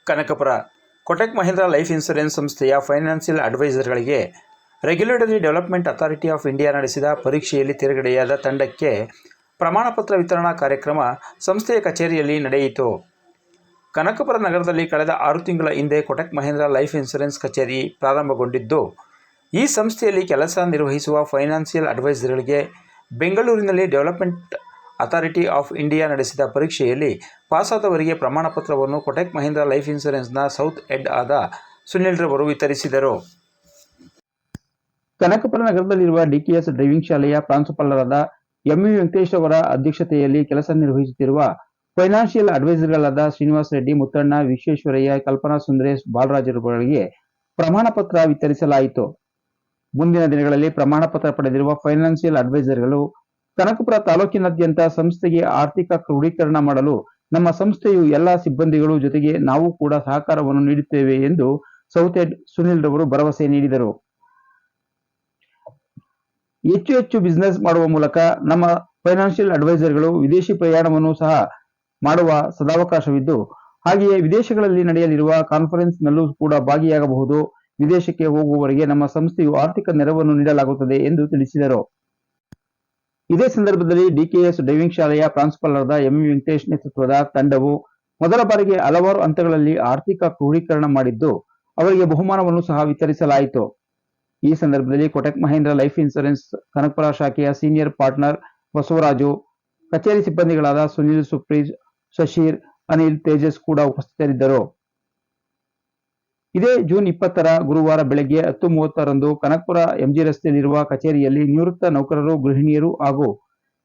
Kanakapura Kotak Mahindra life insurance ಸಂಸ್ಥೆಯ financial ಅಡ್ವೈಸರ್ಗಳಿಗೆ regulatory development authority of India ನಡೆಸಿದ ಪರೀಕ್ಷೆಯಲ್ಲಿ ತೇರ್ಗಡೆಯಾದ ತಂಡಕ್ಕೆ ಪ್ರಮಾಣಪತ್ರ ವಿತರಣಾ ಕಾರ್ಯಕ್ರಮ ಸಂಸ್ಥೆಯ ಕಚೇರಿಯಲ್ಲಿ ನಡೆಯಿತು. ಕನಕಪುರ ನಗರದಲ್ಲಿ ಕಳೆದ 6 ತಿಂಗಳ ಹಿಂದೆ ಕೊಟಕ್ ಮಹೀಂದ್ರಾ ಲೈಫ್ ಇನ್ಶೂರೆನ್ಸ್ ಕಚೇರಿ ಪ್ರಾರಂಭಗೊಂಡಿದ್ದು, ಈ ಸಂಸ್ಥೆಯಲ್ಲಿ ಕೆಲಸ ನಿರ್ವಹಿಸುವ ಫೈನಾನ್ಷಿಯಲ್ ಅಡ್ವೈಸರ್ಗಳಿಗೆ ಬೆಂಗಳೂರಿನಲ್ಲಿ ಡೆವಲಪ್ಮೆಂಟ್ ಅಥಾರಿಟಿ ಆಫ್ ಇಂಡಿಯಾ ನಡೆಸಿದ ಪರೀಕ್ಷೆಯಲ್ಲಿ ಪಾಸಾದವರಿಗೆ ಪ್ರಮಾಣಪತ್ರವನ್ನು ಕೊಟಕ್ ಮಹೀಂದ್ರಾ ಲೈಫ್ ಇನ್ಶೂರೆನ್ಸ್ನ ಸೌತ್ ಹೆಡ್ ಆದ ಸುನಿಲ್ ರವರು ವಿತರಿಸಿದರು. ಕನಕಪುರ ನಗರದಲ್ಲಿರುವ ಡಿಕೆಎಸ್ ಡ್ರೈವಿಂಗ್ ಶಾಲೆಯ ಪ್ರಾಂಶುಪಾಲರಾದ ಎಂವಿ ವೆಂಕಟೇಶ್ ಅವರ ಅಧ್ಯಕ್ಷತೆಯಲ್ಲಿ ಕೆಲಸ ನಿರ್ವಹಿಸುತ್ತಿರುವ ಫೈನಾನ್ಷಿಯಲ್ ಅಡ್ವೈಸರ್ಗಳಾದ ಶ್ರೀನಿವಾಸ ರೆಡ್ಡಿ, ಮುತ್ತಣ್ಣ, ವಿಶ್ವೇಶ್ವರಯ್ಯ, ಕಲ್ಪನಾ ಸುಂದರೇಶ್, ಬಾಲರಾಜರುಗಳಿಗೆ ಪ್ರಮಾಣಪತ್ರ ವಿತರಿಸಲಾಯಿತು. ಮುಂದಿನ ದಿನಗಳಲ್ಲಿ ಪ್ರಮಾಣಪತ್ರ ಪಡೆದಿರುವ ಫೈನಾನ್ಷಿಯಲ್ ಅಡ್ವೈಸರ್ಗಳು ಕನಕಪುರ ತಾಲೂಕಿನಾದ್ಯಂತ ಸಂಸ್ಥೆಗೆ ಆರ್ಥಿಕ ಕ್ರೋಢೀಕರಣ ಮಾಡಲು ನಮ್ಮ ಸಂಸ್ಥೆಯು ಎಲ್ಲ ಸಿಬ್ಬಂದಿಗಳು ಜೊತೆಗೆ ನಾವು ಕೂಡ ಸಹಕಾರವನ್ನು ನೀಡುತ್ತೇವೆ ಎಂದು ಸೌತ್ ಹೆಡ್ ಸುನಿಲ್ ರವರು ಭರವಸೆ ನೀಡಿದರು. ಹೆಚ್ಚು ಬಿಸಿನೆಸ್ ಮಾಡುವ ಮೂಲಕ ನಮ್ಮ ಫೈನಾನ್ಷಿಯಲ್ ಅಡ್ವೈಸರ್ಗಳು ವಿದೇಶಿ ಪ್ರಯಾಣವನ್ನು ಸಹ ಮಾಡುವ ಸದಾವಕಾಶವಿದ್ದು, ಹಾಗೆಯೇ ವಿದೇಶಗಳಲ್ಲಿ ನಡೆಯಲಿರುವ ಕಾನ್ಫರೆನ್ಸ್ ನಲ್ಲೂ ಕೂಡ ಭಾಗಿಯಾಗಬಹುದು. ವಿದೇಶಕ್ಕೆ ಹೋಗುವವರಿಗೆ ನಮ್ಮ ಸಂಸ್ಥೆಯು ಆರ್ಥಿಕ ನೆರವನ್ನು ನೀಡಲಾಗುತ್ತದೆ ಎಂದು ತಿಳಿಸಿದರು. ಇದೇ ಸಂದರ್ಭದಲ್ಲಿ ಡಿಕೆಎಸ್ ಡ್ರೈವಿಂಗ್ ಶಾಲೆಯ ಪ್ರಾಂಶುಪಾಲರಾದ ಎಂವಿ ವೆಂಕಟೇಶ್ ನೇತೃತ್ವದ ತಂಡವು ಮೊದಲ ಬಾರಿಗೆ ಹಲವಾರು ಹಂತಗಳಲ್ಲಿ ಆರ್ಥಿಕ ಕ್ರೋಢೀಕರಣ ಮಾಡಿದ್ದು, ಅವರಿಗೆ ಬಹುಮಾನವನ್ನು ಸಹ ವಿತರಿಸಲಾಯಿತು. ಈ ಸಂದರ್ಭದಲ್ಲಿ ಕೊಟಕ್ ಮಹೀಂದ್ರಾ ಲೈಫ್ ಇನ್ಶೂರೆನ್ಸ್ ಕನಕಪುರ ಶಾಖೆಯ ಸೀನಿಯರ್ ಪಾರ್ಟ್ನರ್ ಬಸವರಾಜು, ಕಚೇರಿ ಸಿಬ್ಬಂದಿಗಳಾದ ಸುನಿಲ್, ಸುಪ್ರೀಜ್, ಶಶೀರ್, ಅನಿಲ್, ತೇಜಸ್ ಕೂಡ ಉಪಸ್ಥಿತರಿದ್ದರು. ಇದೇ ಜೂನ್ 20ರ ಗುರುವಾರ ಬೆಳಗ್ಗೆ 10:30ರಂದು ಕನಕಪುರ ಎಂಜಿ ರಸ್ತೆಯಲ್ಲಿರುವ ಕಚೇರಿಯಲ್ಲಿ ನಿವೃತ್ತ ನೌಕರರು, ಗೃಹಿಣಿಯರು ಹಾಗೂ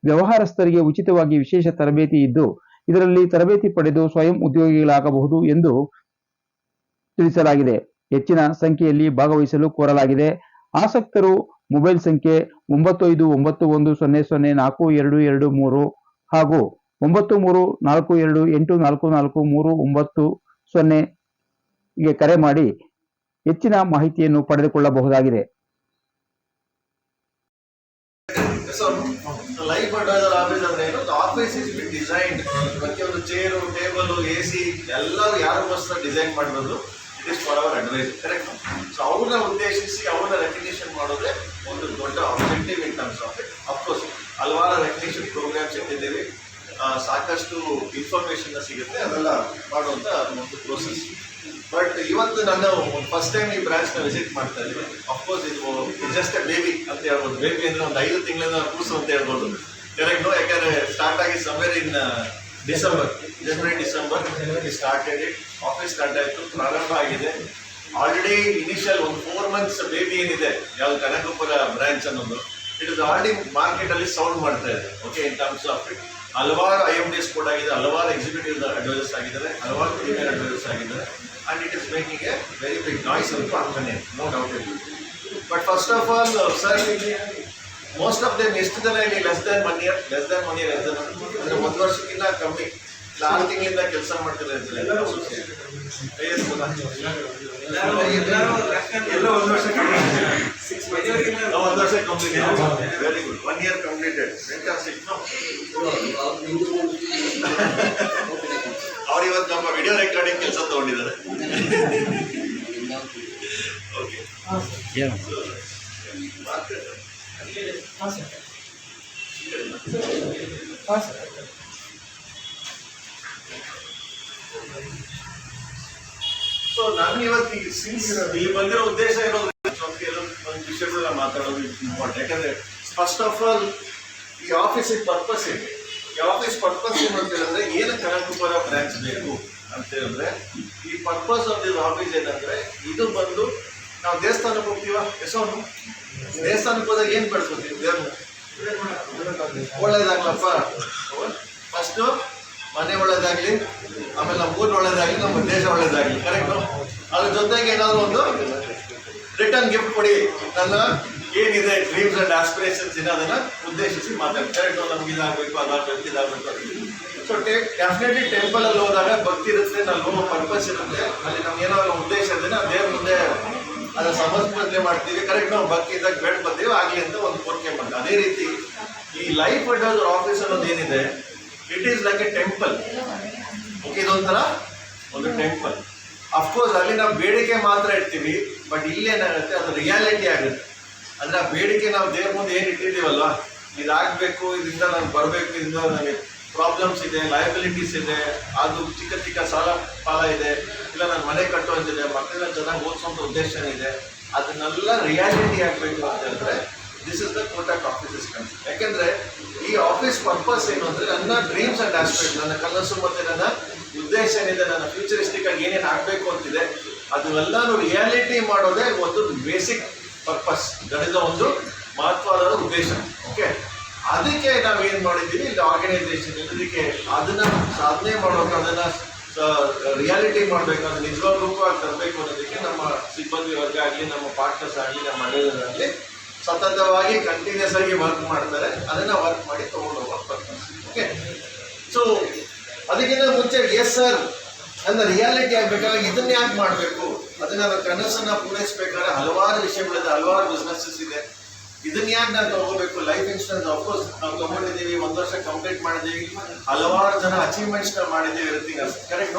ವ್ಯವಹಾರಸ್ಥರಿಗೆ ಉಚಿತವಾಗಿ ವಿಶೇಷ ತರಬೇತಿ ಇದ್ದು, ಇದರಲ್ಲಿ ತರಬೇತಿ ಪಡೆದು ಸ್ವಯಂ ಉದ್ಯೋಗಿಗಳಾಗಬಹುದು ಎಂದು ತಿಳಿಸಲಾಗಿದೆ. ಹೆಚ್ಚಿನ ಸಂಖ್ಯೆಯಲ್ಲಿ ಭಾಗವಹಿಸಲು ಕೋರಲಾಗಿದೆ. ಆಸಕ್ತರು ಮೊಬೈಲ್ ಸಂಖ್ಯೆ 959100042223 ಹಾಗೂ 9342844390 ಗೆ ಕರೆ ಮಾಡಿ ಹೆಚ್ಚಿನ ಮಾಹಿತಿಯನ್ನು ಪಡೆದುಕೊಳ್ಳಬಹುದಾಗಿದೆ. ಲೈಫ್ ಅಡ್ವೈಸರ್ ಆಫೀಸ್ ಅಂದ್ರೆ ಏನು? Office is been designed. ಪ್ರತಿಯೊಂದು ಚೇರು, ಟೇಬಲ್, AC ಎಲ್ಲರೂ ಯಾರಿಗೋಸ್ಕರ ಡಿಸೈನ್ ಮಾಡಿರೋದು? It is for our advise, correct? So ಅವ್ರನ್ನ ಉದ್ದೇಶಿಸಿ ಅವ್ರನ್ನ ರೆಕಗ್ನಿಷನ್ ಮಾಡೋದೇ ಒಂದು ದೊಡ್ಡ objective in terms of it. Of course ಹಲವಾರು ರೆಕಗ್ನಿಷನ್ ಪ್ರೋಗ್ರಾಮ್ಸ್ ಇಟ್ಟಿದ್ದೀವಿ, ಸಾಕಷ್ಟು ಇನ್ಫಾರ್ಮೇಶನ್ ಸಿಗುತ್ತೆ, ಅದೆಲ್ಲ ಮಾಡುವಂತ ಒಂದು ಪ್ರೋಸೆಸ್. ಬಟ್ ಇವತ್ತು ನಾನು ಫಸ್ಟ್ ಟೈಮ್ ಈ ಬ್ರಾಂಚ್ನ ವಿಸಿಟ್ ಮಾಡ್ತಾ ಇದ್ದೀನಿ. ಅಫ್ಕೋರ್ಸ್ ಇದು ಜಸ್ಟ್ ಎ ಬೇಬಿ ಅಂತ ಹೇಳ್ಬೋದು. ಬೇಬಿ ಅಂದ್ರೆ ಒಂದು 5 ತಿಂಗಳಿಂದ ಕೂಸು ಅಂತ ಹೇಳ್ಬೋದು, ಕರೆಕ್ಟ್? ಯಾಕಂದ್ರೆ ಸ್ಟಾರ್ಟ್ ಆಗಿ somewhere in January December started it. Office start ಆಯಿತು, ಪ್ರಾರಂಭ ಆಗಿದೆ. ಆಲ್ರೆಡಿ ಇನಿಷಿಯಲ್ ಒಂದು 4 ಮಂತ್ಸ್ ಬೇಬಿ ಏನಿದೆ ಯಾವ್ದು ಕನಕಪುರ ಬ್ರಾಂಚ್ ಅನ್ನೋದು, ಇಟ್ ಇಸ್ ಆಲ್ರೆಡಿ ಮಾರ್ಕೆಟ್ ಅಲ್ಲಿ ಸೌಂಡ್ ಮಾಡ್ತಾ ಇದೆ. Okay, in terms of it ಹಲವಾರು IMDs ಕೂಡ ಆಗಿದೆ, ಹಲವಾರು ಎಕ್ಸಿಕ್ಯೂಟಿವ್ ಅಡ್ವೈಸರ್ಸ್ ಆಗಿದ್ದಾರೆ, ಹಲವಾರು ಪ್ರೀಮಿಯರ್ ಅಡ್ವೈಸರ್ಸ್ ಆಗಿದ್ದಾರೆ. And it is making a very big noise in company, no doubt about it. But first of all, sir, most of them ಎಷ್ಟು ಜನ ಇಲ್ಲಿ less than 1 year ಅಂದ್ರೆ 1 ವರ್ಷಕ್ಕಿಂತ ಕಮ್ಮಿ 4 ತಿಂಗಳಿಂದ ಕೆಲಸ ಮಾಡ್ತಿದ್ದಾರೆ. ಎಲ್ಲ 1 ವರ್ಷ complete. Very good, 1 year completed. Fantastic. ಅವ್ರು ಇವತ್ತು ನಮ್ಮ ವಿಡಿಯೋ ರೆಕಾರ್ಡಿಂಗ್ ಕೆಲಸ ತಗೊಂಡಿದ್ದಾರೆ. ಓಕೆ, ಸೊ ನಾನು ಇವತ್ತು ಇಲ್ಲಿ ಬಂದಿರೋ ಉದ್ದೇಶ ಇರೋದು ಒಂದು ವಿಷಯಗಳನ್ನ ಮಾತಾಡೋದು ಇಂಪಾರ್ಟೆಂಟ್. ಯಾಕಂದ್ರೆ ಫಸ್ಟ್ ಆಫ್ ಆಲ್ ಈ ಆಫೀಸಿನ ಪರ್ಪಸ್ ಇದೆ. ಈ ಆಫೀಸ್ ಪರ್ಪಸ್ ಏನು ಅಂತ ಹೇಳಿದ್ರೆ, ಏನು ಕನಕಪುರ ಬ್ರಾಂಚ್ ಬೇಕು ಅಂತ ಹೇಳಿದ್ರೆ, ಈ ಪರ್ಪಸ್ ಆಫ್ ದಿಸ್ ಆಫೀಸ್ ಏನಂದ್ರೆ, ಇದು ಬಂದು ನಾವು ದೇವಸ್ಥಾನಕ್ಕೆ ಹೋಗ್ತೀವ, ಹೆಸರು ದೇವಸ್ಥಾನಕ್ಕೆ ಹೋದಾಗ ಏನು ಬೆಳೆಸ್ಕೊತೀವಿ? ದೇವ್ರನ್ನ ಒಳ್ಳೇದಾಗ್ಲಪ್ಪ, ಫಸ್ಟ್ ಮನೆ ಒಳ್ಳೇದಾಗ್ಲಿ, ಆಮೇಲೆ ನಮ್ಮ ಊರು ಒಳ್ಳೇದಾಗ್ಲಿ, ನಮ್ಮ ದೇಶ ಒಳ್ಳೇದಾಗ್ಲಿ, ಕರೆಕ್ಟು? ಅದ್ರ ಜೊತೆಗೆ ಏನಾದ್ರು ಒಂದು ರಿಟರ್ನ್ ಗಿಫ್ಟ್ ಕೊಡಿ, ನನ್ನ ಏನಿದೆ ಡ್ರೀಮ್ಸ್ ಅಂಡ್ ಆಸ್ಪಿರೇಷನ್ಸ್ ಇದೆ ಅದನ್ನ ಉದ್ದೇಶಿಸಿ ಮಾತಾಡ್ತಾರೆ. ಕರೆಕ್ಟ್, ನಮ್ಗೆ ಇದಾಗಬೇಕು, ಅದಾಗಬೇಕು, ಇದಾಗಬೇಕು. ಸೊ ಡೆಫಿನೆಟ್ಲಿ ಟೆಂಪಲ್ ಅಲ್ಲಿ ಹೋದಾಗ ಭಕ್ತಿ ಇರುತ್ತೆ, ನಾವು ಹೋಗೋ ಪರ್ಪಸ್ ಇರುತ್ತೆ, ಅಲ್ಲಿ ನಮ್ಗೆ ಏನೋ ಉದ್ದೇಶ ಇದೆ, ನಾವು ದೇವ್ರ ಮುಂದೆ ಅದನ್ನ ಸಮರ್ಪಣೆ ಮಾಡ್ತೀವಿ, ಕರೆಕ್ಟ್? ನಾವು ಭಕ್ತಿಯಿಂದ ಬೇಡ ಬರ್ತೀವಿ ಆಗಲಿ ಅಂತ ಒಂದು ಕೋರಿಕೆ ಮಾಡ್ತೀವಿ. ಅದೇ ರೀತಿ ಈ ಲೈಫ್ ಅಡ್ವೈಸರ್ ಆಫೀಸ್ ಅನ್ನೋದು ಏನಿದೆ, it is like A temple. Okay, ಇದೊಂಥರ ಒಂದು ಟೆಂಪಲ್. ಅಫ್ಕೋರ್ಸ್ ಅಲ್ಲಿ ನಾವು ಬೇಡಿಕೆ ಮಾತ್ರ ಇಡ್ತೀವಿ, ಬಟ್ ಇಲ್ಲಿ ಏನಾಗುತ್ತೆ ಅದು ರಿಯಾಲಿಟಿ ಆಗುತ್ತೆ. ಅಂದ್ರೆ ಆ ಬೇಡಿಕೆ ನಾವು ದೇವ್ರ ಮುಂದೆ ಏನು ಇಟ್ಟಿದ್ದೀವಲ್ವಾ, ಇದಾಗಬೇಕು, ಇದರಿಂದ ನಾನು ಬರಬೇಕು, ಇದರಿಂದ ನನಗೆ ಪ್ರಾಬ್ಲಮ್ಸ್ ಇದೆ, ಲಯಬಿಲಿಟೀಸ್ ಇದೆ, ಅದು ಚಿಕ್ಕ ಚಿಕ್ಕ ಸಾಲ ಪಾಲ ಇದೆ, ಇಲ್ಲ ನಾನು ಮನೆ ಕಟ್ಟುವಂತಿದೆ, ಮಕ್ಕಳನ್ನ ಚೆನ್ನಾಗಿ ಓದಿಸುವಂಥ ಉದ್ದೇಶ ಇದೆ, ಅದನ್ನೆಲ್ಲ ರಿಯಾಲಿಟಿ ಆಗಬೇಕು ಅಂತ ಹೇಳಿದ್ರೆ this is the Kotak offices country. ಯಾಕೆಂದ್ರೆ ಈ ಆಫೀಸ್ ಪರ್ಪಸ್ ಏನು ಅಂದ್ರೆ ನನ್ನ ಡ್ರೀಮ್ಸ್ ಅಂಡ್ ಆಸ್ಪೆಕ್ಟ್, ನನ್ನ ಕನಸು ಮತ್ತೆ ನನ್ನ ಉದ್ದೇಶ ಏನಿದೆ, ನನ್ನ ಫ್ಯೂಚರಿಸ್ಟಿಕ್ ಆಗಿ ಏನೇನು ಆಗಬೇಕು ಅಂತಿದೆ ಅದನ್ನೆಲ್ಲಾನು ರಿಯಾಲಿಟಿ ಮಾಡೋದೇ ಒಂದು ಬೇಸಿಕ್ ಪರ್ಪಸ್, ಗಣಿತ ಒಂದು ಮಹತ್ವದ ಉದ್ದೇಶ. ಓಕೆ, ಅದಕ್ಕೆ ನಾವು ಏನು ಮಾಡಿದ್ದೀವಿ ಇಲ್ಲಿ ಆರ್ಗನೈಸೇಷನ್ ಇದಕ್ಕೆ ಅದನ್ನ ಸಾಧನೆ ಮಾಡೋಕೆ, ಅದನ್ನ ರಿಯಾಲಿಟಿ ಮಾಡಬೇಕು, ಅದನ್ನ ನಿಜವಾದ ರೂಪವಾಗಿ ತರಬೇಕು ಅನ್ನೋದಕ್ಕೆ ನಮ್ಮ ಸಿಬ್ಬಂದಿ ವರ್ಗ ಆಗಲಿ, ನಮ್ಮ ಪಾರ್ಟ್ನರ್ಸ್ ಆಗಲಿ, ನಮ್ಮ ಮಂಡಳಿಗಳಾಗಲಿ ಸತತವಾಗಿ ಕಂಟಿನ್ಯೂಸ್ ಆಗಿ ವರ್ಕ್ ಮಾಡ್ತಾರೆ. ಅದನ್ನ ವರ್ಕ್ ಮಾಡಿ ತಗೊಂಡು ಹೋಗೋ ಪರ್ಪಸ್. ಓಕೆ, ಸೊ ಅದಕ್ಕಿಂತ ಮುಂಚೆ ಎಸ್ ಸರ್ ನನ್ನ ರಿಯಾಲಿಟಿ ಆಗ್ಬೇಕಾದ್ರೆ ಇದನ್ನ ಯಾಕೆ ಮಾಡಬೇಕು, ಅದನ್ನ ನನ್ನ ಕನಸನ್ನ ಪೂರೈಸಬೇಕಾದ್ರೆ ಹಲವಾರು ವಿಷಯಗಳಿದೆ, ಹಲವಾರು ಬಿಸ್ನೆಸಸ್ ಇದೆ, ಇದನ್ನ ಯಾಕೆ ನಾನು ತಗೋಬೇಕು. ಲೈಫ್ ಇನ್ಶೂರೆನ್ಸ್ ಅಫ್ಕೋರ್ಸ್ ನಾವು ತಗೊಂಡಿದ್ದೀವಿ, 1 ವರ್ಷ ಕಂಪ್ಲೀಟ್ ಮಾಡಿದ್ದೀವಿ, ಹಲವಾರು ಜನ ಅಚೀವ್ಮೆಂಟ್ಸ್ ನ ಮಾಡಿದ್ದೀವಿ, ಎವ್ರಿಥಿಂಗ್ ಕರೆಕ್ಟ್.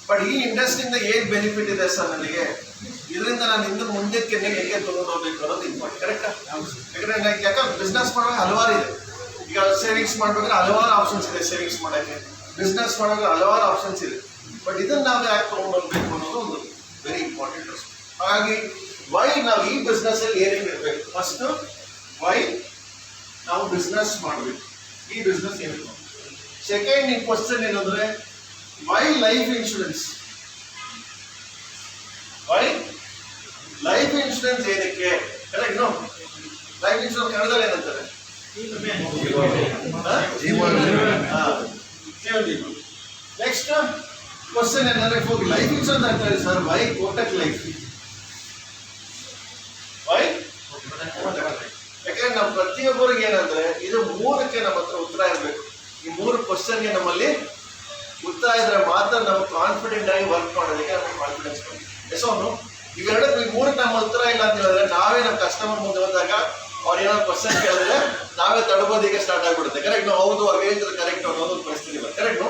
ಬಟ್ ಈ ಇಂಡಸ್ಟ್ರಿಯಿಂದ ಏನ್ ಬೆನಿಫಿಟ್ ಇದೆ ಸರ್ ನನಗೆ, ಇದರಿಂದ ನಾನು ಇನ್ನು ಮುಂದಕ್ಕೆ ಹೇಗೆ ತಗೊಂಡು ಹೋಗ್ಬೇಕು ಅನ್ನೋದು ಇಂಪಾರ್ಟೆಂಟ್. ಕರೆಕ್ಟಾ? ಯಾಕಂದ್ರೆ ಬಿಸ್ನೆಸ್ ಮಾಡುವಾಗ ಹಲವಾರು ಇದೆ. ಈಗ ಸೇವಿಂಗ್ಸ್ ಮಾಡ್ಬೇಕಾದ್ರೆ ಹಲವಾರು ಆಪ್ಷನ್ಸ್ ಇದೆ, ಸೇವಿಂಗ್ಸ್ ಮಾಡೋಕ್ಕೆ, ಬಿಸ್ನೆಸ್ ಮಾಡೋಕೆ ಹಲವಾರು ಆಪ್ಷನ್ಸ್ ಇದೆ. ಬಟ್ ಇದನ್ನ ನಾವು ಯಾಕೆ ತಗೊಂಡು ಹೋಗ್ಬೇಕು ಅನ್ನೋದು ಒಂದು ವೆರಿ ಇಂಪಾರ್ಟೆಂಟ್. ಹಾಗಾಗಿ ವೈ ನಾವು ಈ ಬಿಸ್ನೆಸ್ ಅಲ್ಲಿ ಏನೇನು ಇರಬೇಕು, ಫಸ್ಟ್ ವೈ ನಾವು ಬಿಸ್ನೆಸ್ ಮಾಡಬೇಕು, ಈ ಬಿಸ್ನೆಸ್ ಏನಿಲ್ಲ. ಸೆಕೆಂಡ್ ನಿಮ್ಮ ಕ್ವಶನ್ ಏನಂದ್ರೆ why life insurance, why life insurance ಏನಕ್ಕೆ, ಕರೆಕ್ಟ್? ನೋ ಲೈಫ್ ಇನ್ಶೂರೆನ್ಸ್ ಕನ್ನಡದಲ್ಲಿ ಏನಂತಾರೆ? ನೆಕ್ಸ್ಟ್ ಕ್ವಶನ್ ಏನಂದ್ರೆ ಲೈಫ್ ಇನ್ಶೂರೆನ್ಸ್ ಆಗ್ತಾರೆ sir, why Kotak life, why? ಯಾಕಂದ್ರೆ ನಾವು ಪ್ರತಿಯೊಬ್ಬರಿಗೆ ಏನಂದ್ರೆ ಇದು 3ಕ್ಕೆ ನಮ್ಮ ಹತ್ರ ಉತ್ತರ ಇರಬೇಕು. ಈ 3 ಕ್ವಶನ್ಗೆ ನಮ್ಮಲ್ಲಿ ಉತ್ತರ ಇದ್ರೆ ಮಾತ್ರ ನಾವು ಕಾನ್ಫಿಡೆಂಟ್ ಆಗಿ ವರ್ಕ್ ಮಾಡೋದಕ್ಕೆ ನಮಗೆ ಕಾನ್ಫಿಡೆನ್ಸ್ ಬರುತ್ತೆ. ಎಸೋನು ಇವೆರಡಕ್ಕೆ ಈ 3ಕ್ಕೆ ನಮ್ಮ ಉತ್ತರ ಇಲ್ಲ ಅಂತ ಹೇಳಿದ್ರೆ ನಾವೇ ನಮ್ಮ ಕಸ್ಟಮರ್ ಮುಂದೆ ಹೋದಾಗ ಅವ್ರು ಏನೋ ಕ್ವಶನ್ ಕೇಳಿದ್ರೆ ನಾವೇ ತಡಬೋದಿಗೆ ಸ್ಟಾರ್ಟ್ ಆಗ್ಬಿಡುತ್ತೆ. ಕರೆಕ್ಟ್? ನಾವು ಹೌದು ಅವ್ರು ಹೇಳಿದ್ರೆ ಕರೆಕ್ಟ್ ಅನ್ನೋದು ಪರಿಸ್ಥಿತಿ ಬರುತ್ತೆ. ಕರೆಕ್ಟ್?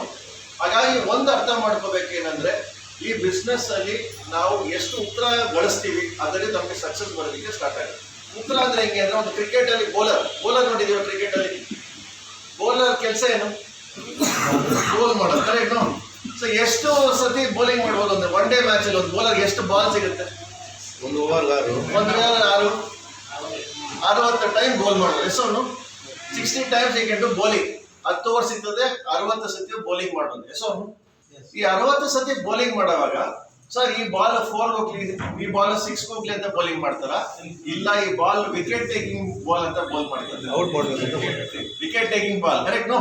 ಹಾಗಾಗಿ ಒಂದು ಅರ್ಥ ಮಾಡ್ಕೋಬೇಕು ಏನಂದ್ರೆ ಈ ಬಿಸ್ನೆಸ್ ಅಲ್ಲಿ ನಾವು ಎಷ್ಟು ಉತ್ತರ ಗಳಿಸ್ತೀವಿ ಅದರಲ್ಲಿ ನಮಗೆ ಸಕ್ಸಸ್ ಬರೋದಕ್ಕೆ ಸ್ಟಾರ್ಟ್ ಆಗುತ್ತೆ. ಉತ್ತರ ಅಂದ್ರೆ ಹೆಂಗೆ ಅಂದ್ರೆ ಒಂದು ಕ್ರಿಕೆಟ್ ಅಲ್ಲಿ ಬೌಲರ್ ನೋಡಿದೀವಿ, ಕ್ರಿಕೆಟ್ ಅಲ್ಲಿ ಬೌಲರ್ ಕೆಲಸ ಏನು? ಬೋಲ್ ಮಾಡೋದು. ಕರೆಕ್ಟ್? ಸೊ ಎಷ್ಟು ಸತಿ ಬೌಲಿಂಗ್ ಮಾಡ್ಬೋದು ಅಂದ್ರೆ ಒನ್ ಡೇ ಮ್ಯಾಚ್ ಅಲ್ಲಿ ಒಂದು ಬೌಲರ್ ಎಷ್ಟು ಬಾಲ್ ಸಿಗುತ್ತೆ? ಒಂದು ಓವರ್ 60 ಟೈಮ್ ಬೋಲ್ ಮಾಡೋದು. ಎಷ್ಟೊಂದು 60 ಟೈಮ್ಸ್ ಈ ಕೆಂಡು ಬೌಲಿಂಗ್ 10 ಓವರ್ ಸಿಗ್ತದೆ, 60 ಸತಿ ಬೌಲಿಂಗ್ ಮಾಡೋದು. ಎಷ್ಟೊಂದು ಈ 60 ಸತಿ ಬೌಲಿಂಗ್ ಮಾಡುವಾಗ ಸರ್ ಈ ಬಾಲ್ 4 ಹೋಗ್ಲಿ, ಈ ಬಾಲ್ 6 ಹೋಗ್ಲಿ ಅಂತ ಬೌಲಿಂಗ್ ಮಾಡ್ತಾರ? ಇಲ್ಲ, ಈ ಬಾಲ್ ವಿಕೆಟ್ ಟೇಕಿಂಗ್ ಬಾಲ್ ಅಂತ ಬೌಲ್ ಮಾಡ್ತಾರೆ, ಔಟ್ ಮಾಡ್ತಾರೆ, wicket taking ball. Correct? No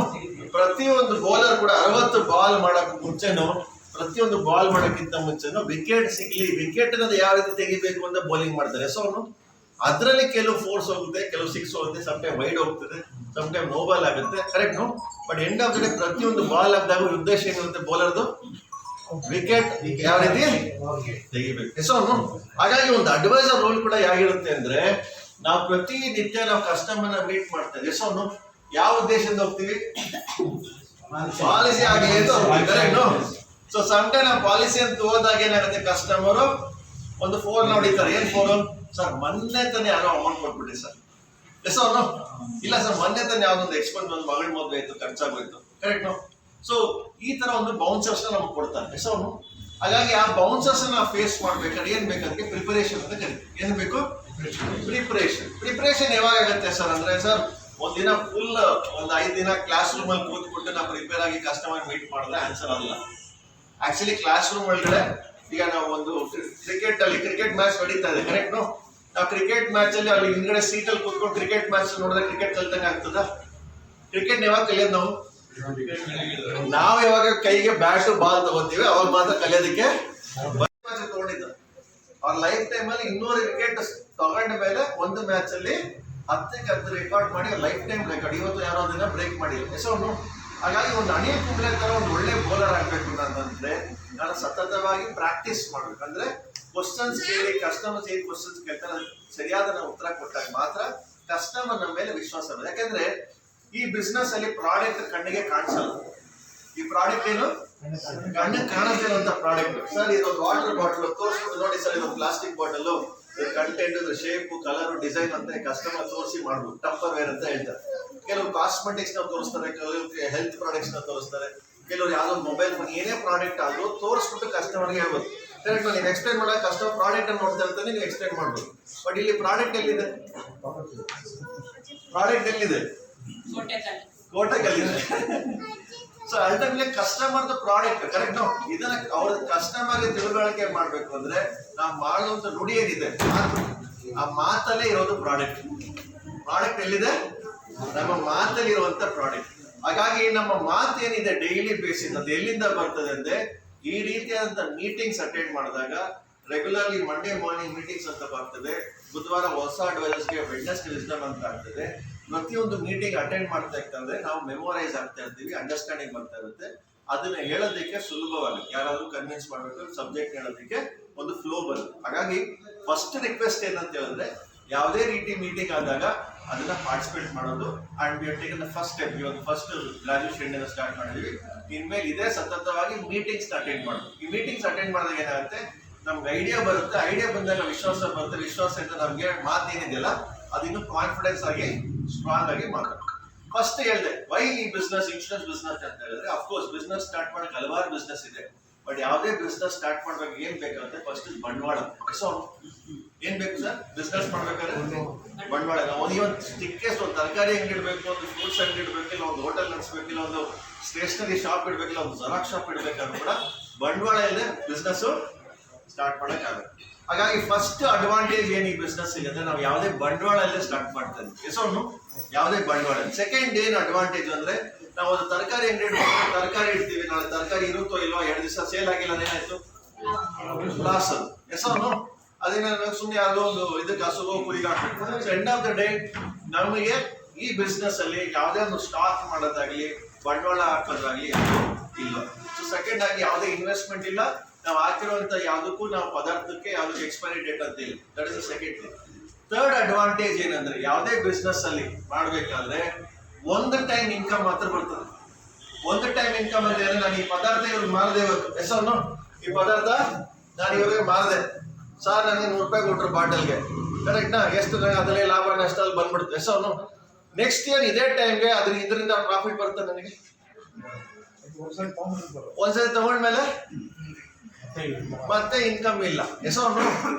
ಪ್ರತಿಯೊಂದು ಬೌಲರ್ ಕೂಡ 60 ಬಾಲ್ ಮಾಡಕ್ ಮುಂಚೆನೋ, ಪ್ರತಿಯೊಂದು ಬಾಲ್ ಮಾಡೋಕ್ಕಿಂತ ಮುಂಚೆನೋ ವಿಕೆಟ್ ಸಿಗ್ಲಿ, ವಿಕೆಟ್ ಅನ್ನೋದು ಯಾವ ರೀತಿ ತೆಗಿಬೇಕು ಅಂತ ಬೌಲಿಂಗ್ ಮಾಡ್ತಾರೆ. ಸೊ ಅವನು ಅದರಲ್ಲಿ ಕೆಲವು ಫೋರ್ಸ್ ಹೋಗುತ್ತೆ, ಕೆಲವು 6 ಹೋಗುತ್ತೆ, ಸಮ್ ಟೈಮ್ ವೈಡ್ ಹೋಗ್ತದೆ, ಸಮ್ ಟೈಮ್ ನೋ ಬಾಲ್ ಆಗುತ್ತೆ. Correct? No but end of the day ಪ್ರತಿಯೊಂದು ಬಾಲ್ ಆದಾಗ ಉದ್ದೇಶ ಏನಿರುತ್ತೆ ಬೌಲರ್ದು? ವಿಕೆಟ್ ಯಾವ ರೀತಿ ತೆಗಿಬೇಕು. ಸೊ ಹಾಗಾಗಿ ಒಂದು ಅಡ್ವೈಸರ್ ರೋಲ್ ಕೂಡ ಹೇಗಿರುತ್ತೆ ಅಂದ್ರೆ ನಾವು ಪ್ರತಿನಿತ್ಯ ನಾವು ಕಸ್ಟಮರ್ನ ಮೀಟ್ ಮಾಡ್ತೇವೆ. ಸೊ ಯಾವ ಉದ್ದೇಶದಿಂದ ಹೋಗ್ತೀವಿ? ಪಾಲಿಸಿ ಆಗಲಿ ಅಂತ ಹೋಗ್ತೀವಿ. ಕರೆಕ್ಟ್? ಸೊ ಸಮ್ ಟೈಮ್ ನಾವು ಪಾಲಿಸಿ ಅಂತ ಹೋದಾಗ ಏನಾಗುತ್ತೆ, ಕಸ್ಟಮರು ಒಂದು ಫೋನ್ ನೋಡಿತಾರೆ. ಏನ್ ಫೋನ್? ಸರ್ ಮೊನ್ನೆ ತಾನೇ ಯಾರೋ ಅಮೌಂಟ್ ಕೊಟ್ಬಿಟ್ರಿ ಸರ್. ಎಸ್ ಅವನು ಇಲ್ಲ ಸರ್ ಮೊನ್ನೆ ತಾನೇ ಯಾವ್ದೊಂದು ಎಕ್ಸ್ಪೆನ್ಸ್ ಒಂದು ಮಗಳ ಮದುವೆ ಆಯ್ತು, ಖರ್ಚಾಗೋಯ್ತು. ಕರೆಕ್ಟ್? ಸೊ ಈ ತರ ಒಂದು ಬೌನ್ಸರ್ಸ್ ನಮ್ಗೆ ಕೊಡ್ತಾರೆ. ಎಸ್ ಅವನು ಹಾಗಾಗಿ ಆ ಬೌನ್ಸರ್ಸ್ ನಾವು ಫೇಸ್ ಮಾಡ್ಬೇಕಾದ್ರೆ ಏನ್ ಬೇಕಂದ್ರೆ ಪ್ರಿಪರೇಷನ್ ಅಂತ ಕರೀತೀವಿ. ಏನ್ ಬೇಕು? ಪ್ರಿಪರೇಷನ್ ಯಾವಾಗ ಆಗುತ್ತೆ ಸರ್ ಅಂದ್ರೆ ಸರ್ ಒಂದಿನ ಫುಲ್ ಒಂದು 5 ದಿನ ಕ್ಲಾಸ್ ರೂಮ್ ಅಲ್ಲಿ ಕೂತ್ಬಿಟ್ಟು ನಾವು ಪ್ರಿಪೇರ್ ಆಗಿ ಕಸ್ಟಮರ್ ಮೀಟ್ ಮಾಡಿದ್ರೆ ಆನ್ಸರ್ ಅಲ್ಲ. ಆಕ್ಚುಲಿ ಕ್ಲಾಸ್ ರೂಮ್ ಒಳಗಡೆ ಈಗ ನಾವು ಒಂದು ಕ್ರಿಕೆಟ್ ಮ್ಯಾಚ್ ನಡೀತಾ ಇದೆ. ಕರೆಕ್ಟ್? ನಾವು ಕ್ರಿಕೆಟ್ ಮ್ಯಾಚ್ ಅಲ್ಲಿ ಅಲ್ಲಿ ಹಿಂದ್ಗಡೆ ಸೀಟ್ ಅಲ್ಲಿ ಕೂತ್ಕೊಂಡು ಕ್ರಿಕೆಟ್ ಮ್ಯಾಚ್ ನೋಡಿದ್ರೆ ಕ್ರಿಕೆಟ್ ಕಲ್ತಂಗೆ ಆಗ್ತದ? ಕ್ರಿಕೆಟ್ ಯಾವಾಗ ಕಲಿಯೋದು ನಾವು ಯಾವಾಗ ಕೈಗೆ ಬ್ಯಾಟ್ ಬಾಲ್ ತಗೋತೀವಿ ಅವಾಗ ಮಾತ್ರ ಕಲಿಯೋದಕ್ಕೆ. ತಗೊಂಡಿದ್ದ ಅವ್ರ ಲೈಫ್ ಟೈಮ್ ಅಲ್ಲಿ 200 ವಿಕೆಟ್ ತಗೊಂಡ ಮೇಲೆ ಒಂದು ಮ್ಯಾಚ್ ಅಲ್ಲಿ 10ಕ್ಕೆ 10 ರೆಕಾರ್ಡ್ ಮಾಡಿ ಲೈಫ್ ಟೈಮ್ ರೆಕಾರ್ಡ್ ಇವತ್ತು ಯಾರೋ ಅದನ್ನ ಬ್ರೇಕ್ ಮಾಡಿಲ್ಲ. ಸೊ ಹಾಗಾಗಿ ಒಂದು ಅನಿಲ್ ಕುಂಬ್ಳೆ ತರ ಒಂದು ಒಳ್ಳೆ ಬೌಲರ್ ಆಗ್ಬೇಕು ಅಂತಂದ್ರೆ ನಾನು ಸತತವಾಗಿ ಪ್ರಾಕ್ಟೀಸ್ ಮಾಡ್ಬೇಕಂದ್ರೆ ಕ್ವಶನ್ಸ್ ಕೇಳಿ ಕಸ್ಟಮರ್ಸ್ ಏನ್ ಕ್ವಶನ್ಸ್ ಕೇಳ್ತಾರೆ ಸರಿಯಾದ ನಾವು ಉತ್ತರ ಕೊಟ್ಟಾಗ ಮಾತ್ರ ಕಸ್ಟಮರ್ ನಮ್ಮ ಮೇಲೆ ವಿಶ್ವಾಸ ಬರುತ್ತೆ. ಯಾಕಂದ್ರೆ ಈ ಬಿಸ್ನೆಸ್ ಅಲ್ಲಿ ಪ್ರಾಡಕ್ಟ್ ಕಣ್ಣಿಗೆ ಕಾಣಿಸಲ್ಲ. ಈ ಪ್ರಾಡಕ್ಟ್ ಏನು ಕಣ್ಣಿಗೆ ಕಾಣದಿರುವಂತ ಪ್ರಾಡಕ್ಟ್. ಸರ್ ಇದೊಂದು ವಾಟರ್ ಬಾಟಲ್ ತೋರಿಸ್ಬಿಟ್ಟು ನೋಡಿ ಸರ್, ಇದೊಂದು plastic bottle, content, shape, colour, design ಅಂತ ಕಸ್ಟಮರ್ ತೋರಿಸಿ ಮಾಡ್ಬೋದು. ಟಪ್ಪರ್ ವೇರ್ ಅಂತ ಹೇಳ್ತಾರೆ. ಕೆಲವರು ಕಾಸ್ಮೆಟಿಕ್ಸ್ ನ ತೋರಿಸ್ತಾರೆ, ಕೆಲವರು ಹೆಲ್ತ್ ಪ್ರಾಡಕ್ಟ್ಸ್ ನ ತೋರಿಸ್ತಾರೆ, ಕೆಲವರು ಯಾವ್ದೋ ಮೊಬೈಲ್ ಫೋನ್, ಏನೇ ಪ್ರಾಡಕ್ಟ್ ಆದ್ರೂ ತೋರಿಸ್ಬಿಟ್ಟು ಕಸ್ಟಮರ್ಗೆ ಹೇಳ್ಬೋದು. ಕರೆಕ್ಟ್, ನೀವು ಎಕ್ಸ್ಪ್ಲೈನ್ ಮಾಡೋ ಕಸ್ಟಮರ್ ಪ್ರಾಡಕ್ಟ್ ಅನ್ನು ನೋಡ್ತಾ ಇರ್ತಾನೆ, ನೀವು ಎಕ್ಸ್ಪ್ಲೈನ್ ಮಾಡ್ಬೋದು. ಬಟ್ ಇಲ್ಲಿ ಪ್ರಾಡಕ್ಟ್ ಎಲ್ಲಿದೆ? ಪ್ರಾಡಕ್ಟ್ ಎಲ್ಲಿದೆ? ಕೋಟೆಗಲ್ಲಿದೆ. So ultimately customer product. Correct. ಇದನ್ನ ಅವ್ರ ಕಸ್ಟಮರ್ಗೆ ತಿಳುವಳಿಕೆ ಮಾಡ್ಬೇಕು ಅಂದ್ರೆ ನಾವು ಮಾಡುವಂತ ನುಡಿ ಏನಿದೆ, ಆ ಮಾತಲ್ಲೇ ಇರೋದು ಪ್ರಾಡಕ್ಟ್. ಪ್ರಾಡಕ್ಟ್ ಎಲ್ಲಿದೆ? ನಮ್ಮ ಮಾತಲ್ಲಿ ಇರುವಂತ ಪ್ರಾಡಕ್ಟ್. ಹಾಗಾಗಿ ನಮ್ಮ ಮಾತು ಏನಿದೆ ಡೈಲಿ ಬೇಸಿಸ್, ಅದು ಎಲ್ಲಿಂದ ಬರ್ತದೆ ಅಂದ್ರೆ ಈ ರೀತಿಯಾದಂತ ಮೀಟಿಂಗ್ಸ್ ಅಟೆಂಡ್ ಮಾಡಿದಾಗ, ರೆಗ್ಯುಲರ್ಲಿ ಮಂಡೇ ಮಾರ್ನಿಂಗ್ ಮೀಟಿಂಗ್ಸ್ ಅಂತ ಬರ್ತದೆ, ಬುಧವಾರ ಹೊಸ ಅಡ್ವೈಸರ್ಸ್ಗೆ ವೆಡ್ನೆಸ್ಡೇ ವಿಸ್ಡಮ್ ಅಂತ ಆಗ್ತದೆ. ಪ್ರತಿಯೊಂದು ಮೀಟಿಂಗ್ ಅಟೆಂಡ್ ಮಾಡ್ತಾ ಇರ್ತಂದ್ರೆ ನಾವು ಮೆಮೊರೈಸ್ ಆಗ್ತಾ ಇರ್ತೀವಿ, ಅಂಡರ್ಸ್ಟ್ಯಾಂಡಿಂಗ್ ಬರ್ತಾ ಇರುತ್ತೆ. ಅದನ್ನ ಹೇಳೋದಕ್ಕೆ ಸುಲಭವಾಗುತ್ತೆ. ಯಾರಾದ್ರೂ ಕನ್ವಿನ್ಸ್ ಮಾಡ್ಬೇಕು, ಸಬ್ಜೆಕ್ಟ್ ಹೇಳೋದಕ್ಕೆ ಒಂದು ಫ್ಲೋ ಬರುತ್ತೆ. ಹಾಗಾಗಿ ಫಸ್ಟ್ ರಿಕ್ವೆಸ್ಟ್ ಏನಂತ ಹೇಳಿದ್ರೆ, ಯಾವುದೇ ರೀತಿ ಮೀಟಿಂಗ್ ಆದಾಗ ಅದನ್ನ ಪಾರ್ಟಿಸಿಪೇಟ್ ಮಾಡೋದು. And we have taken the first step. ಇವಾಗ ಫಸ್ಟ್ ಗ್ರಾಜುಯೇಷನ್ ಸ್ಟಾರ್ಟ್ ಮಾಡಿದ್ವಿ. ಇನ್ಮೇಲೆ ಇದೇ ಸತತವಾಗಿ ಮೀಟಿಂಗ್ಸ್ ಅಟೆಂಡ್ ಮಾಡೋದು. ಈ ಮೀಟಿಂಗ್ಸ್ ಅಟೆಂಡ್ ಮಾಡಿದಾಗ ಏನಾಗುತ್ತೆ, ನಮ್ಗೆ ಐಡಿಯಾ ಬರುತ್ತೆ. ಐಡಿಯಾ ಬಂದಾಗ ವಿಶ್ವಾಸ ಬರುತ್ತೆ. ವಿಶ್ವಾಸದಿಂದ ನಮ್ಗೆ ಮಾತೇನಿದೆಯಲ್ಲ ಅದಿನ್ನು ಕಾನ್ಫಿಡೆನ್ಸ್ ಆಗಿ ಸ್ಟ್ರಾಂಗ್ ಆಗಿ ಮಾತಾಡೋದು. ಫಸ್ಟ್ ಹೇಳಿದೆ, ವೈ ಈ ಬಿಸ್ನೆಸ್, ಇನ್ಶೂರೆನ್ಸ್ ಬಿಸ್ನೆಸ್ ಅಂತ ಹೇಳಿದ್ರೆ, ಅಫ್ಕೋರ್ಸ್ ಬಿಸ್ನೆಸ್ ಸ್ಟಾರ್ಟ್ ಮಾಡಕ್ಕೆ ಹಲವಾರು ಬಿಸ್ನೆಸ್ ಇದೆ. ಬಟ್ ಯಾವುದೇ ಬಿಸ್ನೆಸ್ ಸ್ಟಾರ್ಟ್ ಮಾಡ್ಬೇಕು ಏನ್ ಬೇಕಂದ್ರೆ ಫಸ್ಟ್ ಬಂಡವಾಳ. ಸೊ ಏನ್ ಬೇಕು ಸರ್ ಬಿಸ್ನೆಸ್ ಮಾಡ್ಬೇಕಾದ್ರೆ? ಬಂಡವಾಳ. ನಾವು ಇವತ್ತು ಚಿಕ್ಕ ಒಂದು ತರಕಾರಿ ಅಂಗಡಿ ಇಡಬೇಕು, ಒಂದು ಫ್ರೂಟ್ಸ್ ಅಂಗಡಿ ಇಡಬೇಕು, ಇಲ್ಲ ಒಂದು ಹೋಟೆಲ್ ನಡೆಸಬೇಕಿಲ್ಲ, ಒಂದು ಸ್ಟೇಷನರಿ ಶಾಪ್ ಇಡಬೇಕಿಲ್ಲ, ಒಂದು ಜೆರಾಕ್ಸ್ ಶಾಪ್ ಇಡಬೇಕಾದ್ರೂ ಕೂಡ ಬಂಡವಾಳ ಇಲ್ಲದೆ ಬಿಸ್ನೆಸ್ ಸ್ಟಾರ್ಟ್ ಮಾಡಕ್ಕಾಗಲ್ಲ. ಹಾಗಾಗಿ ಫಸ್ಟ್ ಅಡ್ವಾಂಟೇಜ್ ಏನ್ ಈ ಬಿಸ್ನೆಸ್ ಇದೆ ಅಂದ್ರೆ ನಾವು ಯಾವುದೇ ಬಂಡವಾಳ ಇಲ್ಲದೆ ಸ್ಟಾರ್ಟ್ ಮಾಡ್ತಾ ಇದ್ವಿ. ಎಸೋನು ಯಾವುದೇ ಬಂಡವಾಳ. ಸೆಕೆಂಡ್ ಏನ್ ಅಡ್ವಾಂಟೇಜ್ ಅಂದ್ರೆ, ನಾವು ಒಂದು ತರಕಾರಿ ಅಂಗಡಿ ತರಕಾರಿ ಇಡ್ತೀವಿ, ನಾಳೆ ತರಕಾರಿ ಇರುತ್ತೋ ಇಲ್ವೋ, 2 ದಿವಸ ಸೇಲ್ ಆಗಿಲ್ಲ, ಅದೇನಾಯ್ತು? ಲಾಸ್. ಅದು ಎಸೋನು ಅದೇನ ಸುಮ್ಮನೆ ಯಾವುದೋ ಒಂದು ಇದಕ್ಕೆ ಹಸುಗೋ ಕುರಿಗೆ ಹಾಕ್ಬೇಕು. ಎಂಡ್ ಆಫ್ ದ ಡೇ ನಮಗೆ ಈ ಬಿಸ್ನೆಸ್ ಅಲ್ಲಿ ಯಾವುದೇ ಒಂದು ಸ್ಟಾಕ್ ಮಾಡೋದಾಗ್ಲಿ, ಬಂಡವಾಳ ಹಾಕೋದಾಗ್ಲಿ ಇಲ್ಲ. ಸೊ ಸೆಕೆಂಡ್ ಆಗಿ ಯಾವುದೇ ಇನ್ವೆಸ್ಟ್ಮೆಂಟ್ ಇಲ್ಲ. ನಾವು ಹಾಕಿರುವಂತ ಯಾವುದಕ್ಕೂ ನಾವು ಪದಾರ್ಥಕ್ಕೆ ಯಾವುದಕ್ಕೆ ಎಕ್ಸ್ಪೈರಿ ಡೇಟ್ ಅಂತ ಇಲ್ಲ. That is the second thing. Third advantage ಏನಂದ್ರೆ, ಯಾವುದೇ ಬಿಸ್ನೆಸ್ ಅಲ್ಲಿ ಮಾಡ್ಬೇಕಾದ್ರೆ ಒಂದು ಟೈಮ್ ಇನ್ಕಮ್ ಮಾತ್ರ ಬರ್ತದೆ. ಒಂದು ಟೈಮ್ ಇನ್ಕಮ್ ಅಂತ ಹೇಳಿದ್ರೆ, ನಾನು ಈ ಪದಾರ್ಥ ಇವ್ರಿಗೆ ಮಾರದೆ, ಹೆಸರು ಈ ಪದಾರ್ಥ ನಾನು ಇವ್ರಿಗೆ ಮಾರದೆ ಸರ್, ನನಗೆ 100 ರೂಪಾಯಿ ಕೊಟ್ಟರು ಬಾಟಲ್ಗೆ, ಕರೆಕ್ಟ್ನಾ? ಎಷ್ಟು ಅದರಲ್ಲಿ ಲಾಭ ನಷ್ಟಲ್ಲಿ ಬಂದ್ಬಿಡುತ್ತೆ. ಹೆಸರು ನೆಕ್ಸ್ಟ್ ಇಯರ್ ಇದೇ ಟೈಮ್ಗೆ ಇದರಿಂದ ಪ್ರಾಫಿಟ್ ಬರುತ್ತೆ ನನಗೆ. ಒಂದ್ಸರಿ ತಗೊಂಡ್ಮೇಲೆ ಮತ್ತೆ ಇನ್ಕಮ್ ಇಲ್ಲ. ಹೆಸರು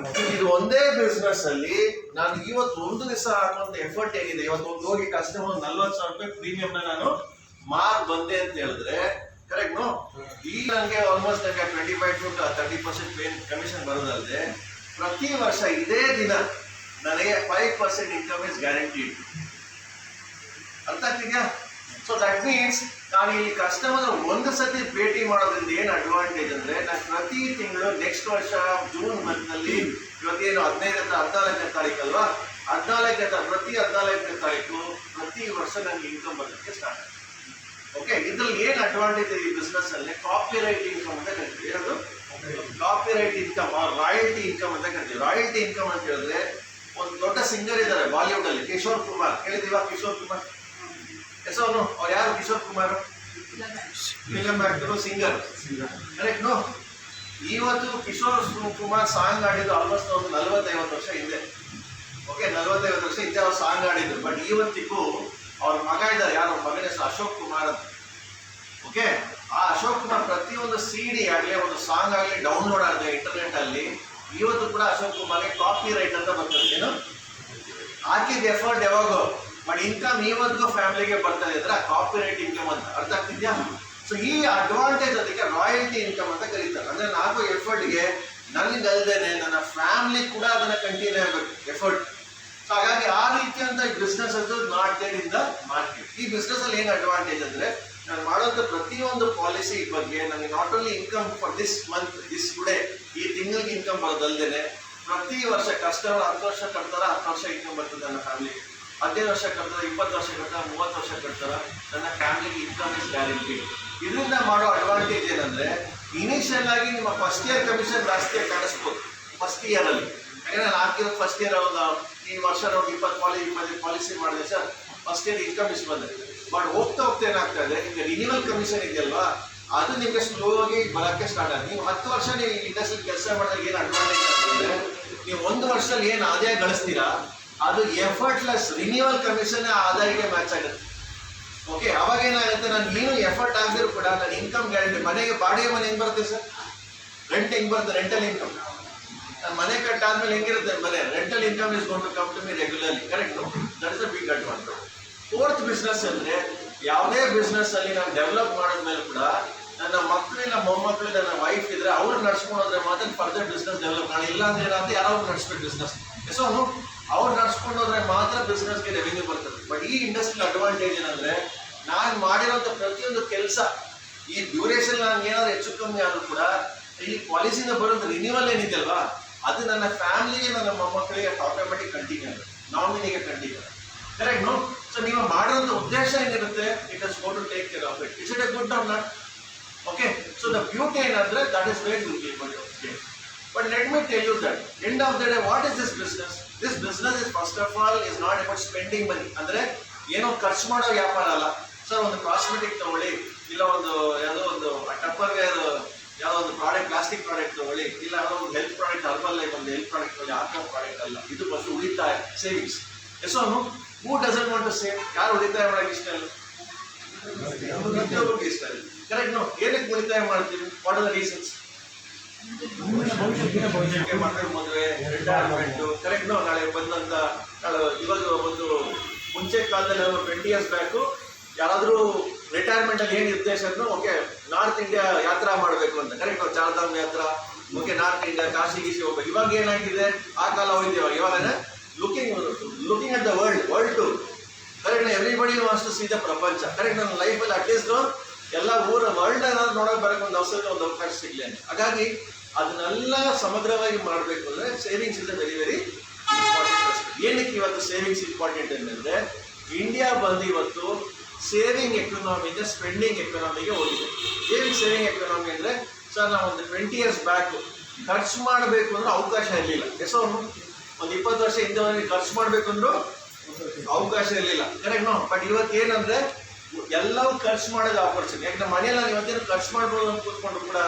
ಇದು ಒಂದೇ ಬಿಸ್ನೆಸ್ ಅಲ್ಲಿ ನಾನು ಇವತ್ತು ಒಂದು ದಿವಸ ಹಾಕುವಂತ ಎಫರ್ಟ್ ಏನಿದೆ, ಇವತ್ತು ಒಂದು ಹೋಗಿ ಕಸ್ಟಮರ್ 40,000 ರೂಪಾಯಿ ಪ್ರೀಮಿಯಂ ನಾನು ಮಾರ್ ಬಂದೆ ಅಂತ ಹೇಳಿದ್ರೆ, ಕರೆಕ್ಟ್ ನೋ? ಈಗ ನನಗೆ ಆಲ್ಮೋಸ್ಟ್ ನನಗೆ 25 to 30% ಕಮಿಷನ್ ಬರೋದಲ್ಲದೆ, ಪ್ರತಿ ವರ್ಷ ಇದೇ ದಿನ ನನಗೆ 5% ಇನ್ಕಮ್ ಇಸ್ ಗ್ಯಾರಂಟಿಡ್. ಅರ್ಥ ಆಗ್ತಿದ್ಯಾ? ಸೊ ದಟ್ ಮೀನ್ಸ್ ನಾನು ಇಲ್ಲಿ ಕಸ್ಟಮರ್ ಒಂದು ಸತಿ ಭೇಟಿ ಮಾಡೋದ್ರಿಂದ ಏನ್ ಅಡ್ವಾಂಟೇಜ್ ಅಂದ್ರೆ, ನಾನು ಪ್ರತಿ ತಿಂಗಳು ನೆಕ್ಸ್ಟ್ ವರ್ಷ ಜೂನ್ ಮಂತ್ ನಲ್ಲಿ, ಇವತ್ತೇನು 14ನೇ ತಾರೀಕು ಅಲ್ವಾ, ಪ್ರತಿ 14ನೇ ತಾರೀಕು ಪ್ರತಿ ವರ್ಷ ನನಗೆ ಇನ್ಕಮ್ ಬರೋದಕ್ಕೆ ಸ್ಟಾರ್ಟ್ ಆಗುತ್ತೆ. ಓಕೆ, ಇದ್ರಲ್ಲಿ ಏನ್ ಅಡ್ವಾಂಟೇಜ್ ಈ ಬಿಸ್ನೆಸ್ ಅಲ್ಲಿ, ಕಾಪಿ ರೈಟ್ ಇನ್ಕಮ್ ಅಂತ ಕರಿತೀವಿ. ಅದು copyright income, royalty income ಅಂತ ಕರಿತೀವಿ. ರಾಯಲ್ಟಿ ಇನ್ಕಮ್ ಅಂತ ಹೇಳಿದ್ರೆ, ಒಂದು ದೊಡ್ಡ ಸಿಂಗರ್ ಇದ್ದಾರೆ ಬಾಲಿವುಡ್ ಅಲ್ಲಿ, ಕಿಶೋರ್ ಕುಮಾರ್. ಕೇಳಿದೀವಾ ಕಿಶೋರ್ ಕುಮಾರ್ ಹೆಸರು? ಅವ್ರು ಯಾರು? Kishore Kumar film actor, singer, correct no? ಇವತ್ತು ಕಿಶೋರ್ ಕುಮಾರ್ ಸಾಂಗ್ ಆಡಿದ್ದು ಆಲ್ಮೋಸ್ಟ್ ಒಂದು 40-50 ವರ್ಷ ಹಿಂದೆ. ಓಕೆ, 40-50 ವರ್ಷ ಹಿಂದೆ ಅವ್ರು ಸಾಂಗ್ ಆಡಿದ್ರು. ಬಟ್ ಇವತ್ತಿಗೂ ಅವ್ರ ಮಗ ಇದ್ದಾರೆ, ಯಾರು? ಅವ್ರ ಮಗನ ಹೆಸರು ಅಶೋಕ್ ಕುಮಾರ್ ಅಂತ. ಓಕೆ, ಆ ಅಶೋಕ್ ಕುಮಾರ್ ಪ್ರತಿಯೊಂದು CD ಆಗ್ಲಿ, ಒಂದು ಸಾಂಗ್ ಆಗ್ಲಿ ಡೌನ್ಲೋಡ್ ಆಗಿದೆ ಇಂಟರ್ನೆಟ್ ಅಲ್ಲಿ, ಇವತ್ತು ಕೂಡ ಅಶೋಕ್ ಕುಮಾರ್ಗೆ ಕಾಪಿ ರೈಟ್ ಅಂತ ಬರ್ತದೆ. ಏನು ಹಾಕಿದ ಎಫರ್ಟ್ ಯಾವಾಗೋ, ಬಟ್ ಇನ್ಕಮ್ ಇವತ್ತಿಗೂ ಫ್ಯಾಮಿಲಿಗೆ ಬರ್ತಾ ಇದ್ರೆ ಕಾಪಿ ರೈಟ್ ಇನ್ಕಮ್ ಅಂತ. ಅರ್ಥ ಆಗ್ತಿದ್ಯಾ? ಸೊ ಈ ಅಡ್ವಾಂಟೇಜ್ ಅದಕ್ಕೆ ರಾಯಲ್ಟಿ ಇನ್ಕಮ್ ಅಂತ ಕರೀತಾರೆ. ಅಂದ್ರೆ ನಾನು ಎಫರ್ಟ್ಗೆ ನನಗಲ್ದೇನೆ ನನ್ನ ಫ್ಯಾಮಿಲಿ ಕೂಡ ಅದನ್ನ ಕಂಟಿನ್ಯೂ ಆಗಬೇಕು ಎಫರ್ಟ್. ಸೊ ಹಾಗಾಗಿ ಆ ರೀತಿಯಂತ ಬಿಸ್ನೆಸ್ ಅದು not there in the market. ಈ ಬಿಸ್ನೆಸ್ ಅಲ್ಲಿ ಏನ್ ಅಡ್ವಾಂಟೇಜ್ ಅಂದ್ರೆ, ನಾನು ಮಾಡೋಂಥ ಪ್ರತಿಯೊಂದು ಪಾಲಿಸಿ ಬಗ್ಗೆ ನನಗೆ not only income for this month, this today, ಈ ತಿಂಗಳಿಗೆ ಇನ್ಕಮ್ ಬರೋದಲ್ದೇನೆ ಪ್ರತಿ ವರ್ಷ ಕಸ್ಟಮರ್ 10 ವರ್ಷ ಕಟ್ತಾರ, 10 ವರ್ಷ ಇನ್ಕಮ್ ಬರ್ತದೆ ನನ್ನ ಫ್ಯಾಮಿಲಿಗೆ. 15 ವರ್ಷ ಕಟ್ತಾರ, 20 ವರ್ಷ ಕಟ್ತಾರ, 30 ವರ್ಷ ಕಟ್ತಾರ, ನನ್ನ ಫ್ಯಾಮಿಲಿಗೆ ಇನ್ಕಮ್ ಇಸ್ ಗ್ಯಾರಂಟಿ. ಇದರಿಂದ ಮಾಡೋ ಅಡ್ವಾಂಟೇಜ್ ಏನಂದ್ರೆ, ಇನಿಷಿಯಲ್ ಆಗಿ ನಿಮ್ಮ ಫಸ್ಟ್ ಇಯರ್ ಕಮಿಷನ್ ಜಾಸ್ತಿಯಾಗಿ ಕಾಣಿಸ್ಬೋದು ಫಸ್ಟ್ ಇಯರ್ ಅಲ್ಲಿ. ಯಾಕಂದ್ರೆ ನಾನು ಹಾಕಿರೋ ಫಸ್ಟ್ ಇಯರ್ ಈ ವರ್ಷ ನಾವು 20 ಪಾಲಿಸಿ ಮಾಡಿದೆ ಸರ್, ಫಸ್ಟ್ ಇಯರ್ ಇನ್ಕಮ್ ಇಷ್ಟು ಬಂದಿದೆ. ಬಟ್ ಹೋಗ್ತಾ ಏನಾಗ್ತಾ ಇದೆ, ಈಗ ರಿನ್ಯೂವಲ್ ಕಮಿಷನ್ ಇದೆಯಲ್ವಾ, ಅದು ನಿಮಗೆ ಸ್ಲೋ ಆಗಿ ಬರೋಕ್ಕೆ ಸ್ಟಾರ್ಟ್ ಆಗುತ್ತೆ. ನೀವು 10 ವರ್ಷ ನೀವು ಇಂಡಸ್ಟ್ರಿ ಕೆಲಸ ಮಾಡಿದಾಗ ಏನು ಅಡ್ವಾಂಟೇಜ್ ಅಂತಂದ್ರೆ, ನೀವು 1 ವರ್ಷದಲ್ಲಿ ಏನು ಆದಾಯ ಗಳಿಸ್ತೀರಾ ಅದು ಎಫರ್ಟ್ಲೆಸ್ ರಿನ್ಯೂವಲ್ ಕಮಿಷನ್ ಆದಾಯಕ್ಕೆ ಮ್ಯಾಚ್ ಆಗುತ್ತೆ. ಓಕೆ, ಅವಾಗ ಏನಾಗುತ್ತೆ, ನಾನು ಏನು ಎಫರ್ಟ್ ಆಗದಿರು ಕೂಡ ನನ್ನ ಇನ್ಕಮ್ ಗ್ಯಾರಂಟಿ. ಮನೆಗೆ ಬಾಡಿಗೆ ಮನೆ ಹೆಂಗ್ ಬರುತ್ತೆ ಸರ್? ರೆಂಟ್ ಹೆಂಗ್ ಬರುತ್ತೆ? Rental income. ನಾನು ಮನೆ ಕಟ್ಟಾದ್ಮೇಲೆ ಹೆಂಗಿರುತ್ತೆ ಮನೆ? Rental income is gonna to come to me regularly. Correct? That is a big advantage. Fourth business ಅಂದ್ರೆ, ಯಾವುದೇ ಬಿಸ್ನೆಸ್ ಅಲ್ಲಿ ನಾನು ಡೆವಲಪ್ ಮಾಡಿದ್ಮೇಲೆ ಕೂಡ ನನ್ನ ಮಕ್ಕಳಿನ ಮೊಮ್ಮಕ್ಕಳು ನನ್ನ ವೈಫ್ ಇದ್ರೆ ಅವ್ರು ನಡ್ಸ್ಕೊಂಡೋದ್ರೆ ಮಾತ್ರ ಫರ್ದರ್ ಬಿಸ್ನೆಸ್ ಡೆವಲಪ್ ಮಾಡಿ. ಇಲ್ಲ ಅಂದ್ರೆ ಏನಾದ್ರೆ ಯಾರೋ ನಡ್ಸ್ಬೇಕು ಬಿಸ್ನೆಸ್. ಸೊ ಅವ್ರು ನಡ್ಸ್ಕೊಂಡೋದ್ರೆ ಮಾತ್ರ ಬಿಸ್ನೆಸ್ಗೆ ರೆವೆನ್ಯೂ ಬರ್ತದೆ. ಬಟ್ ಈ ಇಂಡಸ್ಟ್ರಿ ಅಡ್ವಾಂಟೇಜ್ ಏನಂದ್ರೆ, ನಾನು ಮಾಡಿರೋಂಥ ಪ್ರತಿಯೊಂದು ಕೆಲಸ ಈ ಡ್ಯೂರೇಷನ್ ನಾನು ಏನಾದ್ರು ಹೆಚ್ಚು ಕಮ್ಮಿ ಆದ್ರೂ ಕೂಡ ಈ ಪಾಲಿಸಿನ ಬರೋದು ರಿನ್ಯೂವಲ್ ಏನಿದೆಯಲ್ವಾ, ಅದು ನನ್ನ ಫ್ಯಾಮಿಲಿಗೆ ನನ್ನ ಮೊಮ್ಮಕ್ಕಳಿಗೆ ಆಟೋಮೆಟಿಕ್ ಕಂಟಿನ್ಯೂ ಆಗುತ್ತೆ, ನಾಮಿನಿಗೆ ಕಂಟಿನ್ಯೂ ಆಗುತ್ತೆ. Correct no? ಸೊ ನೀವು ಮಾಡೋಂಥ ಉದ್ದೇಶ ಏನಿರುತ್ತೆ, it is go to take care of it. Is it a good or not? Okay, so the beauty ಏನಂದ್ರೆ that is where you people. But let me tell you that end of the day, what is this business? This business is first of all is not about spending money. ಅಂದ್ರೆ ಏನೋ ಖರ್ಚು ಮಾಡೋ ವ್ಯಾಪಾರ ಅಲ್ಲ sir. ಒಂದು cosmetic ತಗೊಳ್ಳಿ, ಇಲ್ಲ ಒಂದು ಯಾವುದೋ ಒಂದು ಟಪ್ಪರ್ ವೇರ್ ಯಾವುದೋ ಒಂದು ಪ್ರಾಡಕ್ಟ್, ಪ್ಲಾಸ್ಟಿಕ್ ಪ್ರಾಡಕ್ಟ್ ತಗೊಳ್ಳಿ, ಇಲ್ಲ ಯಾವುದೋ ಒಂದು ಹೆಲ್ತ್ ಪ್ರಾಡಕ್ಟ್, ಹರ್ಬಲ್ ಲೈಫ್ ಒಂದು ಹೆಲ್ತ್ ಪ್ರಾಡಕ್ಟ್ ತಗೊಳ್ಳಿ, ಆ ಪ್ರಾಡಕ್ಟ್ ಅಲ್ಲ. ಇದು ಫಸ್ಟ್ ಉಳಿತಾಯ, ಸೇವಿಂಗ್ಸ್. ಎಸೋನು who doesn't want to save? ಯಾರು ಉಳಿತಾಯ ಮಾಡಕ್ಕೆ ಇಷ್ಟ ಇಲ್ಲ? ಪ್ರತಿಯೊಬ್ಬರಿಗೆ ಇಷ್ಟ ಇಲ್ಲ. Correct no? ಏನಕ್ಕೆ ಉಳಿತಾಯ ಮಾಡ್ತೀವಿ? What are the reasons? ಮಕ್ಕಳ ಮದುವೆ, ರಿಟೈರ್ಮೆಂಟ್. Correct no? ನಾಳೆ ಬಂದಂತ ಇವಾಗ ಒಂದು ಮುಂಚೆ ಕಾಲದಲ್ಲಿ 20 years ಬ್ಯಾಕು ಯಾರಾದ್ರೂ ರಿಟೈರ್ಮೆಂಟ್ ಅಲ್ಲಿ ಏನ್ ಉದ್ದೇಶ ಅಂದ್ರೆ, ಓಕೆ ನಾರ್ತ್ ಇಂಡಿಯಾ ಯಾತ್ರಾ ಮಾಡಬೇಕು ಅಂತ. Correct no? ಚಾರ್ಧಾಮ್ ಯಾತ್ರಾ, ಓಕೆ ನಾರ್ತ್ ಇಂಡಿಯಾ ಕಾಶಿ ಗೀಶಿ ಹೋಗ್ಬೇಕು. ಇವಾಗ ಏನಾಗಿದೆ, ಆ ಕಾಲ ಹೋಗಿದ್ದೇವೆ. ಇವಾಗ looking at the world tour. Correct? Everybody wants to see the ಪ್ರಪಂಚ. ಕರೆಕ್ಟ್? ನನ್ನ ಲೈಫಲ್ಲಿ ಅಟ್ಲೀಸ್ಟ್ ಎಲ್ಲ ವರ್ಲ್ಡ್ ಏನಾದ್ರು ನೋಡೋಕೆ ಬರೋಕೆ ಒಂದು ಅವಕಾಶ ಸಿಗ್ಲಿ ಅಂತ. ಹಾಗಾಗಿ ಅದನ್ನೆಲ್ಲ ಸಮಗ್ರವಾಗಿ ಮಾಡಬೇಕು ಅಂದ್ರೆ savings is very very important. ಏನಕ್ಕೆ ಇವತ್ತು ಸೇವಿಂಗ್ಸ್ ಇಂಪಾರ್ಟೆಂಟ್ ಅಂತಂದ್ರೆ, ಇಂಡಿಯಾ ಬಂದು ಇವತ್ತು ಸೇವಿಂಗ್ ಎಕನಾಮಿಯಿಂದ ಸ್ಪೆಂಡಿಂಗ್ ಎಕನಾಮಿಗೆ ಹೋಗಿದೆ. ಏನು ಸೇವಿಂಗ್ ಎಕನಾಮಿ ಅಂದ್ರೆ, ಸರ್ ನಾವು ಒಂದು 20 years ಬ್ಯಾಕ್ ಖರ್ಚು ಮಾಡಬೇಕು ಅಂದ್ರೆ ಅವಕಾಶ ಇರಲಿಲ್ಲ. ಎಷ್ಟೋ ಒಂದು 20 ವರ್ಷ ಹಿಂದೆ ಖರ್ಚು ಮಾಡಬೇಕು ಅಂದ್ರೂ ಅವಕಾಶ ಇರಲಿಲ್ಲ. Correct no? ಬಟ್ ಇವತ್ತು ಏನಂದ್ರೆ ಎಲ್ಲವೂ ಖರ್ಚು ಮಾಡೋದು ಆಪರ್ಚುನಿಟಿ. ಯಾಕಂದ್ರೆ ಮನೆಯಲ್ಲಿ ನಾನು ಇವತ್ತೇನು ಖರ್ಚು ಮಾಡ್ಬೋದು ಅಂತ ಕೂತ್ಕೊಂಡ್ರು ಕೂಡ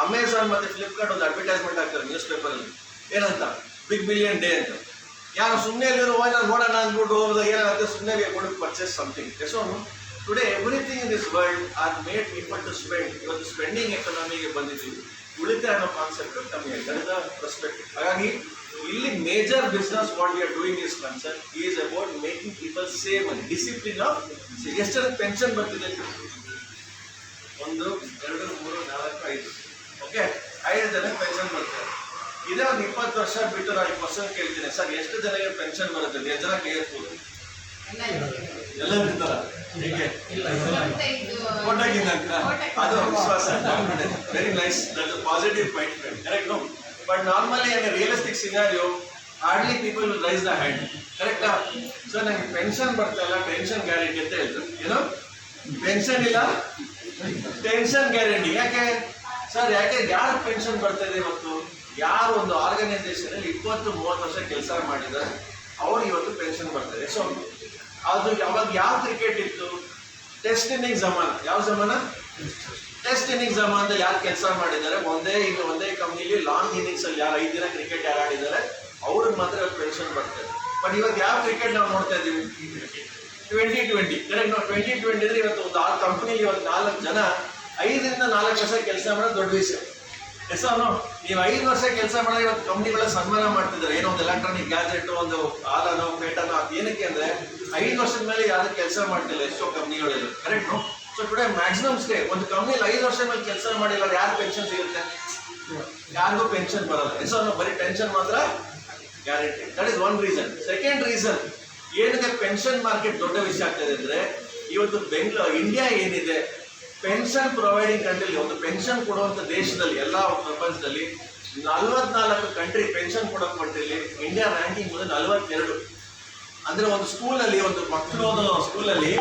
ಅಮೆಝಾನ್ ಮತ್ತೆ ಫ್ಲಿಪ್ಕಾರ್ಟ್ ಒಂದು ಅಡ್ವರ್ಟೈಸ್ಮೆಂಟ್ ಹಾಕ್ತಾರೆ ನ್ಯೂಸ್ ಪೇಪರಲ್ಲಿ. ಏನಂತ? ಬಿಗ್ ಬಿಲಿಯನ್ ಡೇ ಅಂತ. ಯಾರು ಸುಮ್ಮನೆ ನಾನು ನೋಡೋಣ ಅಂದ್ಬಿಟ್ಟು ಹೋದಾಗ ಏನಾಗುತ್ತೆ, ಸುಮ್ಮನೆ go purchase something. So today everything in this world are made people to spend. ಇವತ್ತು ಸ್ಪೆಂಡಿಂಗ್ ಎಕನಾಮಿಗೆ ಬಂದಿದ್ದೀವಿ. ಉಳಿತಾಯ ಅನ್ನೋ ಕಾನ್ಸೆಪ್ಟ್ ಕಮ್ಮಿ ಆಗಿದೆ ಪರ್ಸ್ಪೆಕ್ಟಿವ್. ಹಾಗಾಗಿ ಇಲ್ಲಿ major business what we are doing is concern is about making people save money. Discipline of ಎಷ್ಟು ಜನ ಪೆನ್ಷನ್ ಬರ್ತಿದೆ? 1, 2, 3, 4, 5. ಓಕೆ, 5 ಜನಕ್ಕೆ ಪೆನ್ಷನ್ ಬರ್ತಾರೆ. ಇದೇ ಒಂದು 20 ವರ್ಷ ಬಿಟ್ಟು ನಾನು ಈ ಕ್ವಶನ್ ಕೇಳ್ತೀನಿ, ಸರ್ ಎಷ್ಟು ಜನಕ್ಕೆ ಪೆನ್ಷನ್ ಬರುತ್ತೆ? ಎಷ್ಟು ಜನ ಕೈ ಎತ್ಬೋದು? ಎಲ್ಲ ಇರ್ತಾರ? ಹೇಗೆ ಅದು ವಿಶ್ವಾಸ. Very nice, that is positive point. Correct no? But normally in realistic scenario hardly people will raise the hand. ಕರೆಕ್ಟಾ? ಸೊ ನಂಗೆ ಪೆನ್ಷನ್ ಬರ್ತಾ ಇಲ್ಲ, ಟೆನ್ಷನ್ ಗ್ಯಾರಂಟಿ ಅಂತ ಹೇಳ್ತಾರೆ. ಏನೋ ಪೆನ್ಷನ್ ಇಲ್ಲ, ಟೆನ್ಷನ್ ಗ್ಯಾರಂಟಿ. ಯಾಕೆ ಸರ್? ಯಾಕೆ ಯಾರು ಪೆನ್ಷನ್ ಬರ್ತಾ ಇದೆ ಇವತ್ತು? ಯಾರು ಒಂದು ಆರ್ಗನೈಸೇಷನ್ ಅಲ್ಲಿ 20-30 ವರ್ಷ ಕೆಲಸ ಮಾಡಿದ್ದಾರೆ, ಅವ್ರು ಇವತ್ತು ಪೆನ್ಷನ್ ಬರ್ತಾರೆ. ಸೊ ಅದು ಅವಾಗ ಯಾವ ಕ್ರಿಕೆಟ್ ಇತ್ತು? ಟೆಸ್ಟ್ ಇನ್ನಿಂಗ್ ಜಮಾನ. ಯಾವ ಜಮಾನ? ಟೆಸ್ಟ್ ಇನ್ನಿಂಗ್ ಜಮಾನದಲ್ಲಿ ಯಾರು ಕೆಲಸ ಮಾಡಿದ್ದಾರೆ, ಒಂದೇ ಕಂಪ್ನಿಲಿ ಲಾಂಗ್ ಇನ್ನಿಂಗ್ಸ್ ಅಲ್ಲಿ ಯಾರು 5 ದಿನ ಕ್ರಿಕೆಟ್ ಯಾರು ಆಡಿದ್ದಾರೆ, ಅವ್ರಿಗೆ ಮಾತ್ರ ಇವತ್ತು ಪೆನ್ಷನ್ ಬರ್ತಾರೆ. ಬಟ್ ಇವಾಗ ಯಾವ ಕ್ರಿಕೆಟ್ ನಾವು ನೋಡ್ತಾ ಇದ್ದೀವಿ? 2020. ಕರೆಕ್ಟ್? ನಾವು 2020 ಅಂದ್ರೆ ಇವತ್ತು ಒಂದು 6 ಕಂಪ್ನಿಲಿ ಇವತ್ತು 4 ಜನ 5ರಿಂದ 4 ವರ್ಷ ಕೆಲಸ ಮಾಡೋದು ದೊಡ್ಡ ವಿಷಯ. ಎಷ್ಟೋ ನೀವು 5 ವರ್ಷ ಕೆಲಸ ಮಾಡಿದ್ರೆ ಇವತ್ತು ಕಂಪ್ನಿಗಳ ಸನ್ಮಾನ ಮಾಡ್ತಿದ್ದಾರೆ. ಏನೋ ಒಂದು ಎಲೆಕ್ಟ್ರಾನಿಕ್ ಗ್ಯಾಜೆಟ್, ಒಂದು ಆಲನೋ ಪೇಟನೋ. ಏನಕ್ಕೆ ಅಂದ್ರೆ 5 ವರ್ಷದ ಮೇಲೆ ಯಾರು ಕೆಲಸ ಮಾಡ್ತಿಲ್ಲ ಎಷ್ಟೋ ಕಂಪ್ನಿಗಳಲ್ಲಿ. Correct? So today maximum stay ಒಂದು ಕಂಪ್ನಿಲಿ 5 ವರ್ಷ ಮೇಲೆ ಕೆಲಸ ಮಾಡಿಲ್ಲ, ಯಾರು ಪೆನ್ಷನ್ ಸಿಗುತ್ತೆ? ಯಾರಿಗೂ ಪೆನ್ಷನ್ ಬರಲ್ಲ. ಎಷ್ಟೋ ಬರೀ ಟೆನ್ಷನ್ ಮಾತ್ರ guarantee. That is one reason. Second reason ಏನಕ್ಕೆ ಪೆನ್ಷನ್ ಮಾರ್ಕೆಟ್ ದೊಡ್ಡ ವಿಷಯ ಆಗ್ತದೆ ಅಂದ್ರೆ, ಇವತ್ತು ಇಂಡಿಯಾ ಏನಿದೆ ಪೆನ್ಷನ್ ಪ್ರೊವೈಡಿಂಗ್ ಕಂಟ್ರಿ, ಒಂದು ಪೆನ್ಷನ್ ಕೊಡುವಂತ ದೇಶದಲ್ಲಿ ಎಲ್ಲ ಪ್ರಪಂಚದಲ್ಲಿ 44 ಕಂಟ್ರಿ ಪೆನ್ಷನ್ ಕೊಡೋ ಮಟ್ಟಿಗೆ ಇಂಡಿಯಾ ರ್ಯಾಂಕಿಂಗ್ ಮುಂದೆ 42. ಅಂದ್ರೆ ಒಂದು ಸ್ಕೂಲಲ್ಲಿ, ಒಂದು ಮಕ್ಕಳು ಸ್ಕೂಲಲ್ಲಿ,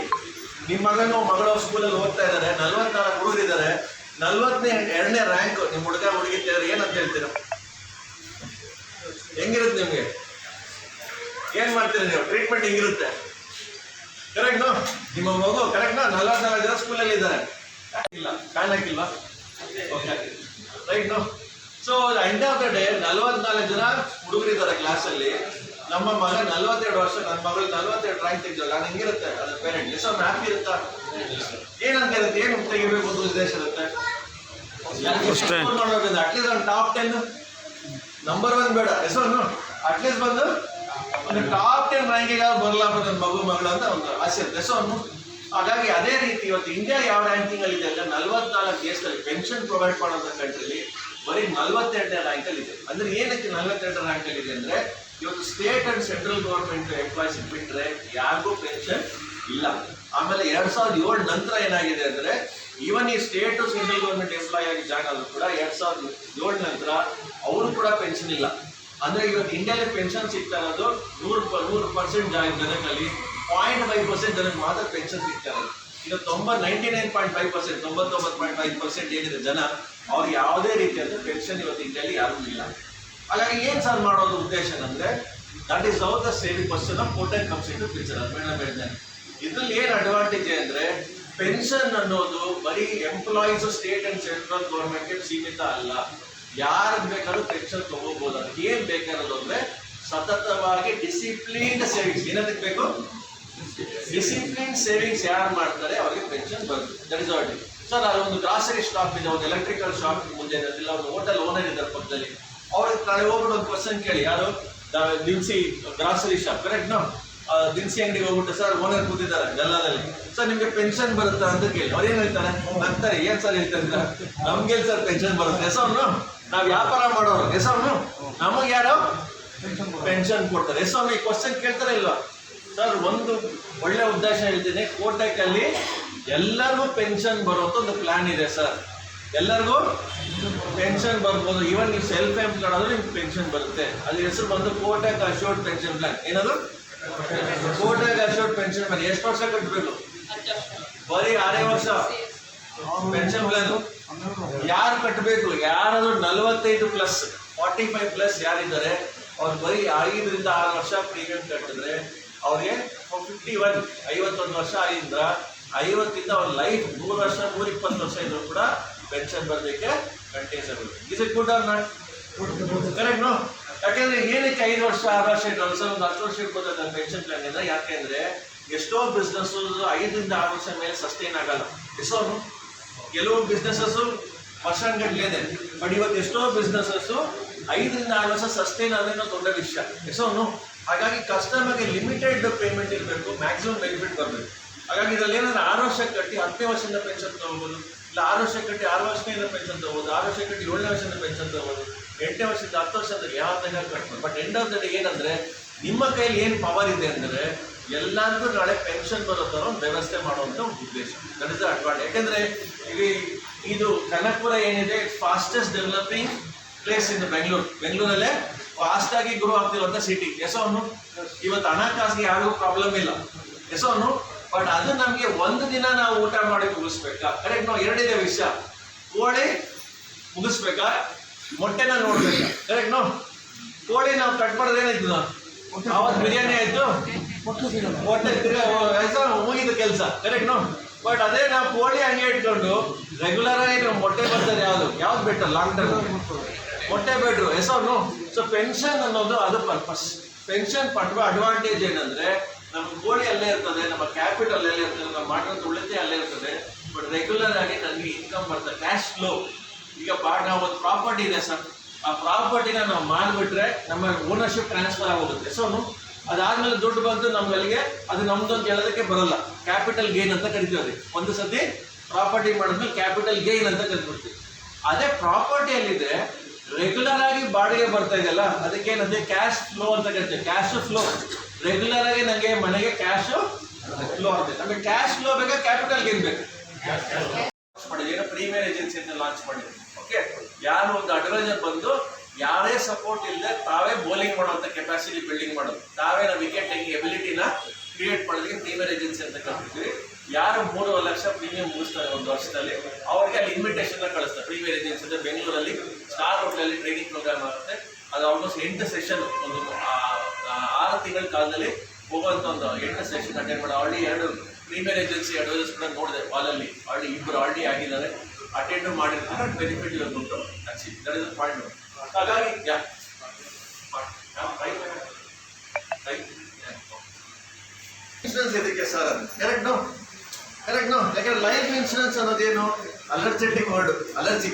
ನಿಮ್ಮ ಮಗಳು ಸ್ಕೂಲಲ್ಲಿ ಓದ್ತಾ ಇದ್ದಾರೆ, 44 ಹುಡುಗರಿದ್ದಾರೆ, 42ನೇ ರ್ಯಾಂಕ್ ನಿಮ್ಮ ಹುಡುಗ ಹುಡುಗಿದ್ದಾರೆ. ಏನಂತ ಹೇಳ್ತೀರಾ? ಹೆಂಗಿರುತ್ತೆ ನಿಮ್ಗೆ? ಏನ್ ಮಾಡ್ತೀರಾ ನೀವು? ಟ್ರೀಟ್ಮೆಂಟ್ ಹೆಂಗಿರುತ್ತೆ? Correct no? ನಿಮ್ಮ ಮಗು ಕರೆಕ್ಟ್ ನೋ? 44 ಜನ ಸ್ಕೂಲಲ್ಲಿ ಇದ್ದಾರೆ, ಇಲ್ಲ ಫ್ಯಾನ್ ಹಾಕಿಲ್ವಾ? Okay right. So end of the day 44 ಜನ ಹುಡುಗರಿದ್ದಾರೆ ಕ್ಲಾಸಲ್ಲಿ. ನಮ್ಮ ಮಗ 42 ವರ್ಷ, ನನ್ನ ಮಗಳು 42 ರ್ಯಾಂಕ್ ತೆಗೆದಾಗ ನಾನು ಹೆಂಗಿರುತ್ತೆ ಅದ್ರ ಪೇರೆಂಟ್ ಎಷ್ಟೋ ಹ್ಯಾಪಿ ಇರುತ್ತಾ? ಏನಂತ ಇರುತ್ತೆ, ಏನು ತೆಗಿಬೇಕು ಅಂತ ಉದ್ದೇಶ ಇರುತ್ತೆ? ಅಟ್ಲೀಸ್ಟ್ ಒಂದು ಟಾಪ್ 10 ನಂಬರ್ 1 ಬೇಡ, ಹೆಸರು ಅಟ್ಲೀಸ್ಟ್ ಬಂದು ಒಂದು ಟಾಪ್ 10 ರ್ಯಾಂಕಿಗೆ ಬರಲ್ಲ ನನ್ನ ಮಗಳು ಅಂತ ಒಂದು ಆಸೆ ಇರುತ್ತೆ, ಹೆಸರು. ಹಾಗಾಗಿ ಅದೇ ರೀತಿ ಇವತ್ತು ಇಂಡಿಯಾ ಯಾವ ರ್ಯಾಂಕಿಂಗ್ ಅಲ್ಲಿ ಇದೆ ಅಂದ್ರೆ 44 ದೇಶದಲ್ಲಿ ಪೆನ್ಷನ್ ಪ್ರೊವೈಡ್ ಮಾಡೋಂಥ ಕಂಟ್ರಿಲಿ ಬರೀ 42ನೇ ರ್ಯಾಂಕ್ ಅಲ್ಲಿ ಇದೆ. ಅಂದ್ರೆ ಏನಕ್ಕೆ 42ನೇ ರ್ಯಾಂಕ್ ಅಲ್ಲಿ ಇದೆ ಅಂದ್ರೆ ಇವತ್ತು state and central government employees ಬಿಟ್ಟರೆ ಯಾರಿಗೂ ಪೆನ್ಷನ್ ಇಲ್ಲ. ಆಮೇಲೆ 2007 ನಂತರ ಏನಾಗಿದೆ ಅಂದ್ರೆ ಈವನ್ ಈ ಸ್ಟೇಟ್ ಸೆಂಟ್ರಲ್ ಗೌರ್ಮೆಂಟ್ ಎಂಪ್ಲಾಯ್ ಆಗಿ ಜಾಯ್ನ್ ಆದ್ರೂ ಕೂಡ 2007 ನಂತರ ಅವರು ಕೂಡ ಪೆನ್ಷನ್ ಇಲ್ಲ. ಅಂದ್ರೆ ಇವತ್ತು ಇಂಡಿಯಾದಲ್ಲಿ ಪೆನ್ಷನ್ ಸಿಗ್ತಾ ಇರೋದು 100% ಜನಗಳಲ್ಲಿ 0.5% ಜನಕ್ಕೆ ಮಾತ್ರ ಪೆನ್ಷನ್ ಸಿಗ್ತಾ ಇರೋದು. ಈಗ 99.5% 99.5% ಏನಿದೆ ಜನ ಅವ್ರಿಗೆ ಯಾವುದೇ ರೀತಿಯಾದ ಪೆನ್ಷನ್ ಇವತ್ತು ಇಂಡಿಯಾದಲ್ಲಿ ಯಾರಿಗೂ ಇಲ್ಲ. ಹಾಗಾಗಿ ಏನ್ ಸರ್ ಮಾಡೋದು ಉದ್ದೇಶ ಅಂದ್ರೆ that is how the saving person of ಕೋಟೆನ್ ಕಮ್ಸ್ ಇಂಟು ಪಿಕ್ಚರ್. ಇದ್ರಲ್ಲಿ ಏನ್ ಅಡ್ವಾಂಟೇಜ್ ಅಂದ್ರೆ ಪೆನ್ಷನ್ ಅನ್ನೋದು ಬರೀ ಎಂಪ್ಲಾಯೀಸ್ ಸ್ಟೇಟ್ ಅಂಡ್ ಸೆಂಟ್ರಲ್ ಗೌರ್ಮೆಂಟ್ಗೆ ಸೀಮಿತ ಅಲ್ಲ, ಯಾರಿಗೆ ಬೇಕಾದ್ರೂ ಪೆನ್ಷನ್ ತಗೋಬಹುದು. ಅದಕ್ಕೆ ಏನ್ ಬೇಕಾಗಿರೋದು ಅಂದ್ರೆ ಸತತವಾಗಿ ಡಿಸಿಪ್ಲಿನ್ಡ್ ಸೇವಿಂಗ್ಸ್. ಏನದಕ್ಕೆ ಬೇಕು? ಡಿಸಿಪ್ಲಿನ್ ಸೇವಿಂಗ್ಸ್ ಯಾರು ಮಾಡ್ತಾರೆ ಅವ್ರಿಗೆ ಪೆನ್ಷನ್ ಬರುತ್ತೆ. That is all. ಸರ್ ಅದೊಂದು ಗ್ರಾಸರಿ ಶಾಪ್ ಇದೆ, ಒಂದು ಎಲೆಕ್ಟ್ರಿಕಲ್ ಶಾಪ್ ಮುಂದೆ ಇಲ್ಲ, ಒಂದು ಹೋಟೆಲ್ ಓನರ್ ಇದ್ದಾರೆ ಪಕ್ಕದಲ್ಲಿ, ಅವ್ರಿಗೆ ನಾಳೆ ಹೋಗ್ಬಿಟ್ಟು ಒಂದು ಕ್ವಶನ್ ಕೇಳಿ, ಯಾರು ದಿನಸಿ ಗ್ರಾಸರಿ ಶಾಪ್ ಕರೆಕ್ಟ್ ನೋ ದಿನಸಿ ಅಂಗಡಿಗೆ ಹೋಗ್ಬಿಟ್ಟು ಸರ್ ಓನರ್ ಕೂತಿದ್ದಾರೆ ಗಲ್ಲಾದಲ್ಲಿ, ಸರ್ ನಿಮ್ಗೆ ಪೆನ್ಷನ್ ಬರುತ್ತಾ ಅಂತ ಕೇಳಿ, ಅವ್ರು ಏನ್ ಹೇಳ್ತಾರೆ ಅಂತಾರೆ, ಏನ್ ಸರ್ ಹೇಳ್ತಾರೆ, ನಮ್ಗೆ ಸರ್ ಪೆನ್ಷನ್ ಬರುತ್ತೆ ಹೆಸರು, ನಾವ್ ವ್ಯಾಪಾರ ಮಾಡೋರು ಹೆಸರು, ನಮಗೆ ಯಾರು ಪೆನ್ಷನ್ ಕೊಡ್ತಾರೆ ಹೆಸರು. ಈ ಕ್ವಶನ್ ಕೇಳ್ತಾರೆ ಇಲ್ವಾ? ಸರ್ ಒಂದು ಒಳ್ಳೆ ಉದ್ದೇಶ ಹೇಳ್ತೀನಿ, ಕೋಟೆಕಲ್ಲಿ ಎಲ್ಲರಿಗೂ ಪೆನ್ಷನ್ ಬರೋದು ಒಂದು ಪ್ಲಾನ್ ಇದೆ ಸರ್. ಎಲ್ಲರಿಗೂ ಪೆನ್ಷನ್ ಬರ್ಬೋದು, ಈವನ್ ನೀವು ಸೆಲ್ಫ್ ಎಂಪ್ಲಾಯ್ಡ್ ಆದ್ರೂ ನಿಮ್ಗೆ ಪೆನ್ಷನ್ ಬರುತ್ತೆ. ಅದ್ರ ಹೆಸರು ಬಂದು ಕೋಟೆಕ್ ಅಶ್ಯೂರ್ಡ್ ಪೆನ್ಷನ್ ಪ್ಲಾನ್. ಏನದು? Kotak assured pension plan. ಎಷ್ಟು ವರ್ಷ ಕಟ್ಟಬೇಕು? ಬರೀ 6 ವರ್ಷ ಪೆನ್ಷನ್ ಪ್ಲಾನ್. ಯಾರು ಕಟ್ಟಬೇಕು? ಯಾರಾದ್ರೂ 45+, 45+ ಯಾರಿದ್ದಾರೆ ಅವ್ರು ಬರೀ 5 ರಿಂದ 6 ವರ್ಷ ಪ್ರೀಮಿಯಂ ಕಟ್ಟಿದ್ರೆ ಅವ್ರಿಗೆ 51 ವರ್ಷ ಆಗಿಂದ 50 ಅವ್ರ ಲೈಫ್ 100 ವರ್ಷ 120 ವರ್ಷ ಇದ್ರು ಕೂಡ ಪೆನ್ಷನ್ ಬರಲಿಕ್ಕೆ ಕಂಟಿನ್ಯೂಸ್ ಆಗುತ್ತೆ. Is it good or not? Correct no? ಯಾಕೆಂದ್ರೆ ಏನಕ್ಕೆ 5 ವರ್ಷ 6 ವರ್ಷ ಇಟ್ಟು ಒಂದು 10 ವರ್ಷ ಇಟ್ಬೋದು ಪೆನ್ಷನ್ ಪ್ಲಾನ್ ಇಂದ? ಯಾಕೆಂದ್ರೆ ಎಷ್ಟೋ ಬಿಸ್ನೆಸ್ 5 ರಿಂದ 6 ವರ್ಷ ಮೇಲೆ ಸಸ್ಟೈನ್ ಆಗಲ್ಲ. ಎಷ್ಟೋನು ಕೆಲವು ಬಿಸ್ನೆಸಸ್ ವರ್ಷಗಟ್ಟಲೆ ಇದೆ, ಬಟ್ ಇವತ್ತು ಎಷ್ಟೋ ಬಿಸ್ನೆಸಸ್ 5 ರಿಂದ 6 ವರ್ಷ ಸಸ್ಟೈನ್ ಆದ್ರೆ ದೊಡ್ಡ ವಿಷಯ ಎಷ್ಟೋನು. ಹಾಗಾಗಿ ಕಸ್ಟಮರ್ಗೆ ಲಿಮಿಟೆಡ್ ಪೇಮೆಂಟ್ ಇರಬೇಕು, ಮ್ಯಾಕ್ಸಿಮಮ್ ಬೆನಿಫಿಟ್ ಬರಬೇಕು. ಹಾಗಾಗಿ ಇದರಲ್ಲಿ ಏನಾದ್ರೆ 6 ವರ್ಷ ಕಟ್ಟಿ 10ನೇ ವರ್ಷದಿಂದ ಪೆನ್ಷನ್ ತಗೋಬಹುದು, ಇಲ್ಲ 6 ವರ್ಷ ಕಟ್ಟಿ 6 ವರ್ಷದಿಂದ ಪೆನ್ಷನ್ ತಗೋಬಹುದು, 6 ವರ್ಷ ಕಟ್ಟಿ 7ನೇ ವರ್ಷದಿಂದ ಪೆನ್ಷನ್ ತಗೋಬಹುದು, 8ನೇ ವರ್ಷದಿಂದ 10 ವರ್ಷದ ಯಾವ ತನಕ ಕಟ್ಬೋದು. But end of the day ಏನಂದ್ರೆ ನಿಮ್ಮ ಕೈಯಲ್ಲಿ ಏನು ಪವರ್ ಇದೆ ಅಂದ್ರೆ ಎಲ್ಲರಿಗೂ ನಾಳೆ ಪೆನ್ಷನ್ ಬರೋ ಥರ ಒಂದು ವ್ಯವಸ್ಥೆ ಮಾಡುವಂಥ ಒಂದು ಉದ್ದೇಶ. That is the advantage. ಯಾಕೆಂದ್ರೆ ಇದು ಕನಕಪುರ ಏನಿದೆ ಫಾಸ್ಟೆಸ್ಟ್ ಡೆವಲಪಿಂಗ್ ಪ್ಲೇಸ್ ಇನ್ ಬೆಂಗಳೂರಲ್ಲೇ ಫಾಸ್ಟ್ ಆಗಿ ಗ್ರೋ ಆಗ್ತಿರುವಂಥ ಸಿಟಿ ಎಸೋನು. ಇವತ್ತು ಹಣಕಾಸಿಗೆ ಯಾರಿಗೂ ಪ್ರಾಬ್ಲಮ್ ಇಲ್ಲ ಎಸೋನು. ಬಟ್ ಅದು ನಮಗೆ ಒಂದು ದಿನ ನಾವು ಊಟ ಮಾಡಿ ಮುಗಿಸ್ಬೇಕಾ? ಕರೆಕ್ಟ್ ನಾವು ಎರಡಿದೆ ವಿಷಯ, ಕೋಳಿ ಮುಗಿಸ್ಬೇಕಾ, ಮೊಟ್ಟೆನ ನೋಡ್ಬೇಕಾ? Correct no? ಕೋಳಿ ನಾವು ಕಟ್ ಮಾಡೋದು ಏನಾಯ್ತು, ಅವತ್ತು ಬಿರಿಯಾನಿ ಆಯ್ತು, ಮೊಟ್ಟೆ ಮುಗಿದ ಕೆಲಸ. Correct no? ಬಟ್ ಅದೇ ನಾವು ಕೋಳಿ ಹಂಗೆ ಇಟ್ಕೊಂಡು ರೆಗ್ಯುಲರ್ ಆಗಿ ನಾವು ಮೊಟ್ಟೆ ಬರ್ತದೆ, ಯಾವ್ದು ಬೆಟರ್ ಲಾಂಗ್ ಟರ್ಮ್? ಮೊಟ್ಟೆ ಬೆಟ್ರು ಹೆಸರು. ಸೊ ಪೆನ್ಷನ್ ಅನ್ನೋದು ಅದು ಪರ್ಪಸ್. ಪೆನ್ಷನ್ ಪಡುವ ಅಡ್ವಾಂಟೇಜ್ ಏನಂದ್ರೆ ನಮ್ಮ ಕೋಳಿ ಅಲ್ಲೇ ಇರ್ತದೆ, ನಮ್ಮ ಕ್ಯಾಪಿಟಲ್ ಅಲ್ಲೇ ಇರ್ತದೆ, ನಾವು ಮಾಡಿರೋದು ಉಳಿತಾಯ ಅಲ್ಲೇ ಇರ್ತದೆ. ಬಟ್ ರೆಗ್ಯುಲರ್ ಆಗಿ ನನಗೆ ಇನ್ಕಮ್ ಬರ್ತದೆ, ಕ್ಯಾಶ್ ಫ್ಲೋ. ಈಗ ನಾವು ಒಂದು ಪ್ರಾಪರ್ಟಿ ಇದೆ ಸರ್, ಆ ಪ್ರಾಪರ್ಟಿನ ನಾವು ಮಾಡಿಬಿಟ್ರೆ ನಮ್ಮ ಓನರ್ಶಿಪ್ ಟ್ರಾನ್ಸ್ಫರ್ ಆಗೋಗುತ್ತೆ. ಸೊ ಅದಾದ್ಮೇಲೆ ದುಡ್ಡು ಬಂದು ನಮ್ಮಲ್ಲಿಗೆ ಅದು ನಮ್ದು ಅಂತ ಹೇಳೋದಕ್ಕೆ ಬರಲ್ಲ. ಕ್ಯಾಪಿಟಲ್ ಗೇನ್ ಅಂತ ಕರಿತೀವಿ. ಒಂದು ಸತಿ ಪ್ರಾಪರ್ಟಿ ಮಾಡಿದ್ಮೇಲೆ ಕ್ಯಾಪಿಟಲ್ ಗೇನ್ ಅಂತ ಕರಿಬಿಡ್ತೀವಿ. ಅದೇ ಪ್ರಾಪರ್ಟಿಯಲ್ಲಿದೆ ರೆಗ್ಯುಲರ್ ಆಗಿ ಬಾಡಿಗೆ ಬರ್ತಾ ಇದೆಯಲ್ಲ, ಅದಕ್ಕೇನಂದ್ರೆ ಕ್ಯಾಶ್ ಫ್ಲೋ ಅಂತ ಕರಿತೀವಿ. ಕ್ಯಾಶ್ ಫ್ಲೋ ರೆಗ್ಯುಲರ್ ಆಗಿ ನನಗೆ ಮನೆಗೆ ಕ್ಯಾಶ್ ಫ್ಲೋ ಆಗ್ತದೆ. ನಮಗೆ ಕ್ಯಾಶ್ ಫ್ಲೋ ಬೇಕಾ, ಕ್ಯಾಪಿಟಲ್ ಗೇನ್ ಬೇಕಾ? ಏನೋ ಪ್ರೀಮಿಯರ್ ಏಜೆನ್ಸಿ ಅಂತ ಲಾಂಚ್ ಮಾಡಿದ್ವಿ. ಓಕೆ, ಯಾರು ಒಂದು ಅಡ್ವೈಸರ್ ಬಂದು ಯಾರೇ ಸಪೋರ್ಟ್ ಇಲ್ಲದೆ ತಾವೇ ಬೌಲಿಂಗ್ ಮಾಡುವಂತ ಕೆಪಾಸಿಟಿ ಬಿಲ್ಡಿಂಗ್ ಮಾಡೋದು, ತಾವೇ ನಾವು ವಿಕೆಟ್ ಟೇಕಿಂಗ್ ಎಬಿಲಿಟಿನ ಕ್ರಿಯೇಟ್ ಮಾಡೋದಕ್ಕೆ ಪ್ರೀಮಿಯರ್ ಏಜೆನ್ಸಿ ಅಂತ ಕರಿತೀವಿ. ಯಾರು 3 ಲಕ್ಷ ಪ್ರೀಮಿಯಂ ಮುಗಿಸ್ತಾರೆ ಒಂದು ವರ್ಷದಲ್ಲಿ ಅವ್ರಿಗೆ ಅಲ್ಲಿ ಇನ್ವಿಟೇಷನ್ ಕಳಿಸ್ತಾರೆ. ಪ್ರೀಮಿಯರ್ ಏಜೆನ್ಸಿ ಅಂತ ಬೆಂಗಳೂರಲ್ಲಿ ಸ್ಟಾರ್ ಹೋಟೆಲಲ್ಲಿ ಟ್ರೈನಿಂಗ್ ಪ್ರೋಗ್ರಾಮ್ ಆಗುತ್ತೆ. ಅದು ಆಲ್ಮೋಸ್ಟ್ 8 ಸೆಷನ್, ಒಂದು 6 ತಿಂಗಳ ಕಾಲದಲ್ಲಿ ಹೋಗುವಂತ ಒಂದು 8 ಸೆಷನ್ ಅಟೆಂಡ್ ಮಾಡಿ ಆಲ್ರೆಡಿ 2 ಪ್ರೀಮಿಯರ್ ಏಜೆನ್ಸಿ ಅಡ್ವೈಸರ್ಸ್ ಕೂಡ ನೋಡಿದೆ ವಾಲಲ್ಲಿ ಆಲ್ರೆಡಿ 2 ಆಲ್ರೆಡಿ ಆಗಿದ್ದಾರೆ, ಅಟೆಂಡ್ ಮಾಡಿರ್ತಾರೆ, ಬೆನಿಫಿಟ್ ಇರೋದು ಉಂಟು. That is point. ಹಾಗಾಗಿ ಇನ್ಶೂರೆನ್ಸ್ ಇದಕ್ಕೆ ಸರ್ ಅದು ಕರೆಕ್ಟ್ ನೋ ಯಾಕಂದ್ರೆ ಲೈಫ್ ಇನ್ಶೂರೆನ್ಸ್ ಅನ್ನೋದೇನು allergic word, allergy.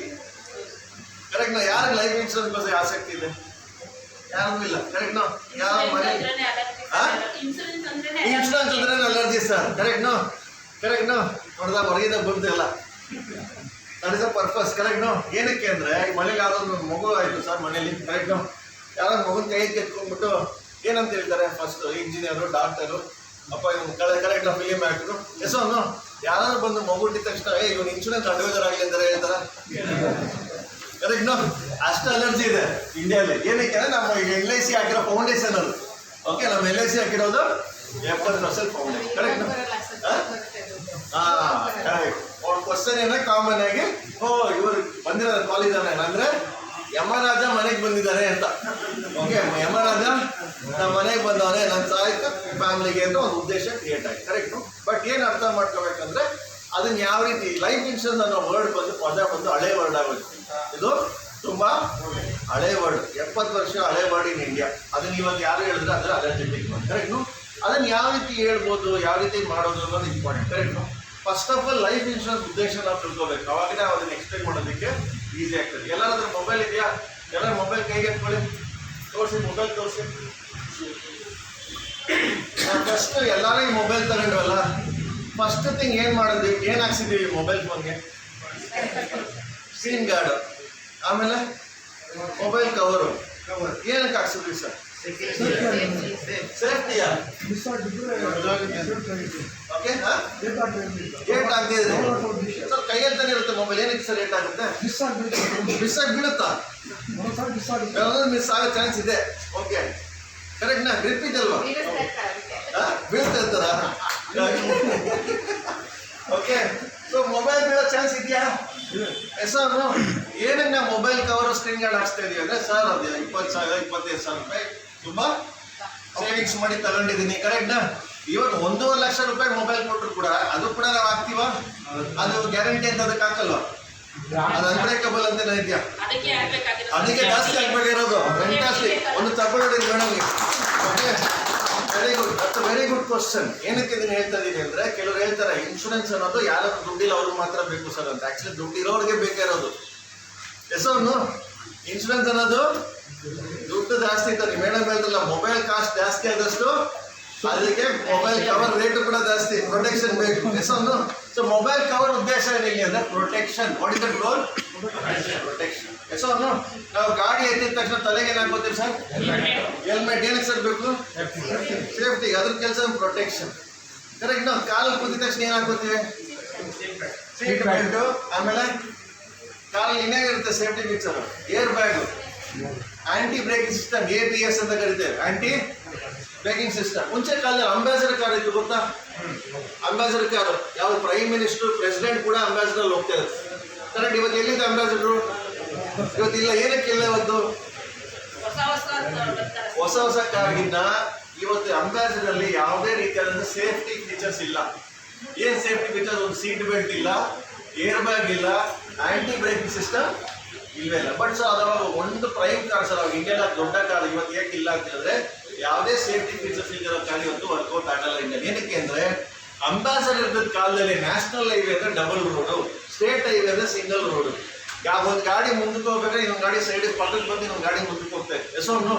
Correct no? ಯಾರಿಗೆ ಲೈಫ್ ಇನ್ಶೂರೆನ್ಸ್ ಬಗ್ಗೆ ಆಸಕ್ತಿ ಇದೆ? ಯಾರಿಗೂ ಇಲ್ಲ. Correct no? ಯಾವ ಮನೆ ಇನ್ಶೂರೆನ್ಸ್ ಅಂದ್ರೆ ಅಲರ್ಜಿ ಸರ್. ಕರೆಕ್ಟ್ ನೋ ನೋಡಿದಾಗ ಹೊರಗಿಂದ ಬಂದಿಲ್ಲ. That is a purpose. Correct no? ಏನಕ್ಕೆ ಅಂದ್ರೆ ಈ ಮನೇಲಿ ಯಾವ್ದೊಂದು ಮಗು ಆಯ್ತು ಸರ್ ಮನೇಲಿ. Correct no? ಯಾರೋ ಮಗುನ ಕೈ ಕೆತ್ಕೊಂಡ್ಬಿಟ್ಟು ಏನಂತ ಹೇಳ್ತಾರೆ, ಫಸ್ಟ್ ಇಂಜಿನಿಯರು, ಡಾಕ್ಟರು, ಅಪ್ಪ ಇವ್ನು ಕರೆಕ್ಟ್ ಫಿಲಿಮ್ ಆಕ್ಟ್ರು, ಹೆಸರು ಯಾರು ಬಂದು ಮಗು ಹುಟ್ಟಿದ ತಕ್ಷಣ ಇವನು ಇನ್ಶೂರೆನ್ಸ್ ಅಡ್ವೈಸರ್ ಆಗಲಿ ಅಂತಾರೆ ಹೇಳ್ತಾರ. Correct no? ಅಷ್ಟು ಅಲರ್ಜಿ ಇದೆ ಇಂಡಿಯಾದಲ್ಲಿ. ಏನಕ್ಕೆ ಅಂದ್ರೆ ನಮ್ಮ LIC ಹಾಕಿರೋ ಫೌಂಡೇಶನ್ ಅದು. ಓಕೆ, ನಮ್ಮ LIC ಹಾಕಿರೋದು 70% ಫೌಂಡೇಶನ್. Correct no? ಕರೆಕ್ಟ್. ಅವ್ರ ಕ್ವಶನ್ ಏನ ಕಾಮನ್ ಆಗಿ ಇವರು ಬಂದಿರೋದು ಕಾಲೇಜ್ ಅಂದ್ರೆ ಯಮರಾಜ ಮನೆಗೆ ಬಂದಿದ್ದಾರೆ ಅಂತ. ಓಕೆ, ಯಮರಾಜ ನಮ್ಮ ಮನೆಗೆ ಬಂದವನೇ, ನನ್ನ ಸಾಯ್ತು ಫ್ಯಾಮಿಲಿಗೆ ಅಂತ ಒಂದು ಉದ್ದೇಶ ಕ್ರಿಯೇಟ್ ಆಗಿ. ಕರೆಕ್ಟ್. ಬಟ್ ಏನು ಅರ್ಥ ಮಾಡ್ಕೋಬೇಕಂದ್ರೆ ಅದನ್ನ ಯಾವ ರೀತಿ ಲೈಫ್ ಇನ್ಶೂರೆನ್ಸ್ ಅನ್ನೋ ವರ್ಡ್ ಪದ ಬಂದು ಹಳೆ ವರ್ಡ್ ಆಗುತ್ತೆ. ಇದು ತುಂಬಾ ಹಳೆ ವರ್ಡ್, 70 ವರ್ಷ ಹಳೆ ವರ್ಡ್ ಇನ್ ಇಂಡಿಯಾ. ಅದನ್ನ ಇವತ್ತು ಯಾರು ಹೇಳಿದ್ರೆ ಅದರ ಅಲರ್ಜೆಟಿಕ್. ಕರೆಕ್ಟ್. ಅದನ್ನ ಯಾವ ರೀತಿ ಹೇಳ್ಬೋದು, ಯಾವ ರೀತಿ ಮಾಡೋದು ಅನ್ನೋದು important. Correct. First of all life insurance ಉದ್ದೇಶ ನಾವು ತಿಳ್ಕೋಬೇಕು. ಅವಾಗ ನಾವು ಅದನ್ನ ಎಕ್ಸ್ಪ್ಲೈನ್ ಮಾಡೋದಕ್ಕೆ ಈಸಿ ಆಗ್ತದೆ. ಎಲ್ಲಾದ್ರೂ ಮೊಬೈಲ್ ಇದೆಯಾ? ಎಲ್ಲರೂ ಮೊಬೈಲ್ ಕೈಗೆ ಎತ್ಕೊಳ್ಳಿ, ತೋರಿಸಿ, ಮೊಬೈಲ್ ತೋರಿಸಿ. ಫಸ್ಟ್ ಎಲ್ಲರೂ ಈ ಮೊಬೈಲ್ ತಗೊಂಡ್ವಲ್ಲ, ಫಸ್ಟ್ ಥಿಂಗ್ ಏನ್ ಮಾಡಿದ್ವಿ, ಏನ್ ಹಾಕ್ಸಿದೀವಿ ಮೊಬೈಲ್ ಫೋನ್ಗೆ? Screen guard. ಆಮೇಲೆ ಮೊಬೈಲ್ ಕವರು. ಏನಕ್ಕೆ ಹಾಕ್ಸಿದ್ವಿ ಸರ್? ಸೇಫ್ಟಿಯಾ? ಓಕೆ, ಏಟ್ ಆಗ್ತಿದೆ ಸರ್, ಕೈಯಲ್ಲಿ ತಾನೇ ಇರುತ್ತೆ ಮೊಬೈಲ್. ಏನಕ್ಕೆ ಸರ್ ಏಟ್ ಆಗುತ್ತೆ? ಮಿಸ್ ಆಗಿ ಬೀಳುತ್ತಾ? ಮಿಸ್ ಆಗೋ ಚಾನ್ಸ್ ಇದೆ. ಓಕೆ, ಕರೆಕ್ಟ್ ನಾ? ಗ್ರಿಪ್ ಇದಲ್ವಾ? ಬೀಳ್ತಾ ಇರ್ತಾರ? ಓಕೆ, ಸೊ ಮೊಬೈಲ್ ಬೀಳೋ ಚಾನ್ಸ್ ಇದೆಯಾ? ಸರ್ ಏನಕ್ಕೆ ನಾವು ಮೊಬೈಲ್ ಕವರ್ ಸ್ಕ್ರೀನ್ ಗಾರ್ಡ್ ಹಾಕ್ಸ್ತಾ ಇದೀವಿ ಅಂದ್ರೆ ಸರ್ ಅದು 20,000 25,000 ರೂಪಾಯಿ ತುಂಬಾ ಸೇವಿಂಗ್ಸ್ ಮಾಡಿ ತಗೊಂಡಿದ್ದೀನಿ. ಕರೆಕ್ಟ್ ನಾ? ಇವತ್ತು 1.5 ಲಕ್ಷ ರೂಪಾಯಿ ಮೊಬೈಲ್ ಕೊಟ್ಟರು ಕೂಡ ಅದು ಕೂಡ ನಾವು ಹಾಕ್ತೀವ? ಅದು ಗ್ಯಾರಂಟಿ ಅಂತ ಅದಕ್ಕೆ ಹಾಕಲ್ವಾ? ಅದು ಅನ್ಬ್ರೇಕಬಲ್ ಅಂತ ಇದೆಯಾ? ಅದಕ್ಕೆ ಜಾಸ್ತಿ ಆಗ್ಬೇಕಾಗಿರೋದು. ಫ್ಯಾಂಟಾಸ್ಟಿಕ್. ಒಂದು ತಗೊಳ್ಳಿ ಮೇಡಮ್ಗೆ. Okay, very good. That's very good question. ಏನಕ್ಕೆ ಇದನ್ನ ಹೇಳ್ತಾ ಇದೀನಿ ಅಂದ್ರೆ ಕೆಲವರು ಹೇಳ್ತಾರೆ ಇನ್ಶೂರೆನ್ಸ್ ಅನ್ನೋದು ಯಾರು ದುಡ್ಡಿಲ್ಲ ಅವ್ರಿಗೆ ಮಾತ್ರ ಬೇಕು ಸರ್ ಅಂತ. ಆಕ್ಚುಲಿ ದುಡ್ಡು ಇರೋರಿಗೆ ಬೇಕಾಗಿರೋದು. ಹೆಸರು ಇನ್ಶೂರೆನ್ಸ್ ಅನ್ನೋದು ದುಡ್ಡು ಜಾಸ್ತಿ ಇರ್ತಾರೆ. ಮೇಡಮ್ ಹೇಳ್ತಲ್ಲ, ಮೊಬೈಲ್ ಕಾಸ್ಟ್ ಜಾಸ್ತಿ ಆದಷ್ಟು ಅದಕ್ಕೆ ಮೊಬೈಲ್ ಕವರ್ ರೇಟು ಕೂಡ ಜಾಸ್ತಿ. ಪ್ರೊಟೆಕ್ಷನ್ ಬೇಕು. ಹೆಸರು ಸೊ ಮೊಬೈಲ್ ಕವರ್ ಉದ್ದೇಶ ಏನಿಲ್ಲ ಅಂದ್ರೆ protection. What is the goal? Protection. ಹೆಸರು ನಾವು ಗಾಡಿ ಎತ್ತಿದ ತಕ್ಷಣ ತಲೆಗೆ ಏನ್ ಹಾಕೋತೀವಿ ಸರ್? ಹೆಲ್ಮೆಟ್. ಏನಕ್ಕೆ ಸರ್ ಬೇಕು? ಸೇಫ್ಟಿ. ಅದ್ರ ಕೆಲಸ ಪ್ರೊಟೆಕ್ಷನ್. ಕರೆಕ್ಟ್. ನಾವು ಕಾಲಲ್ಲಿ ಕೂತಿದ ತಕ್ಷಣ ಏನ್ ಹಾಕೋತೀವಿ? Seat belt. ಆಮೇಲೆ ಕಾಲಲ್ಲಿ ಏನಾಗಿರುತ್ತೆ safety feature? Airbag, anti braking system, ABS ಅಂತ ಕರಿತೇವೆ. Anti braking system. ಮುಂಚೆ ಕಾಲದಲ್ಲಿ ಅಂಬಾಸಿಡರ್ ಕಾರ್ ಇತ್ತು, ಗೊತ್ತಾ? ಅಂಬಾಸಿಡರ್ ಕಾರ್ ಯಾವ ಪ್ರೈಮ್ ಮಿನಿಸ್ಟರ್, ಪ್ರೆಸಿಡೆಂಟ್ ಕೂಡ ಅಂಬಾಸಿಡರ್ ಹೋಗ್ತಾ ಇದ್ರು. ಕರೆಕ್ಟ್. ಇವತ್ತು ಎಲ್ಲಿದೆ ಅಂಬಾಸಿಡರು? ಇವತ್ತಿಲ್ಲ. ಏನಕ್ಕೆ ಇಲ್ಲ? ಇವತ್ತು ಹೊಸ ಕಾರ್ಗಿನ್ನ ಇವತ್ತು ಅಂಬಾಸಿಡರ್ ಅಲ್ಲಿ ಯಾವುದೇ ರೀತಿಯಾದ ಸೇಫ್ಟಿ ಫೀಚರ್ಸ್ ಇಲ್ಲ. ಏನ್ ಸೇಫ್ಟಿ ಫೀಚರ್ಸ್? ಒಂದು ಸೀಟ್ ಬೆಲ್ಟ್ ಇಲ್ಲ, ಏರ್ ಬ್ಯಾಗ್ ಇಲ್ಲ, ಆಂಟಿ ಬ್ರೇಕಿಂಗ್ ಸಿಸ್ಟಮ್ ಇಲ್ವೇ ಇಲ್ಲ. ಬಟ್ ಸರ್ ಅದಾಗ ಒಂದು ಪ್ರೈಮ್ ಕಾರ್ ಸರ್, ಅವಾಗ ಇಂಡಿಯಾದ ದೊಡ್ಡ ಕಾರ್. ಇವತ್ತು ಏಕೆ ಇಲ್ಲ ಅಂತ ಹೇಳಿದ್ರೆ ಯಾವುದೇ ಸೇಫ್ಟಿ ಫೀಚರ್ಸ್ ಇರೋ ಕಾರ್ ಇವತ್ತು ವರ್ಕೌಟ್ ಆಗಲ್ಲ ಇಂಡಿಯಾ. ಏನಕ್ಕೆ ಅಂದ್ರೆ ಅಂಬಾಸಿಡರ್ ಇದ್ದ ಕಾಲದಲ್ಲಿ ನ್ಯಾಷನಲ್ ಹೈವೇ ಅಂದ್ರೆ ಡಬಲ್ ರೋಡು, ಸ್ಟೇಟ್ ಹೈವೇ ಅಂದ್ರೆ ಸಿಂಗಲ್ ರೋಡು. ಒಂದು ಗಾಡಿ ಮುಂದಕ್ಕೆ ಹೋಗ್ಬೇಕಾದ್ರೆ ಇನ್ನೊಂದು ಗಾಡಿ ಸೈಡ್ ಪಕ್ಕಕ್ಕೆ ಬಂದು ಇನ್ನೊಂದು ಗಾಡಿ ಮುಂದಕ್ಕೆ ಹೋಗ್ತಾ ಇದೆ. ಹೆಸರು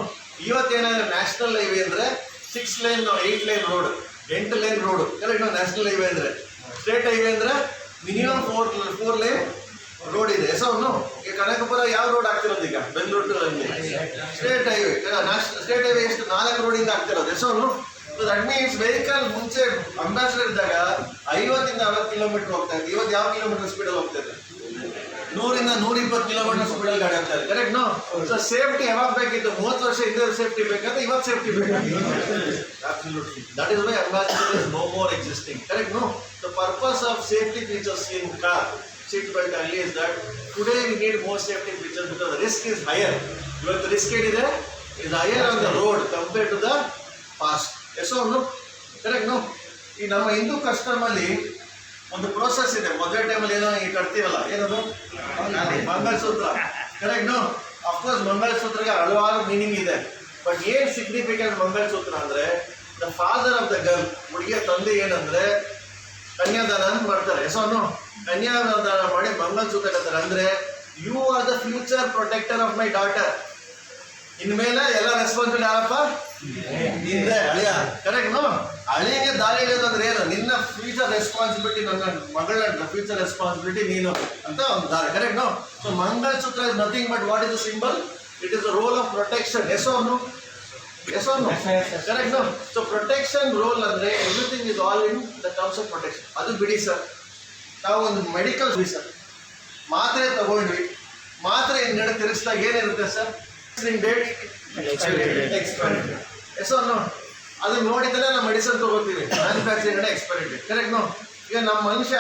ಇವತ್ತೇನಾದ್ರೆ ನ್ಯಾಷನಲ್ ಹೈವೇ ಅಂದ್ರೆ 6 line 8 line road, 8 line road. Correct. National highway ಅಂದ್ರೆ. ಸ್ಟೇಟ್ ಹೈವೇ ಅಂದ್ರೆ ಮಿನಿಮಮ್ 4 ಲೈನ್ ರೋಡ್ ಇದೆ. ಹೆಸರು ಕನಕಪುರ ಯಾವ ರೋಡ್ ಆಗ್ತಿರೋದು ಈಗ? Bengaluru to state highway. State highway ಎಷ್ಟು? 4 ರೋಡಿಂದ ಆಗ್ತಿರೋದು. ಹೆಸರು ದಟ್ ಮೀನ್ಸ್ ವೆಹಿಕಲ್ ಮುಂಚೆ ಅಂಬಾಸಿಡರ್ ಇದ್ದಾಗ 50 ಇಂದ 60 ಕಿಲೋಮೀಟರ್ ಹೋಗ್ತಾ ಇದೆ. ಇವತ್ತು ಯಾವ ಕಿಲೋಮೀಟರ್ ಸ್ಪೀಡಲ್ಲಿ ಹೋಗ್ತಾ ಇದೆ? 100 ಇಂದ 120 ಕಿಲೋಮೀಟರ್ ಸ್ಪೀಡಲ್ಲಿ ಗಾಡಿ ಆಗ್ತಾ ಇದೆ. Correct no? ಸೊ ಸೇಫ್ಟಿ ಯಾವಾಗ ಬೇಕಿತ್ತು? 30 ವರ್ಷ ಹಿಂದೆ ಸೇಫ್ಟಿ ಬೇಕಾದ್ರೆ ಇವತ್ತು ಸೇಫ್ಟಿ ಬೇಕಾಗಿತ್ತು. That is why Ambassador is no more existing. Correct no? The purpose of safety features in car, seat belt only is that today we need more safety features because the risk is higher. ಇವತ್ತು risk ಏನಿದೆ? is higher on the road compared to the past. ಎಸೋನು correct no. ಈ ನಮ್ಮ Hindu custom ಅಲ್ಲಿ ಒಂದು process ಇದೆ. ಮದುವೆ ಟೈಮಲ್ಲಿ ಏನೋ ಈ ಕಟ್ತೀವಲ್ಲ, ಏನದು ಮಂಗಲಸೂತ್ರ, ಕರೆಕ್ಟ್ ನೋ. ಅಫ್ಕೋರ್ಸ್ ಮಂಗಲಸೂತ್ರಗೆ ಹಲವಾರು ಮೀನಿಂಗ್ ಇದೆ. ಬಟ್ ಏನ್ ಸಿಗ್ನಿಫಿಕೆಂಟ್ ಮಂಗಲಸೂತ್ರ ಅಂದ್ರೆ, the father of the girl, ಹುಡುಗಿಯ ತಂದೆ ಏನಂದ್ರೆ ಕನ್ಯಾದಾನ ಅಂತ ಮಾಡ್ತಾರೆ. ಎಸೋನು ಕನ್ಯಾದಾನ ಮಾಡಿ ಮಂಗಲಸೂತ್ರ ಕಟ್ತಾರೆ. ಅಂದ್ರೆ you are the future protector of my daughter. ಇನ್ಮೇಲೆ ಎಲ್ಲ ರೆಸ್ಪಾನ್ಸಿಬಿಲಿಟಿ ಯಾರಪ್ಪ? ನಿಂದೆ ಅಳಿಯ, ಕರೆಕ್ಟ್ ನೋ. ಅಳಿಗೆ ದಾರಿ ಇರೋದಂದ್ರೆ ಏನು? ನಿನ್ನ ಫ್ಯೂಚರ್ ರೆಸ್ಪಾನ್ಸಿಬಿಲಿಟಿ, ನನ್ನ ಮಗಳ ಫ್ಯೂಚರ್ ರೆಸ್ಪಾನ್ಸಿಬಿಲಿಟಿ ನೀನು ಅಂತ ಒಂದು ದಾರಿ, correct no. So mangalsutra is nothing but what is the symbol? It is the role of protection. Yes or no? Yes or no? Correct no. So protection role ಅಂದ್ರೆ everything is all in the terms of protection. ಅದು ಬಿಡಿ sir, ನಾವು ಒಂದು medical ಬಿಡಿ sir, ಮಾತ್ರೆ ತಗೊಂಡ್ವಿ, ಮಾತ್ರೆ ಹಿಂದ್ಗಡೆ ತಿರುಗಿಸಿದಾಗ ಏನಿರುತ್ತೆ sir? Date, expiry date. Yes or no? ಅದನ್ನ ನೋಡಿದ್ರೆ ನಾವು ಮೆಡಿಸಿನ್ ತಗೋತೀವಿ, manufacturing date, expiry date, correct no. ಈಗ ನಮ್ಮ ಮನುಷ್ಯ,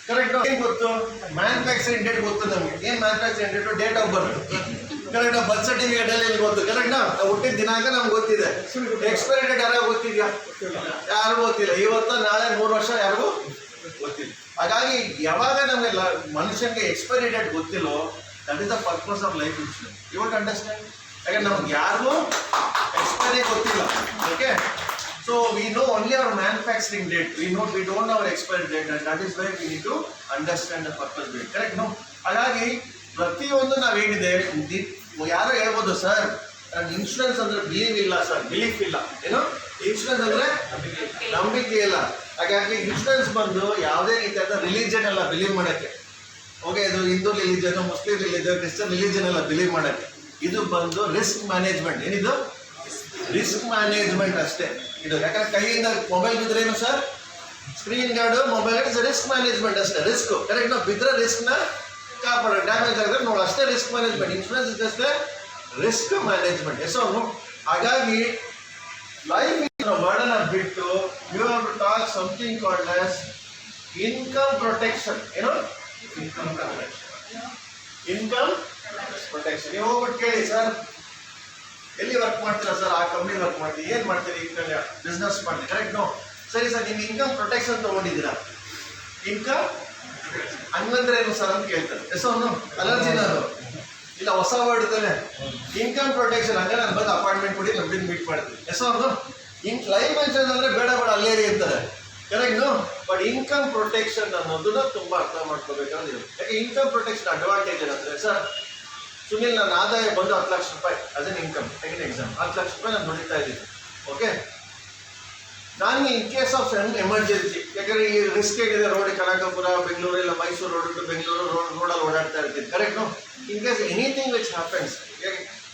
ಕರೆಕ್ಟ್ ಏನ್ ಗೊತ್ತು? ಮ್ಯಾನುಫ್ಯಾಕ್ಚರಿಂಗ್ ಡೇಟ್ ಗೊತ್ತು ನಮಗೆ. ಏನ್ manufacturing date? Date of birth, correct. Birth certificate ಅಲ್ಲಿ ಗೊತ್ತು, ಕರೆಕ್ಟ್ ನಾ. ನಾವು ಹುಟ್ಟಿದ ದಿನಾಂಕ ನಮ್ಗೆ ಗೊತ್ತಿದೆ. ಎಕ್ಸ್ಪೈರಿ ಡೇಟ್ ಯಾರಿಗೂ ಗೊತ್ತಿದ್ಯಾ? ಯಾರಿಗೂ ಗೊತ್ತಿಲ್ಲ. ಇವತ್ತು ನಾಳೆ 3 ವರ್ಷ ಯಾರಿಗೂ ಗೊತ್ತಿಲ್ಲ. ಹಾಗಾಗಿ ಯಾವಾಗ ನಮಗೆ ಮನುಷ್ಯನಿಗೆ ಎಕ್ಸ್ಪೈರಿ ಡೇಟ್ ಗೊತ್ತಿಲ್ಲೋ, that is the purpose of life insurance. You want understand? ಯಾಕಂದ್ರೆ ನಮ್ಗೆ ಯಾರಿಗೂ ಎಕ್ಸ್ಪೈರಿ ಗೊತ್ತಿಲ್ಲ. Okay, so we know only our manufacturing date, we don't know our expiry date, and that is why we need to understand the purpose behind, correct no. ಹಾಗಾಗಿ ಪ್ರತಿಯೊಂದು ನಾವೇನಿದೆ, ಯಾರೋ ಹೇಳ್ಬೋದು sir insurance ಅಂದ್ರೆ ಬಿಲೀವ್ ಇಲ್ಲ sir. Belief ಇಲ್ಲ. ಏನು insurance ಅಂದ್ರೆ ನಂಬಿಕೆ ಇಲ್ಲ. ಹಾಗಾಗಿ ಇನ್ಶೂರೆನ್ಸ್ ಬಂದು ಯಾವುದೇ ರೀತಿಯಾದ ರಿಲಿಜನ್ ಎಲ್ಲ ಬಿಲೀವ್ ಮಾಡಕ್ಕೆ. ಓಕೆ, ಇದು Hindu religion, Muslim religion, Christian religion ಎಲ್ಲ ಬಿಲೀವ್ ಮಾಡಕ್ಕೆ. ಇದು ಬಂದು ರಿಸ್ಕ್ ಮ್ಯಾನೇಜ್ಮೆಂಟ್. ಏನಿದು? ರಿಸ್ಕ್ ಮ್ಯಾನೇಜ್ಮೆಂಟ್ ಅಷ್ಟೇ ಇದು. ಯಾಕಂದ್ರೆ ಕೈಯಿಂದ ಮೊಬೈಲ್ ಬಿದ್ರೆ ಏನು sir? Screen guard, mobile guard, risk management ಅಷ್ಟೇ. Risk, correct. ನಾವು ಬಿದ್ರೆ ರಿಸ್ಕ್ ನ ಕಾಪಾಡ, ಡ್ಯಾಮೇಜ್ ಆಗಿದ್ರೆ ನೋಡಿ ಅಷ್ಟೇ ರಿಸ್ಕ್ ಮ್ಯಾನೇಜ್ಮೆಂಟ್. ಇನ್ಶೂರೆನ್ಸ್ ಇದ್ದಷ್ಟೇ ರಿಸ್ಕ್ ಮ್ಯಾನೇಜ್ಮೆಂಟ್. ಎಸ್ ಅವನು. ಹಾಗಾಗಿ ಲೈಫ್ ವರ್ಡನ್ ಬಿಟ್ಟು you have to talk something called as income protection. ಏನು? Income protection. ನೀವು ಹೋಗ್ಬಿಟ್ಟು ಕೇಳಿ, ಸರ್ ಎಲ್ಲಿ ವರ್ಕ್ ಮಾಡ್ತೀರಾ ಸರ್? ಆ ಕಂಪ್ನಿ ವರ್ಕ್ ಮಾಡ್ತೀವಿ. ಏನ್ ಮಾಡ್ತೀರಿ? ಬಿಸ್ನೆಸ್ ಮಾಡ್ತೀವಿ, ಕರೆಕ್ಟ್ ನೋ. ಸರಿ ಸರ್, ನೀವು ಇನ್ಕಮ್ ಪ್ರೊಟೆಕ್ಷನ್ ತಗೊಂಡಿದ್ದೀರಾ? ಇನ್ಕಮ್ ಹಂಗಂದ್ರೆ ಏನು ಸರ್ ಅಂತ ಕೇಳ್ತಾರೆ. ಎಸ್ ಅವನು ಅಲರ್ಜಿನ ಅದು ಇಲ್ಲ, ಹೊಸ ವರ್ಡ್ ಇದ್ದಾನೆ. ಇನ್ಕಮ್ ಪ್ರೊಟೆಕ್ಷನ್ ಅಂದ್ರೆ ನಾನು ಬಂದು ಅಪಾಯಿಂಟ್ಮೆಂಟ್ ಕೊಡಿ, ನಮ್ಗೆ ಮೀಟ್ ಮಾಡ್ತೀವಿ. ಎಸ್ ಅವನು ಲೈಫ್ ಇನ್ಶೂರೆನ್ಸ್ ಅಂದ್ರೆ ಬೇಡ ಬೇಡ ಅಲ್ಲೇ ಇರ್ತಾರೆ, correct no. But income protection ಅನ್ನೋದನ್ನ ತುಂಬಾ ಅರ್ಥ ಮಾಡ್ಕೋಬೇಕಾದ್ರೆ, ಯಾಕೆ ಇನ್ಕಮ್ ಪ್ರೊಟೆಕ್ಷನ್ ಅಡ್ವಾಂಟೇಜ್ ಏನಂದ್ರೆ, ಸರ್ ಸುನಿಲ್ ನನ್ನ ಆದಾಯ ಬಂದು 10 ಲಕ್ಷ ರೂಪಾಯಿ ಅದನ್ನ ಇನ್ಕಮ್, ಸೆಕೆಂಡ್ ಎಕ್ಸಾಮ್ 10 ಲಕ್ಷ ರೂಪಾಯಿ ನಾನು ದುಡಿತಾ ಇದ್ದೀನಿ. ಓಕೆ, ನಾನು ಇನ್ ಕೇಸ್ ಆಫ್ ಎಮರ್ಜೆನ್ಸಿ, ಯಾಕಂದ್ರೆ ಈ ರಿಸ್ಕ್ ಏನಿದೆ, ರೋಡ್ ಕನಕಪುರ, ಬೆಂಗಳೂರು, ಇಲ್ಲ ಮೈಸೂರು ರೋಡ್ ಟು ಬೆಂಗಳೂರು ರೋಡಲ್ಲಿ ಓಡಾಡ್ತಾ ಇರ್ತೀನಿ, correct no. In case anything which happens,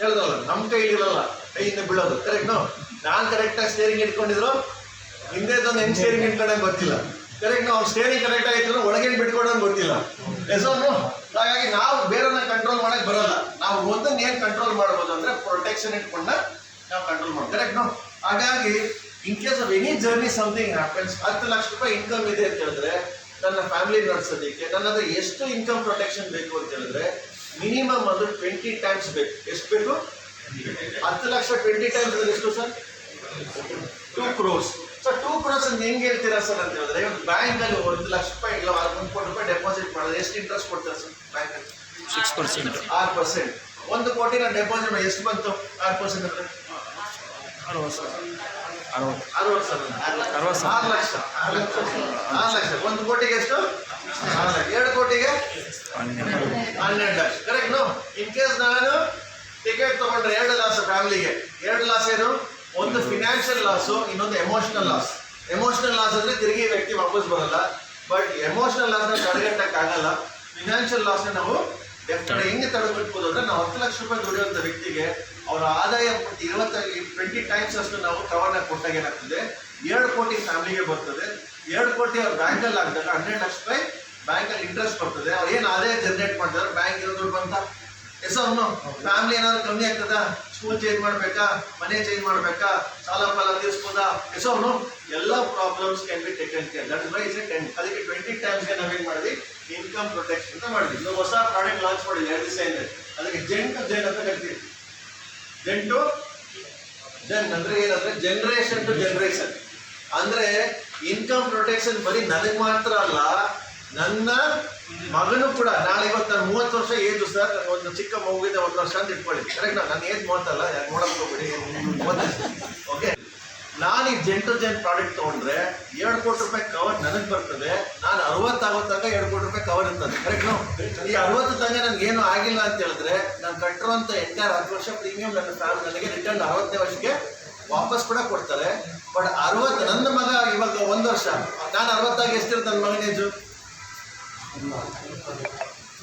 ಹೇಳ್ದಲ್ಲ ನಮ್ಮ ಕೈಲಿರಲ್ಲ, ಕೈಯಿಂದ ಬೀಳೋದು, ಕರೆಕ್ಟ್ ನೋ. ನಾನು ಕರೆಕ್ಟಾಗಿ ಸ್ಟೇರಿಂಗ್ ಇಟ್ಕೊಂಡಿದ್ರು, ಹಿಂದೆ ತಂದು ಹೆಂಗ್ ಸ್ಟೇರಿಂಗ್ ಇಟ್ಕೊಂಡಂಗೆ ಗೊತ್ತಿಲ್ಲ, ಕರೆಕ್ಟ್ ನೋ. ಅವ್ನು ಸ್ಟೇರಿಂಗ್ ಕರೆಕ್ಟ್ ಆಗಿತ್ತು, ಒಳಗೇನು ಬಿಟ್ಕೊಂಡಂಗೆ ಗೊತ್ತಿಲ್ಲ. ಎಸೋನು. ಹಾಗಾಗಿ ನಾವು ಬೇರೆಯವ್ರನ್ನ ಕಂಟ್ರೋಲ್ ಮಾಡಕ್ ಬರಲ್ಲ. ನಾವು ಒಂದನ್ನ ಏನ್ ಕಂಟ್ರೋಲ್ ಮಾಡ್ಬೋದು ಅಂದ್ರೆ ಪ್ರೊಟೆಕ್ಷನ್ ಇಟ್ಕೊಂಡ ನಾವು ಕಂಟ್ರೋಲ್ ಮಾಡ್ಬೋದು, ಕರೆಕ್ಟ್ ನೋ. ಹಾಗಾಗಿ in case of any journey something happens, 10 lakh ರೂಪಾಯಿ ಇನ್ಕಮ್ ಇದೆ ಅಂತ ಹೇಳಿದ್ರೆ ನನ್ನ ಫ್ಯಾಮಿಲಿ ನಡೆಸೋದಕ್ಕೆ ನನ್ನ ಹತ್ರ ಎಷ್ಟು ಇನ್ಕಮ್ ಪ್ರೊಟೆಕ್ಷನ್ ಬೇಕು ಅಂತ ಹೇಳಿದ್ರೆ ಮಿನಿಮಮ್ ಅದು 20 ಟೈಮ್ಸ್ ಬೇಕು. ಎಷ್ಟು ಬೇಕು? 10 ಲಕ್ಷ 20 ಟೈಮ್ಸ್ ಅಂದ್ರೆ ಎಷ್ಟು ಸರ್? 2 crores. ಸೊ 2 crores ಅಂತ ಹೆಂಗೆ ಹೇಳ್ತೀರಾ ಸರ್ ಅಂತ ಹೇಳಿದ್ರೆ, ಇವತ್ತು ಬ್ಯಾಂಕ್ ಅಲ್ಲಿ 1 ಲಕ್ಷ ರೂಪಾಯಿ ಇಲ್ಲ 1 ಕೋಟಿ ರೂಪಾಯಿ ಡೆಪಾಸಿಟ್ ಮಾಡಿದ್ರೆ ಎಷ್ಟು ಇಂಟ್ರೆಸ್ಟ್ ಕೊಡ್ತಾರೆ ಸರ್ ಬ್ಯಾಂಕ್ ಅಲ್ಲಿ? 6%. 6%. 1 ಕೋಟಿ ನಾನು ಡೆಪಾಸಿಟ್ ಮಾಡಿ ಎಷ್ಟು ಬಂತು? 6% ಅಂದ್ರೆ 60 6 ಲಕ್ಷ. 6 ಲಕ್ಷ. 1 ಕೋಟಿಗೆ ಎಷ್ಟು? 6 ಲಕ್ಷ. 2 ಕೋಟಿಗೆ 12 lakh, correct no. In case ನಾನು ಟಿಕೆಟ್ ತಗೊಂಡ್ರೆ 2 ಲಾಸ್ ಫ್ಯಾಮಿಲಿಗೆ. 2 ಲಾಸ್ ಏನು? ಒಂದು ಫಿನಾನ್ಷಿಯಲ್ ಲಾಸು, ಇನ್ನೊಂದು ಎಮೋಷನಲ್ ಲಾಸ್. ಎಮೋಷನಲ್ ಲಾಸ್ ಅಂದ್ರೆ ತಿರುಗಿ ವ್ಯಕ್ತಿ ವಾಪಸ್ ಬರಲ್ಲ, ಬಟ್ ಎಮೋಷನಲ್ ಲಾಸ್ ನ ತಡೆಗಟ್ಟಕ್ಕಾಗಲ್ಲ. ಫಿನಾನ್ಷಿಯಲ್ ಲಾಸ್ ನ ನಾವು ಹೆಂಗೆ ತಡೆಗಟ್ಟಬಹುದು ಅಂದ್ರೆ, ನಾವು 10 ಲಕ್ಷ ರೂಪಾಯಿ ದುಡಿಯುವಂತ ವ್ಯಕ್ತಿಗೆ ಅವರ ಆದಾಯ 20 ಟೈಮ್ಸ್ ಅಷ್ಟು ನಾವು ಕವರ್ನ ಕೊಟ್ಟಾಗ ಏನಾಗ್ತದೆ, 2 ಕೋಟಿ ಫ್ಯಾಮಿಲಿಗೆ ಬರ್ತದೆ. 2 ಕೋಟಿ ಅವ್ರ ಬ್ಯಾಂಕ್ ಅಲ್ಲಿ ಹಾಕಿದಾಗ 12 ಲಕ್ಷ ರೂಪಾಯಿ ಬ್ಯಾಂಕ್ ಅಲ್ಲಿ ಇಂಟ್ರೆಸ್ಟ್ ಬರ್ತದೆ. ಅವ್ರು ಏನು ಆದಾಯ ಜನರೇಟ್ ಮಾಡ್ತಾರೆ, ಬ್ಯಾಂಕ್ ಇರೋ ದುಡ್ಡು ಬಂತ. ಎಸೋನು ಫ್ಯಾಮಿಲಿ ಏನಾದ್ರು ಕಮ್ಮಿ ಆಗ್ತದ? ಸ್ಕೂಲ್ ಚೇಂಜ್ ಮಾಡ್ಬೇಕಾ, ಮನೆ ಚೇಂಜ್ ಮಾಡ್ಬೇಕಾ, ಸಾಲ ಫಲ ತೀರ್ಸ್ಬೋದಾ? ಎಸೋನು ಎಲ್ಲ problems can be taken care. That is Y is 10. ಅದಕ್ಕೆ 20 ಟೈಮ್ಸ್ಗೆ ನಾವೇನ್ ಮಾಡಿದ್ವಿ, ಇನ್ಕಮ್ ಪ್ರೊಟೆಕ್ಷನ್ ಅಂತ ಮಾಡಿದ್ವಿ. ನಾವು ಹೊಸ ಪ್ರಾಡಕ್ಟ್ ಲಾಂಚ್ ಮಾಡಿದ್ವಿ 2 ದಿವಸ ಹಿಂದೆ. ಅದಕ್ಕೆ ಜೆನ್ ಟು ಜೆನ್ ಅಂತ ಕರಿತೀವಿ. ಜೆನ್ ಟು ದೆನ್ ಅಂದ್ರೆ ಏನಂದ್ರೆ ಜನರೇಷನ್ ಟು ಜನರೇಷನ್ ಅಂದ್ರೆ ಇನ್ಕಮ್ ಪ್ರೊಟೆಕ್ಷನ್ ಬರೀ ನನಗೆ ಮಾತ್ರ ಅಲ್ಲ, ನನ್ನ ಮಗನು ಕೂಡ ನಾಳೆ ಇವತ್ತು ನಾನು 30 ವರ್ಷ ಏಜು ಸರ್, ಒಂದು ಚಿಕ್ಕ ಮಗುವಿದೆ 1 ವರ್ಷ ಅಂತ ಇಟ್ಕೊಳ್ಳಿ, ಕರೆಕ್ಟ್? ನನ್ನ ಏಜ್ 30 ಅಲ್ಲ, ಯಾಕೆ ನೋಡಕ್ ಹೋಗ್ಬಿಡಿ, 30. ಓಕೆ, ನಾನು ಈ ಜೆನ್ ಟು ಜೆನ್ ಪ್ರಾಡಕ್ಟ್ ತೊಗೊಂಡ್ರೆ 2 ಕೋಟಿ ರೂಪಾಯಿ ಕವರ್ ನನಗೆ ಬರ್ತದೆ. ನಾನು 60 ಆಗೋ ತನಕ 2 ಕೋಟಿ ರೂಪಾಯಿ ಕವರ್ ಇರ್ತದೆ, ಕರೆಕ್ಟ್? ಈ 60 ತನಕ ನನಗೆ ಏನು ಆಗಿಲ್ಲ ಅಂತ ಹೇಳಿದ್ರೆ ನಾನು ಕಟ್ಟಿರುವಂಥ ಎಂಟೈರ್ 10 ವರ್ಷ ಪ್ರೀಮಿಯಂ ನನಗೆ ರಿಟರ್ನ್ 60ನೇ ವರ್ಷಕ್ಕೆ ವಾಪಸ್ ಕೂಡ ಕೊಡ್ತಾರೆ. ಬಟ್ 60 ನನ್ನ ಮಗ ಇವಾಗ 1 ವರ್ಷ, ನಾನು 60 ಎಷ್ಟಿರುತ್ತೆ ನನ್ನ ಮಗನ ಏಜು?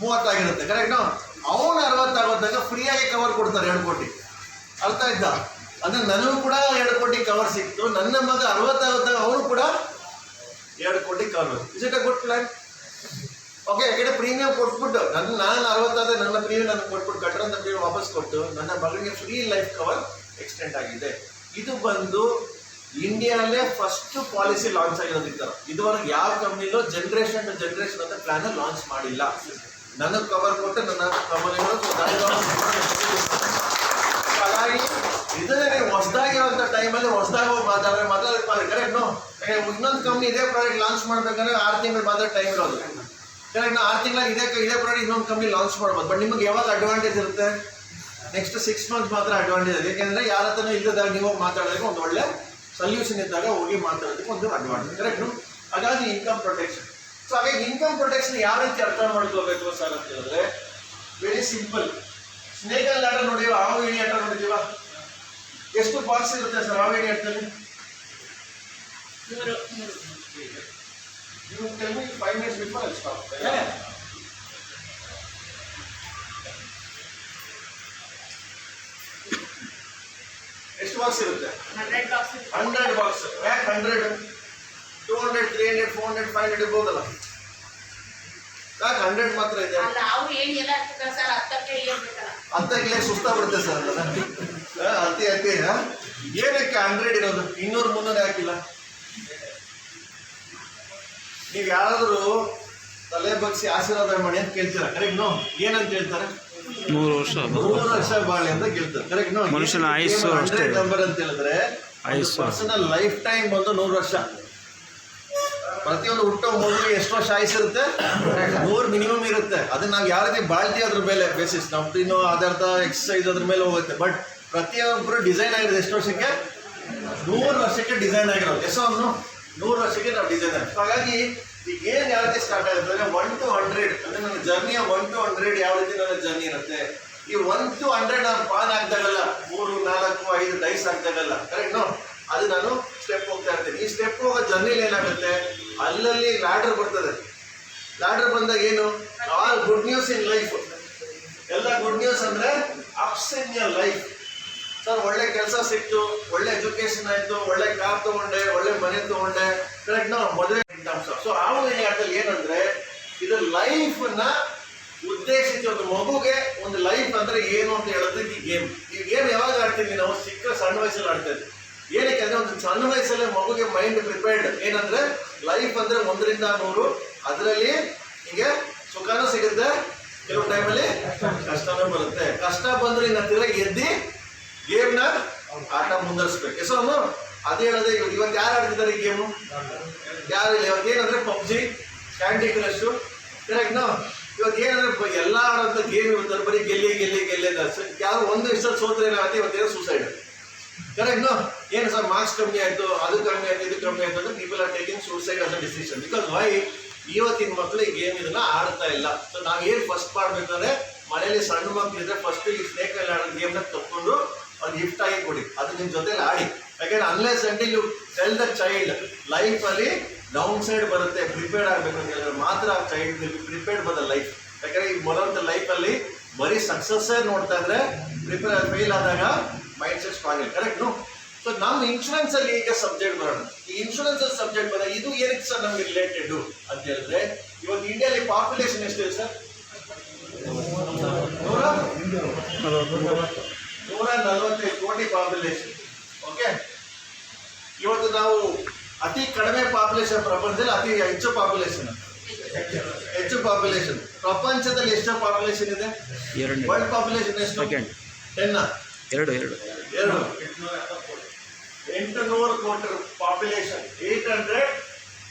30 ಆಗಿರುತ್ತೆ, ಕರೆಕ್ಟ್? ಅವನು 60 ಆಗೋದಾಗ ಫ್ರೀಯಾಗಿ ಕವರ್ ಕೊಡ್ತಾರೆ 2 ಕೋಟಿ. ಅರ್ಥ ಆಯ್ತಾ? ಅಂದ್ರೆ ನನಗೂ ಕೂಡ 2 ಕೋಟಿ ಕವರ್ ಸಿಕ್ತು, ನನ್ನ ಮಗ 60 ಆಗೋದಾಗ ಅವನು ಕೂಡ 2 ಕೋಟಿ cover. Is it a good plan? Okay, ಯಾಕಂದ್ರೆ ಪ್ರೀಮಿಯಂ ಕೊಟ್ಬಿಟ್ಟು ನಾನು 60 ಆದ್ರೆ ನನ್ನ ಪ್ರೀಮಿಯಂ ನನಗೆ ಕೊಟ್ಬಿಟ್ಟು ಕಟ್ಟರಂತ ಪ್ರೀಮಿಯಂ ವಾಪಸ್ ಕೊಟ್ಟು ನನ್ನ ಮಗನಿಗೆ ಫ್ರೀ ಲೈಫ್ ಕವರ್ ಎಕ್ಸ್ಟೆಂಡ್ ಆಗಿದೆ. ಇದು ಬಂದು ಇಂಡಿಯಾಲೇ ಫಸ್ಟ್ ಪಾಲಿಸಿ ಲಾಂಚ್ ಆಗಿರೋದು. ಈ ಥರ ಇದುವರೆಗೆ ಯಾವ ಕಂಪ್ನಿಲೂ ಜನರೇಷನ್ ಟು ಜನರೇಷನ್ ಅಂತ ಪ್ಲಾನ್ ಲಾಂಚ್ ಮಾಡಿಲ್ಲ. ನನಗೆ ಕವರ್ ಕೊಟ್ಟು ನನ್ನ ಕಂಪನಿಗಳು ಹಾಗಾಗಿ ಇದನ್ನೇ ನೀವು ಹೊಸದಾಗಿರೋಂಥ ಟೈಮಲ್ಲಿ ಹೊಸದಾಗಿ ಹೋಗಿ ಮಾತಾಡೋದು ಕರೆಕ್ಟ್. ಇನ್ನೊಂದು ಕಂಪ್ನಿ ಇದೇ ಪ್ರಾಡಕ್ಟ್ ಲಾಂಚ್ ಮಾಡ್ಬೇಕಂದ್ರೆ 6 ತಿಂಗಳು ಮಾತ್ರ ಟೈಮ್ ಇರೋದು, ಕರೆಕ್ಟ್? 6 ತಿಂಗಳಲ್ಲಿ ಇದೇ ಪ್ರಾಡಕ್ಟ್ ಇನ್ನೊಂದು ಕಂಪ್ನಿ ಲಾಂಚ್ ಮಾಡ್ಬೋದು. ಬಟ್ ನಿಮಗೆ ಯಾವಾಗ ಅಡ್ವಾಂಟೇಜ್ ಇರುತ್ತೆ? ನೆಕ್ಸ್ಟ್ 6 ಮಂತ್ಸ್ ಮಾತ್ರ ಅಡ್ವಾಂಟೇಜ್ ಇದೆ. ಯಾಕೆಂದರೆ ಯಾರ ಹತ್ರನೂ ಇಲ್ಲದಾಗ ನೀವು ಮಾತಾಡೋದಕ್ಕೆ ಒಂದು ಒಳ್ಳೆ ಸೊಲ್ಯೂಷನ್ ಇದ್ದಾಗ ಹೋಗಿ ಮಾತಾಡೋದಕ್ಕೆ ಒಂದು ಅಡ್ವಾಂಟೇಜ್, ಕರೆಕ್ಟ್? ಹಾಗಾಗಿ ಇನ್ಕಮ್ ಪ್ರೊಟೆಕ್ಷನ್. ಸೊ ಹಾಗಾಗಿ ಇನ್ಕಮ್ ಪ್ರೊಟೆಕ್ಷನ್ ಯಾವ ರೀತಿ ಅರ್ಥ ಮಾಡ್ಕೋಬೇಕು ಸರ್ ಅಂತ ಹೇಳಿದ್ರೆ very simple. Snake and ladder ನೋಡಿವ, ಹಾವು ಏಣಿ ಆಟ ನೋಡಿದೀವ? ಎಷ್ಟು ಬಾಕ್ಸ್ ಇರುತ್ತೆ ಸರ್ ಹಾವು ಏಣಿ ಆಟದಲ್ಲಿ? You tell me 5 minutes before I'll stop. Yeah. ಎಷ್ಟು ಬಾಕ್ಸ್ ಇರುತ್ತೆ? 100 ಬಾಕ್ಸ್. ಯಾಕೆ 100? 200, 300, 400, 500 ಇರ್ಬೋದಲ್ಲ, ಯಾಕೆ 100 ಮಾತ್ರ ಇದೆ? 10 ಸುಸ್ತಾಗ್ಬಿಡುತ್ತೆ ಸರ್ ಅದನ್ನ. ಅತಿ ಏನಕ್ಕೆ 100 ಇರೋದು? 200, 300 ಹಾಕಿಲ್ಲ? ನೀವು ಯಾರಾದರೂ ತಲೆ ಬಗ್ಸಿ ಆಶೀರ್ವಾದ ಮಾಡಿ ಅಂತ ಕೇಳ್ತೀರಾ, ಕರೆಕ್ಟ್? ಏನಂತ ಹೇಳ್ತಾರೆ? 100 ವರ್ಷ ಬಾಳಿ ಅಂತ ಕೇಳ್ತಾರೆ, ಕರೆಕ್ಟ್? ಮನುಷ್ಯನ ಆಯುಸ್ಸು ಅಷ್ಟೇ. ನಂಬರ್ ಅಂತ ಹೇಳಿದ್ರೆ ಪರ್ಸನಲ್ ಲೈಫ್ ಟೈಮ್ ಬಂದು 100 ವರ್ಷ. ಪ್ರತಿಯೊಂದು ಹುಟ್ಟೋ ಮಗುವಿಗೆ ಎಷ್ಟು ವರ್ಷ ಆಯುಸ್ಸಿರುತ್ತೆ? 100 ಮಿನಿಮಮ್ ಇರುತ್ತೆ. ಅದನ್ನ ನಾವು ಯಾವ ರೀತಿ ಬಾಳ್ತೀವಿ ಅದ್ರ ಮೇಲೆ ಬೇಸಿಸ್, ನಾವು ಇನ್ನೂ ಆಧಾರದ ಎಕ್ಸಸೈಸ್ ಅದ್ರ ಮೇಲೆ ಹೋಗುತ್ತೆ. ಬಟ್ ಪ್ರತಿಯೊಬ್ಬರು ಡಿಸೈನ್ ಆಗಿರೋದು ಎಷ್ಟು ವರ್ಷಕ್ಕೆ? 100 ವರ್ಷಕ್ಕೆ ಡಿಸೈನ್ ಆಗಿರೋದು. ಎಷ್ಟೊಂದು 100 ವರ್ಷಕ್ಕೆ ನಾವು ಡಿಸೈನ್ ಆಗಿದೆ. ಹಾಗಾಗಿ ಈಗ ಏನು ಯಾವ ರೀತಿ ಸ್ಟಾರ್ಟ್ ಆಗುತ್ತೆ ಅಂದರೆ 1 to 100 ಅಂದರೆ ನನ್ನ ಜರ್ನಿಯ 1 to 100 ಯಾವ ರೀತಿ ನನ್ನ ಜರ್ನಿ ಇರುತ್ತೆ. ಈ 1 to 100 ನಾನು ಪಾನ್ ಹಾಕ್ದಾಗಲ್ಲ, 3, 4, 5 ಡೈಸ್ ಹಾಕ್ದಾಗಲ್ಲ, ಕರೆಕ್ಟ್? ಅದು ನಾನು ಸ್ಟೆಪ್ ಹೋಗ್ತಾ ಇರ್ತೀನಿ. ಈ ಸ್ಟೆಪ್ ಹೋಗೋ ಜರ್ನಿಲಿ ಏನಾಗುತ್ತೆ, ಅಲ್ಲಲ್ಲಿ ಲ್ಯಾಡರ್ ಬರ್ತದೆ. ಲ್ಯಾಡರ್ ಬಂದಾಗ ಏನು? All good news in life. ಎಲ್ಲ ಗುಡ್ ನ್ಯೂಸ್ ಅಂದರೆ ups in your life. Sir ಒಳ್ಳೆ ಕೆಲಸ ಸಿಕ್ತು, ಒಳ್ಳೆ ಎಜುಕೇಶನ್ ಆಯಿತು, ಒಳ್ಳೆ ಕಾರ್ ತೊಗೊಂಡೆ, ಒಳ್ಳೆ ಮನೆ ತೊಗೊಂಡೆ, ಕರೆಕ್ಟ್? ಮದುವೆ ಅಂಶ. ಸೊ ಆವಾಗ ಏನಂದ್ರೆ ಇದು ಲೈಫನ್ನ ಉದ್ದೇಶಿಸಿ ಒಂದು ಮಗುಗೆ ಒಂದು ಲೈಫ್ ಅಂದ್ರೆ ಏನು ಅಂತ ಹೇಳಿದ್ರೆ ಈ ಗೇಮ್ ಯಾವಾಗ ಆಡ್ತೀವಿ ನಾವು? ಸಣ್ಣ ವಯಸ್ಸಲ್ಲಿ ಆಡ್ತಾ ಇದ್ವಿ. ಏನಕ್ಕೆ ಅಂದ್ರೆ ಒಂದು ಸಣ್ಣ ವಯಸ್ಸಲ್ಲೇ ಮಗುಗೆ ಮೈಂಡ್ ಪ್ರಿಪೇರ್ಡ್ ಏನಂದ್ರೆ ಲೈಫ್ ಅಂದ್ರೆ 1 ರಿಂದ 100. ಅದರಲ್ಲಿ ಹಿಂಗೆ ಸುಖನೂ ಸಿಗುತ್ತೆ, ಕೆಲವು ಟೈಮಲ್ಲಿ ಕಷ್ಟನೂ ಬರುತ್ತೆ. ಕಷ್ಟ ಬಂದ್ರೆ ಇನ್ನು ತಿರುಗಿ ಎದ್ದಿ ಗೇಮ್ನ ಆಟ ಮುಂದುವರಿಸ್ಬೇಕು. ಸೊ ಅದೇ ಹೇಳಿದೆ, ಇವತ್ತು ಯಾರು ಆಡ್ತಿದ್ದಾರೆ ಈ ಗೇಮು? ಯಾರು ಇಲ್ಲ. ಇವತ್ತು ಏನಂದ್ರೆ ಪಬ್ಜಿ, ಕ್ಯಾಂಡಿ ಕ್ರಶ್, ಕರೆಕ್ಟ್? ಇವತ್ತು ಏನಂದ್ರೆ ಎಲ್ಲ ಆಡೋಂಥ ಗೇಮ್ ಇರ್ತಾರೆ ಬರೀ ಗೆಲ್ಲಿ ಯಾರು ಒಂದು ಇಷ್ಟಲ್ಲಿ ಸೋತ್ರೆ ಏನಾಗುತ್ತೆ, ಇವತ್ತೇನೋ ಸೂಸೈಡ್, ಕರೆಕ್ಟ್? ಏನು ಸರ್ ಮಾರ್ಕ್ಸ್ ಕಮ್ಮಿ ಆಯಿತು, ಅದು ಕಮ್ಮಿ ಆಯಿತು, ಇದು ಕಮ್ಮಿ ಆಯಿತು ಅಂದ್ರೆ ಪೀಪಲ್ ಆರ್ ಟೇಕಿಂಗ್ ಸೂಸೈಡ್ ಅಂತ ಡಿಸಿಷನ್. Because Y? ಇವತ್ತಿನ ಮಕ್ಕಳು ಈ ಗೇಮ್ ಇದನ್ನ ಆಡ್ತಾ ಇಲ್ಲ. ಸೊ ನಾವೇನು ಫಸ್ಟ್ ಮಾಡಬೇಕಂದ್ರೆ ಮನೇಲಿ ಸಣ್ಣ ಮಕ್ಕಳು ಇದ್ರೆ ಫಸ್ಟ್ ಈ ಸ್ನೇಕ್ ಅಲ್ಲಿ ಆಡೋ ಗೇಮ್ನ ತಗೊಂಡು ಅವ್ರು ಗಿಫ್ಟ್ ಆಗಿ ಕೊಡಿ, ಅದು ನಿಮ್ಮ ಜೊತೆಲಿ ಆಡಿ. ಯಾಕಂದ್ರೆ unless until you tell the child ಲೈಫಲ್ಲಿ ಡೌನ್ ಸೈಡ್ ಬರುತ್ತೆ, ಪ್ರಿಪೇರ್ಡ್ ಆಗಬೇಕು ಅಂತ ಹೇಳಿದ್ರೆ ಮಾತ್ರ ಆ ಚೈಲ್ಡ್ ಪ್ರಿಪೇರ್ಡ್ ಬದ ಲೈಫ್. ಯಾಕಂದ್ರೆ ಈಗ ಬರೋಂಥ ಲೈಫಲ್ಲಿ ಬರೀ ಸಕ್ಸಸ್ಸೇ ನೋಡ್ತಾ ಇದ್ರೆ ಫೇಲ್ ಆದಾಗ ಮೈಂಡ್ ಸೆಟ್ ಸ್ಟ್ರಾಂಗ್ ಇಲ್ಲ, ಕರೆಕ್ಟ್? ಸೊ ನಮ್ಮ ಇನ್ಶೂರೆನ್ಸ್ ಅಲ್ಲಿ ಈಗ ಸಬ್ಜೆಕ್ಟ್ ಬರೋಣ. ಈ ಇನ್ಶೂರೆನ್ಸ್ ಸಬ್ಜೆಕ್ಟ್ ಬಂದಾಗ ಇದು ಏನಕ್ಕೆ ಸರ್ ನಮ್ಗೆ ರಿಲೇಟೆಡ್ ಅಂತ ಹೇಳಿದ್ರೆ ಇವತ್ತು ಇಂಡಿಯಾದಲ್ಲಿ ಪಾಪ್ಯುಲೇಷನ್ ಎಷ್ಟಿದೆ ಸರ್? 145 ಕೋಟಿ ಪಾಪ್ಯುಲೇಷನ್. ಓಕೆ, ಇವತ್ತು ನಾವು ಅತಿ ಕಡಿಮೆ ಪಾಪ್ಯುಲೇಷನ್ ಪ್ರಪಂಚದಲ್ಲಿ ಅತಿ ಹೆಚ್ಚು ಪಾಪ್ಯುಲೇಷನ್ ಪ್ರಪಂಚದಲ್ಲಿ ಎಷ್ಟು ಪಾಪ್ಯುಲೇಷನ್ ಇದೆ? ವರ್ಲ್ಡ್ ಪಾಪ್ಯುಲೇಷನ್ ಎಷ್ಟು? 10. ಎರಡು 800 ಕೋಟಿ population, 800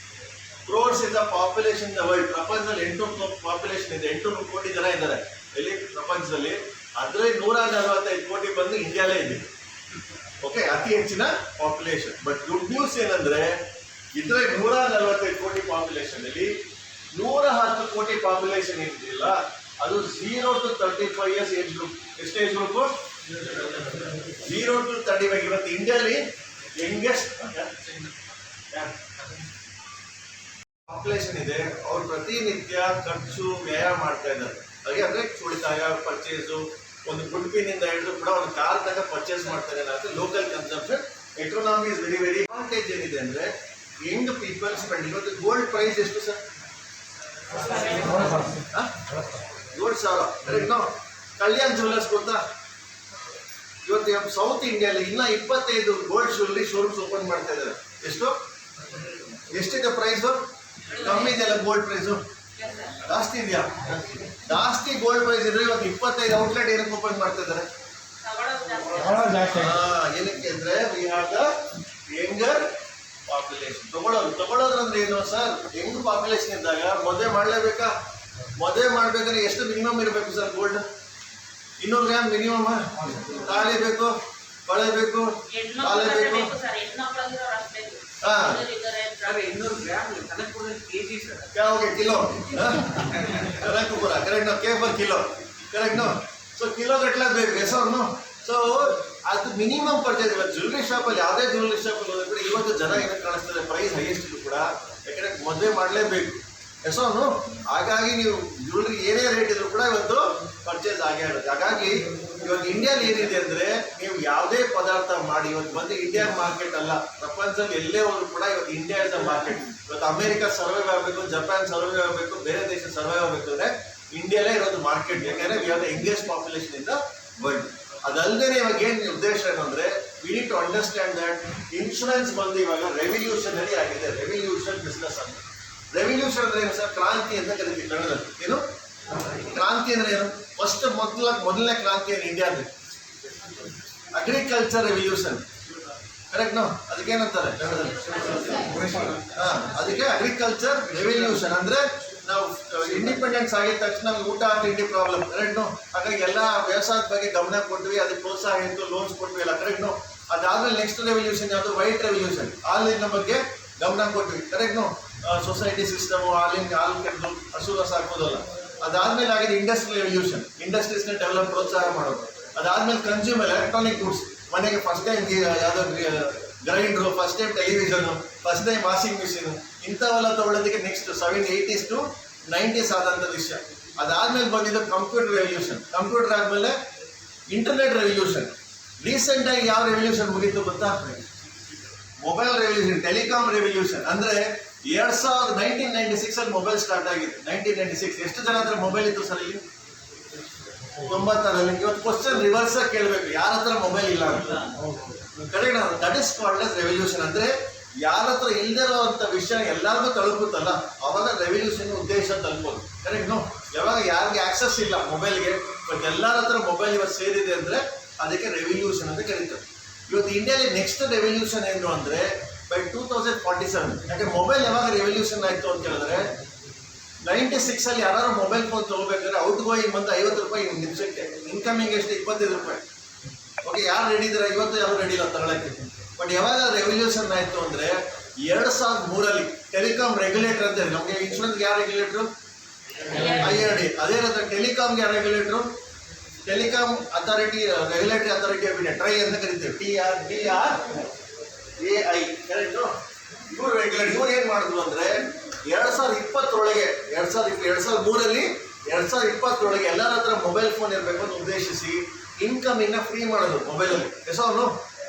crores is the population in the world. ಪ್ರಪಂಚದಲ್ಲಿ 800 ಪಾಪ್ಯುಲೇಷನ್ ಇದೆ, 800 ಕೋಟಿ ಜನ ಇದ್ದಾರೆ ಇಲ್ಲಿ ಪ್ರಪಂಚದಲ್ಲಿ. ಅದರಲ್ಲಿ 145 ಕೋಟಿ ಬಂದು ಇಂಡಿಯಾಲೇ ಇದೆ. ಓಕೆ, ಅತಿ ಹೆಚ್ಚಿನ ಪಾಪ್ಯುಲೇಷನ್. ಬಟ್ ಗುಡ್ ನ್ಯೂಸ್ ಏನಂದ್ರೆ ಇದ್ರೆ 145 ಕೋಟಿ ಪಾಪ್ಯುಲೇಷನ್ ಅಲ್ಲಿ 110 ಕೋಟಿ ಪಾಪ್ಯುಲೇಷನ್ ಏನಿದೆಯಲ್ಲ ಅದು 0 to 35 years ಏಜ್ ಗ್ರೂಪ್. ಎಷ್ಟು ಏಜ್ ಗ್ರೂಪ್? 0 to 35. ಇವತ್ತು ಇಂಡಿಯಾಲಿ ಯಂಗೆಸ್ಟ್ ಪಾಪ್ಯುಲೇಷನ್ ಇದೆ. ಅವ್ರು ಪ್ರತಿನಿತ್ಯ ಖರ್ಚು ವ್ಯಯ ಮಾಡ್ತಾ ಇದ್ದಾರೆ. ಹಾಗೆ ಅಂದ್ರೆ ಉಳಿತಾಯ, ಪರ್ಚೇಸು, ಒಂದು ಗುಡ್ಪಿನಿಂದ ಹಿಡಿದು ಕೂಡ ಒಂದು ಕಾರ್ ತನಕ ಪರ್ಚೇಸ್ ಮಾಡ್ತಾರೆ. ಅಂದ್ರೆ local consumption, economy is very very advantage ಏನಿದೆ ಅಂದ್ರೆ ಯಂಗ್ ಪೀಪಲ್ ಸ್ಪೆಂಡ್. ಇವತ್ತು ಗೋಲ್ಡ್ ಪ್ರೈಸ್ ಎಷ್ಟು ಸರ್? 7,000. ಕಲ್ಯಾಣ್ ಜ್ಯುವೆಲ್ಲರ್ಸ್ ಗೊತ್ತಾ? ಇವತ್ತು ಸೌತ್ ಇಂಡಿಯಾದಲ್ಲಿ ಇನ್ನ 25 ಗೋಲ್ಡ್ ಜ್ಯುವೆಲ್ಲರಿ ಶೋರೂಮ್ಸ್ ಓಪನ್ ಮಾಡ್ತಾ ಇದ್ದಾರೆ. ಎಷ್ಟಿದೆ ಪ್ರೈಸು? ಕಮ್ಮಿ ಇದೆಯಲ್ಲ ಗೋಲ್ಡ್ ಪ್ರೈಸು? ಜಾಸ್ತಿ ಇದೆಯಾ? ಜಾಸ್ತಿ ಗೋಲ್ಡ್ ಪ್ರೈಸ್ ಇದ್ರೆ ಇವತ್ತು 25 ಔಟ್ಲೆಟ್ ಏನಕ್ಕೆ ಓಪನ್ ಮಾಡ್ತಾ ಇದ್ದಾರೆ? ಏನಕ್ಕೆ ಅಂದ್ರೆ we have the younger population. ತಗೊಳ್ಳೋದ್ರಂದ್ರೆ ಏನು ಸರ್? ಯಂಗ್ ಪಾಪ್ಯುಲೇಷನ್ ಇದ್ದಾಗ ಮದುವೆ ಮಾಡ್ಲೇಬೇಕಾ? ಮದುವೆ ಮಾಡ್ಬೇಕಾದ್ರೆ ಎಷ್ಟು ಮಿನಿಮಮ್ ಇರಬೇಕು ಸರ್? Gold 200 gram minimum. ತಾಳಿ ಬೇಕು, ಬಳೆ ಬೇಕು, ತಾಳೆ ಬೇಕು. Kilo Kanakapura correct, K for kilo correct. So kilo ಗಟ್ಟಲೆ ಬೇಕು ಹೆಸರು. ಸೊ ಅದು ಮಿನಿಮಮ್ ಪರ್ಚೇಸ್. ಇವತ್ತು ಜ್ಯುವೆಲ್ಲರಿ ಶಾಪಲ್ಲಿ, ಯಾವುದೇ ಜ್ಯುವೆಲ್ಲರಿ ಶಾಪಲ್ಲಿ ಹೋದ್ರೆ ಇವತ್ತು ಜನ ಏನಕ್ಕೆ ಕಾಣಿಸ್ತದೆ? ಪ್ರೈಸ್ ಹೈಯೆಸ್ಟ್ ಇದ್ರು ಕೂಡ, ಯಾಕಂದ್ರೆ ಮದುವೆ ಮಾಡಲೇಬೇಕು ಹೆಸರು. ಹಾಗಾಗಿ ನೀವು ಜ್ಯುವೆಲ್ಲರಿ ಏನೇ ರೇಟ್ ಇದ್ರು ಕೂಡ ಇವತ್ತು ಪರ್ಚೇಸ್ ಆಗೇ ಆಗುತ್ತೆ. ಹಾಗಾಗಿ ಇವಾಗ ಇಂಡಿಯಾದಲ್ಲಿ ಏನಿದೆ ಅಂದ್ರೆ ನೀವು ಯಾವುದೇ ಪದಾರ್ಥ ಮಾಡಿ ಇವತ್ತು ಬಂದು ಇಂಡಿಯಾ ಮಾರ್ಕೆಟ್ ಅಲ್ಲ, ಪ್ರಪಂಚದಲ್ಲಿ ಎಲ್ಲೇ ಹೋದ್ರು ಕೂಡ ಇವತ್ತು ಇಂಡಿಯಾ ಇಸ್ ದ ಮಾರ್ಕೆಟ್. ಇವತ್ತು ಅಮೆರಿಕ ಸರ್ವೈವ್ ಆಗಬೇಕು, ಜಪಾನ್ ಸರ್ವೈವ್ ಆಗಬೇಕು, ಬೇರೆ ದೇಶ ಸರ್ವೈವ್ ಆಗಬೇಕು ಅಂದ್ರೆ ಇಂಡಿಯಾಲೇ ಇರೋದು ಮಾರ್ಕೆಟ್. ಯಾಕಂದ್ರೆ we are the youngest population in the world. ಅದಲ್ಲದೆ ಇವಾಗ ಏನ್ ಉದ್ದೇಶ ಏನಂದ್ರೆ we need to understand that insurance ಬಂದು ಇವಾಗ ರೆವಲ್ಯೂಷನರಿ ಆಗಿದೆ. ರೆವಲ್ಯೂಷನ್ ಬಿಸ್ನೆಸ್ ಅಂತ. ರೆವಲ್ಯೂಷನ್ ಅಂದ್ರೆ ಏನು ಸರ್? ಕ್ರಾಂತಿ ಅಂತ ಕರಿತೀವಿ ಕನ್ನಡದಲ್ಲಿ. ಏನು ಕ್ರಾಂತಿ ಅಂದ್ರೆ ಏನು? ಮೊದಲನೇ ಕ್ರಾಂತಿ ಏನು ಇಂಡಿಯಾದ? Agriculture revolution correct. ಅದಕ್ಕೇನಂತಾರೆ ಕನ್ನಡದಲ್ಲಿ? ಅದಕ್ಕೆ ಅಗ್ರಿಕಲ್ಚರ್ ರೆವಲ್ಯೂಷನ್ ಅಂದ್ರೆ ನಾವು ಇಂಡಿಪೆಂಡೆನ್ಸ್ ಆಗಿದ ತಕ್ಷಣ ಊಟ ತಿಂಡಿ ಪ್ರಾಬ್ಲಮ್ ಕರೆಕ್ಟ್. ಹಾಗಾಗಿ ಎಲ್ಲ ವ್ಯವಸಾಯದ ಬಗ್ಗೆ ಗಮನ ಕೊಟ್ವಿ, ಅದಕ್ಕೆ ಪ್ರೋತ್ಸಾಹ ಇತ್ತು, ಲೋನ್ಸ್ ಕೊಟ್ವಿ ಎಲ್ಲ ಕರೆಕ್ಟ್. ಅದಾದ್ಮೇಲೆ ನೆಕ್ಸ್ಟ್ ರೆವಲ್ಯೂಷನ್ ಯಾವುದು? White revolution. ಹಾಲಿನ ಬಗ್ಗೆ ಗಮನ ಕೊಟ್ವಿ ಕರೆಕ್ಟ್. ಸೊಸೈಟಿ ಸಿಸ್ಟಮ್, ಹಾಲು ಕೆಟ್ಟು ಹಸುರ ಸಾಕೋದಲ್ಲ. ಅದಾದ್ಮೇಲೆ ಆಗಿದೆ ಇಂಡಸ್ಟ್ರಿಯಲ್ ರೆವಲ್ಯೂಷನ್. ಇಂಡಸ್ಟ್ರೀಸ್ನ ಡೆವಲಪ್ ಪ್ರೋತ್ಸಾಹ ಮಾಡೋದು. ಅದಾದ್ಮೇಲೆ ಕನ್ಸ್ಯೂಮರ್ ಎಲೆಕ್ಟ್ರಾನಿಕ್ ಗೂಡ್ಸ್. ಮನೆಗೆ ಫಸ್ಟ್ ಟೈಮ್ ಯಾವ್ದೋ grinder, first time television, first time washing machine, ಇಂಥವೆಲ್ಲ ತಗೊಳ್ಳೋದಕ್ಕೆ ನೆಕ್ಸ್ಟ್ 70s to 90s ಆದಂಥ ವಿಷಯ. ಅದಾದ್ಮೇಲೆ ಬಂದಿದ್ದು ಕಂಪ್ಯೂಟರ್ ರೆವಲ್ಯೂಷನ್. ಕಂಪ್ಯೂಟರ್ ಆದ್ಮೇಲೆ ಇಂಟರ್ನೆಟ್ ರೆವಲ್ಯೂಷನ್. ರೀಸೆಂಟ್ ಆಗಿ ಯಾವ ರೆವಲ್ಯೂಷನ್ ಮುಗೀತು ಗೊತ್ತಾ? Mobile revolution, telecom revolution. ಅಂದ್ರೆ 1996 ಅಲ್ಲಿ ಮೊಬೈಲ್ ಸ್ಟಾರ್ಟ್ ಆಗಿದೆ. 1996 ಎಷ್ಟು ಜನ ಹತ್ರ ಮೊಬೈಲ್ ಇತ್ತು ಸರ್? ಇಲ್ಲಿ 96ರಲ್ಲಿ. ಇವತ್ತು ಕ್ವಶನ್ ರಿವರ್ಸ್ ಕೇಳಬೇಕು, ಯಾರ ಹತ್ರ ಮೊಬೈಲ್ ಇಲ್ಲ ಅಂತ. Correct. That is called as revolution. ಅಂದ್ರೆ ಯಾರ ಹತ್ರ ಇಲ್ದಿರೋಂಥ ವಿಷಯ ಎಲ್ಲರಿಗೂ ತಲುಪುತ್ತಲ್ಲ, ಅವಾಗ ರೆವಲ್ಯೂಷನ್ ಉದ್ದೇಶ ತಲುಪೋದು ಕರೆಕ್ಟ್. ಯಾವಾಗ ಯಾರಿಗೆ ಆಕ್ಸೆಸ್ ಇಲ್ಲ ಮೊಬೈಲ್ಗೆ, ಬಟ್ ಎಲ್ಲರ ಹತ್ರ ಮೊಬೈಲ್ ಇವತ್ತು ಸೇರಿದೆ ಅಂದ್ರೆ ಅದಕ್ಕೆ ರೆವಲ್ಯೂಷನ್ ಅಂತ ಕರೀತಾರೆ. ಇವತ್ತು ಇಂಡಿಯಾಲಿ ನೆಕ್ಸ್ಟ್ ರೆವಲ್ಯೂಷನ್ ಏನು ಅಂದ್ರೆ ಬೈ 2047. ಯಾಕೆ ಮೊಬೈಲ್ ಯಾವಾಗ ರೆವಲ್ಯೂಷನ್ ಆಯ್ತು ಅಂತ ಹೇಳಿದ್ರೆ 96 ಅಲ್ಲಿ ಯಾರು ಮೊಬೈಲ್ ಫೋನ್ ತಗೋಬೇಕಾದ್ರೆ ಔಟ್ ಗೋಯಿಂಗ್ ಬಂದು 50 ರೂಪಾಯಿ ನಿಮಿಷಕ್ಕೆ, ಇನ್ಕಮಿಂಗ್ ಎಷ್ಟು 25 ರೂಪಾಯಿ. ಓಕೆ, ಯಾರು ರೆಡಿ ಇದ್ದಾರೆ? ಇವತ್ತು ಯಾರು ರೆಡಿ ಇಲ್ಲ ತಗೊಳಕ್ಕೆ. ಬಟ್ ಯಾವಾಗ ರೆವಲ್ಯೂಷನ್ ಆಯ್ತು ಅಂದ್ರೆ 2003 ಟೆಲಿಕಾಂ ರೆಗ್ಯುಲೇಟರ್ ಅಂತ ಇದೆ. ನಮಗೆ ಇನ್ಶೂರೆನ್ಸ್ಗೆ ಯಾರು ರೆಗ್ಯುಲೇಟ್ರು? IRD. ಅದೇ ರೀತಿ ಟೆಲಿಕಾಮ್ಗೆ ಯಾರು regulator? Telecom authority, regulatory authority of India, TRAI ಅಂತ ಕರಿತೀವಿ. TRAI correct. ಇವರು ರೆಗ್ಯುಲೇಟರ್. ಇವ್ರು ಏನ್ ಮಾಡಿದ್ರು ಅಂದ್ರೆ 2020 2003 2020 ಎಲ್ಲರ ಹತ್ರ ಮೊಬೈಲ್ ಫೋನ್ ಇರಬೇಕು ಅಂತ ಉದ್ದೇಶಿಸಿ ಇನ್ಕಮಿಂಗ್ ನ ಫ್ರೀ ಮಾಡೋದು ಮೊಬೈಲಲ್ಲಿ ಹೆಸರು.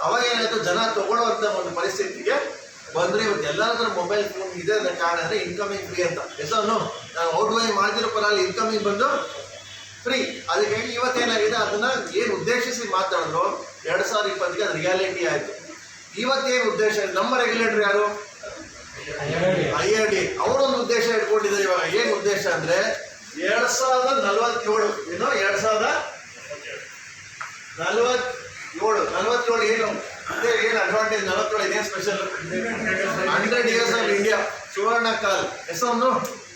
ಅವಾಗ ಏನಾಯ್ತು, ಜನ ತಗೊಳ್ಳುವಂತ ಒಂದು ಪರಿಸ್ಥಿತಿಗೆ ಬಂದ್ರೆ ಇವತ್ತು ಎಲ್ಲರ ಹತ್ರ ಮೊಬೈಲ್ ಫೋನ್ ಇದೆ ಅನ್ನೋ ಕಾರಣ ಅಂದ್ರೆ ಇನ್ಕಮಿಂಗ್ ಫ್ರೀ ಅಂತ ಹೆಸರು. ನಾವು ಔಟ್ ಗೋಯಿಂಗ್ ಮಾಡ್ತಿರೋ ಪರಲ್ಲಿ ಇನ್ಕಮಿಂಗ್ ಬಂದು ಫ್ರೀ. ಅದಕ್ಕೆ ಇವತ್ತೇನಾಗಿದೆ, ಅದನ್ನ ಏನು ಉದ್ದೇಶಿಸಿ ಮಾತಾಡಿದ್ರು 2020ಗೆ ಅದು ರಿಯಾಲಿಟಿ ಆಯ್ತು. ಇವತ್ತೇನು ಉದ್ದೇಶ? ನಮ್ಮ ರೆಗ್ಯುಲೇಟರ್ ಯಾರು? IRD. ಅವರೊಂದು ಉದ್ದೇಶ ಇಟ್ಕೊಂಡಿದ್ದಾರೆ ಇವಾಗ. ಏನು ಉದ್ದೇಶ ಅಂದ್ರೆ 2047 ಏನು 2047 47 ಏನು ಏನು ಅಡ್ವಾಂಟೇಜ್? 47 ಇದೇನು ಸ್ಪೆಷಲ್? 100 years ಆಫ್ ಇಂಡಿಯಾ, ಸುವರ್ಣ ಕಾಲ್. ಹೆಸರು.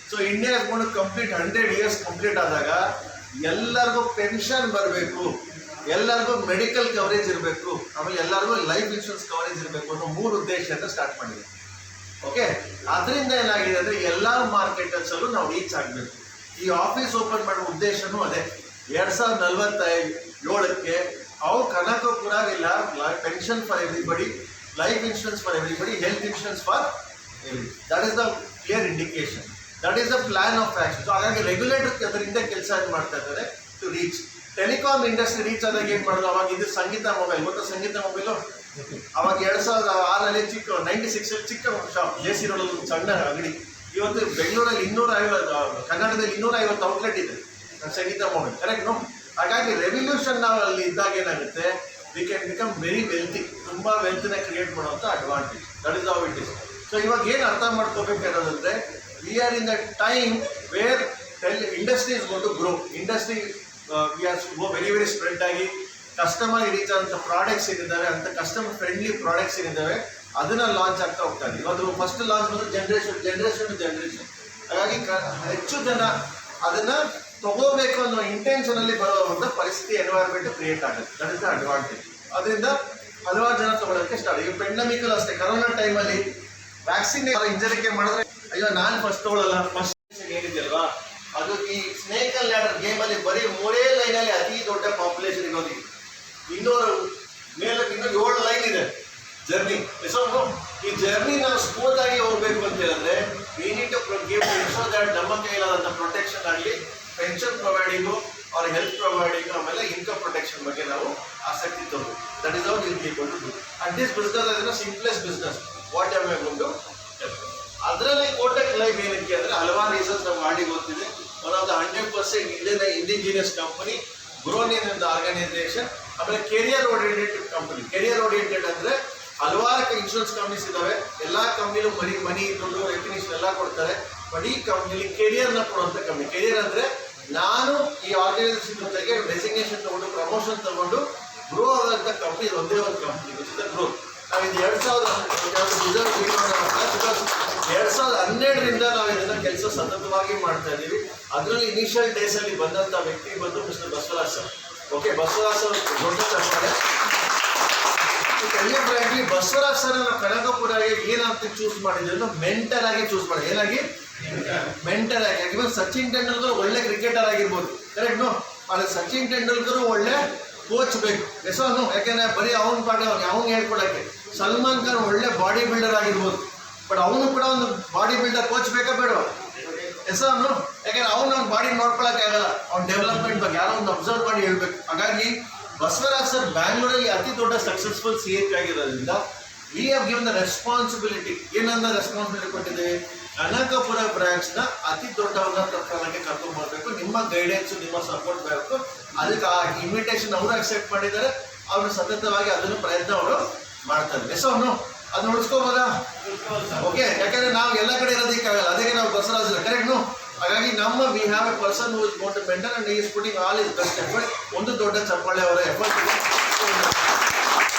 ಸೊ ಇಂಡಿಯಾ ಕೊಂಡು ಕಂಪ್ಲೀಟ್ 100 years ಕಂಪ್ಲೀಟ್ ಆದಾಗ ಎಲ್ಲರಿಗೂ ಪೆನ್ಷನ್ ಬರಬೇಕು, ಎಲ್ಲರಿಗೂ ಮೆಡಿಕಲ್ ಕವರೇಜ್ ಇರಬೇಕು, ಆಮೇಲೆ ಎಲ್ಲರಿಗೂ ಲೈಫ್ ಇನ್ಶೂರೆನ್ಸ್ ಕವರೇಜ್ ಇರಬೇಕು ಅನ್ನೋ 3 ಉದ್ದೇಶದಿಂದ ಸ್ಟಾರ್ಟ್ ಮಾಡಿದೆ. ಓಕೆ, ಅದರಿಂದ ಏನಾಗಿದೆ ಅಂದರೆ ಎಲ್ಲ ಮಾರ್ಕೆಟಲ್ಸಲ್ಲೂ ನಾವು ರೀಚ್ ಆಗಬೇಕು. ಈ ಆಫೀಸ್ ಓಪನ್ ಮಾಡೋ ಉದ್ದೇಶನೂ ಅದೇ. 2047ಕ್ಕೆ ಅವ್ರು ಕನಕಪುರ ಇಲ್ಲ pension for everybody, life insurance for everybody, health insurance for every. That is the clear indication, that is the plan of action. So ಹಾಗಾಗಿ ರೆಗ್ಯುಲೇಟರ್ ಅದರಿಂದ ಕೆಲಸ ಮಾಡ್ತಾ ಇದ್ದಾರೆ to reach. Telecom industry reach ಆದಾಗ ಏನು ಮಾಡೋದು? ಅವಾಗ ಇದು ಸಂಗೀತ ಮೊಬೈಲ್, ಗೊತ್ತಾ ಸಂಗೀತ ಮೊಬೈಲು? ಅವಾಗ 2006 ಚಿಕ್ಕ 96 ಚಿಕ್ಕ ಶಾಪ್, JC ರೋಡಲ್ಲಿ ಒಂದು ಸಣ್ಣ ಅಂಗಡಿ. ಇವತ್ತು ಬೆಂಗಳೂರಲ್ಲಿ 250, ಕರ್ನಾಟಕದಲ್ಲಿ 250 ಔಟ್ಲೆಟ್ ಇದೆ ಸಂಗೀತ ಮೊಬೈಲ್, ಕರೆಕ್ಟ್ ನೋ? ಹಾಗಾಗಿ ರೆವಲ್ಯೂಷನ್ ನಾವು ಅಲ್ಲಿ ಇದ್ದಾಗ ಏನಾಗುತ್ತೆ, we can become very wealthy, ತುಂಬ ವೆಲ್ತ್ನ ಕ್ರಿಯೇಟ್ ಮಾಡುವಂಥ advantage. That is how it is. So ಇವಾಗ ಏನು ಅರ್ಥ ಮಾಡ್ಕೋಬೇಕಾದ್ರೆ, we are in the time where industry is gonna to grow. Industry we are go very spread ಆಗಿ ಕಸ್ಟಮರ್ ರೀಚ್ ಆದಂಥ products ಏನಿದ್ದಾವೆ, ಅಂತ ಕಸ್ಟಮರ್ ಫ್ರೆಂಡ್ಲಿ ಪ್ರಾಡಕ್ಟ್ಸ್ ಏನಿದ್ದಾವೆ ಅದನ್ನ ಲಾಂಚ್ ಆಗ್ತಾ ಹೋಗ್ತಾ ಇದೆ. ಇವತ್ತು ಫಸ್ಟ್ ಲಾಂಚ್ ಬಂದು ಜನರೇಷನ್. ಹಾಗಾಗಿ ಹೆಚ್ಚು ಜನ ಅದನ್ನ ತಗೋಬೇಕು ಅನ್ನೋ ಇಂಟೆನ್ಷನ್ ಅಲ್ಲಿ ಬರುವಂಥ ಪರಿಸ್ಥಿತಿ ಎನ್ವೈರ್ಮೆಂಟ್ ಕ್ರಿಯೇಟ್ ಆಗುತ್ತೆ. That is the advantage. ಅದರಿಂದ ಹಲವಾರು ಜನ ತಗೊಳ್ಳೋದಕ್ಕೆ ಸ್ಟಾರ್ಟ್. ಈಗ ಪೆಂಡಮಿಕಲ್ ಅಷ್ಟೇ, ಕರೋನಾ ಟೈಮಲ್ಲಿ ವ್ಯಾಕ್ಸಿನ್ ಹಿಂಜರಿಕೆ ಮಾಡಿದ್ರೆ ಅಯ್ಯೋ ನಾನು ಫಸ್ಟ್ ತಗೊಳ್ಳಲ್ಲ, ಫಸ್ಟ್ ಏನಿದೆಯಲ್ವಾ ಅದು ಈ ಸ್ನೇಕ್ ಅಂಡ್ ಲ್ಯಾಡರ್ ಗೇಮಲ್ಲಿ ಬರೀ 3 ಲೈನಲ್ಲಿ ಅತಿ ದೊಡ್ಡ ಪಾಪ್ಯುಲೇಷನ್ ಇರೋದು. 200 ಮೇಲೆ ಇನ್ನೂ 7 ಲೈನ್ ಇದೆ ಜರ್ನಿ. ಸೊ ಈ ಜರ್ನಿ ನಾವು ಸ್ಮೂತ್ ಆಗಿ ಹೋಗ್ಬೇಕು ಅಂತ ಹೇಳಿದ್ರೆ we need to give so that ನಮ್ಮ ಕೈಲಾದಂಥ ಪ್ರೊಟೆಕ್ಷನ್ ಆಗಲಿ, ಪೆನ್ಷನ್ ಪ್ರೊವೈಡಿಂಗು, ಅವ್ರ ಹೆಲ್ತ್ ಪ್ರೊವೈಡಿಂಗು, ಆಮೇಲೆ ಇನ್ಕಮ್ ಪ್ರೊಟೆಕ್ಷನ್ ಬಗ್ಗೆ ನಾವು ಆಸಕ್ತಿ ತಗೋದು. That is out ill people to do. And this business ಅದನ್ನ ಸಿಂಪ್ಲೆಸ್ಟ್ ಬಿಸ್ನೆಸ್ ವಾಟ್ ಎಮ್ ಬಂದು ಅದರಲ್ಲಿ ಕೋಟಕ್ ಲೈಫ್ ಏನಕ್ಕೆ ಅಂದರೆ ಹಲವಾರು ರೀಸನ್ಸ್ ನಾವು ಮಾಡಿ ಗೊತ್ತಿದೆ. One of the 100% indigenous company, grown in the organisation, ಆಮೇಲೆ career oriented company. Career oriented ಅಂದರೆ ಹಲವಾರು ಇನ್ಶೂರೆನ್ಸ್ ಕಂಪ್ನೀಸ್ ಇದ್ದಾವೆ, ಎಲ್ಲ ಕಂಪ್ನಿಲೂ ಮನಿ ದುಡ್ಡು ರೆಕಗ್ನಿಷನ್ ಎಲ್ಲ ಕೊಡ್ತಾರೆ. ಬಟ್ ಈ ಕಂಪ್ನಿಲಿ ಕೆರಿಯರ್ನ ಕೊಡುವಂಥ ಕಂಪ್ನಿ. ಕೆರಿಯರ್ ಅಂದರೆ ನಾನು ಈ ಆರ್ಗನೈಸೇಷನ್ ಜೊತೆಗೆ ಡೆಸಿಗ್ನೇಷನ್ ತಗೊಂಡು ಪ್ರಮೋಷನ್ ತಗೊಂಡು ಗ್ರೋ ಆದಂಥ ಕಂಪ್ನಿ ಒಂದೇ ಒಂದು company, which is the growth. ನಾವು ಇದು 2012ರಿಂದ ನಾವು ಇದನ್ನ ಕೆಲಸ ಸತತವಾಗಿ ಮಾಡ್ತಾ ಇದ್ದೀವಿ. ಅದರಲ್ಲಿ ಇನಿಷಿಯಲ್ ಡೇಸಲ್ಲಿ ಬಂದಂಥ ವ್ಯಕ್ತಿ ಬಂದು mister Basavaraj sir. Okay, Basavaraj sir ದೊಡ್ಡ ಚರ್ಚೆ. ಫ್ರಾಂಕ್ಲಿ ಬಸವರಾಜ್ ಸರ್ ನಾವು ಕನಕಪುರಗೆ ಏನಂತ ಚೂಸ್ ಮಾಡಿದ್ವಿ ಅಂದ್ರೆ ಮೆಂಟರ್ ಆಗಿ ಚೂಸ್ ಮಾಡಿ. ಏನಾಗಿ? ಮೆಂಟರ್ ಆಗಿ. ಇವನ್ ಸಚಿನ್ ತೆಂಡೂಲ್ಕರ್ ಒಳ್ಳೆ ಕ್ರಿಕೆಟರ್ ಆಗಿರ್ಬೋದು, ಕರೆಕ್ಟ್. ಆದರೆ ಸಚಿನ್ ತೆಂಡೂಲ್ಕರ್ ಒಳ್ಳೆ ಕೋಚ್ ಬೇಕು, ಹೆಸರು. ಯಾಕೆಂದ್ರೆ ಬರೀ ಅವನ ಪಾಠ ಅವ್ನು ಹೇಳ್ಕೊಡಕ್ಕೆ. ಸಲ್ಮಾನ್ ಖಾನ್ ಒಳ್ಳೆ ಬಾಡಿ ಬಿಲ್ಡರ್ ಆಗಿರ್ಬೋದು, ಬಟ್ ಅವನು ಕೂಡ ಒಂದು ಬಾಡಿ ಬಿಲ್ಡರ್ ಕೋಚ್ ಬೇಕಾ ಬೇಡ ಹೆಸರು? ಯಾಕೆಂದ್ರೆ ಅವ್ನು ಬಾಡಿ ನೋಡ್ಕೊಳಕ್ಕೆ ಆಗಲ್ಲ, ಅವ್ನ ಡೆವಲಪ್ಮೆಂಟ್ ಬಗ್ಗೆ ಯಾರೋ ಒಂದು ಅಬ್ಸರ್ವ್ ಮಾಡಿ ಹೇಳ್ಬೇಕು. ಹಾಗಾಗಿ ಬಸವರಾಜ್ ಸರ್ ಬ್ಯಾಂಗ್ಳೂರಲ್ಲಿ ಅತಿ ದೊಡ್ಡ ಸಕ್ಸಸ್ಫುಲ್ CA ಆಗಿರೋದ್ರಿಂದ we have given the responsibility. ಏನನ್ನ ರೆಸ್ಪಾನ್ಸಿಬಿಲಿಟಿ ಕೊಟ್ಟಿದ್ದೇವೆ? ಕನಕಪುರ ಬ್ರಾಂಚ್ನ ಅತಿ ದೊಡ್ಡ ಉನ್ನತ ಸ್ಥಾನಕ್ಕೆ ಕರ್ಕೊಂಡು ಬರಬೇಕು. ನಿಮ್ಮ ಗೈಡೆನ್ಸು, ನಿಮ್ಮ ಸಪೋರ್ಟ್ ಬೇಕು. ಅದಕ್ಕೆ ಆ ಇನ್ವಿಟೇಷನ್ ಅವರು ಅಕ್ಸೆಪ್ಟ್ ಮಾಡಿದ್ದಾರೆ. ಅವರು ಸತತವಾಗಿ ಅದನ್ನು ಪ್ರಯತ್ನ ಅವರು ಮಾಡ್ತಾರೆ. ಹೆಸರು ಅದನ್ನ ಉಳಿಸ್ಕೋಬೋದಾ? ಓಕೆ, ಯಾಕಂದ್ರೆ ನಾವು ಎಲ್ಲ ಕಡೆ ಇರೋದಕ್ಕಾಗಲ್ಲ, ಅದಕ್ಕೆ ನಾವು ಬಸವರಾಜ್ ಕರೆಕ್ಟ್. ಹಾಗಾಗಿ ನಮ್ಮ we have a person who is going to mentor and he is putting all his best effort. ಒಂದು ದೊಡ್ಡ ಚಪ್ಪಾಳೆ ಅವರ ಎಫರ್ಟ್ ಇದೆ.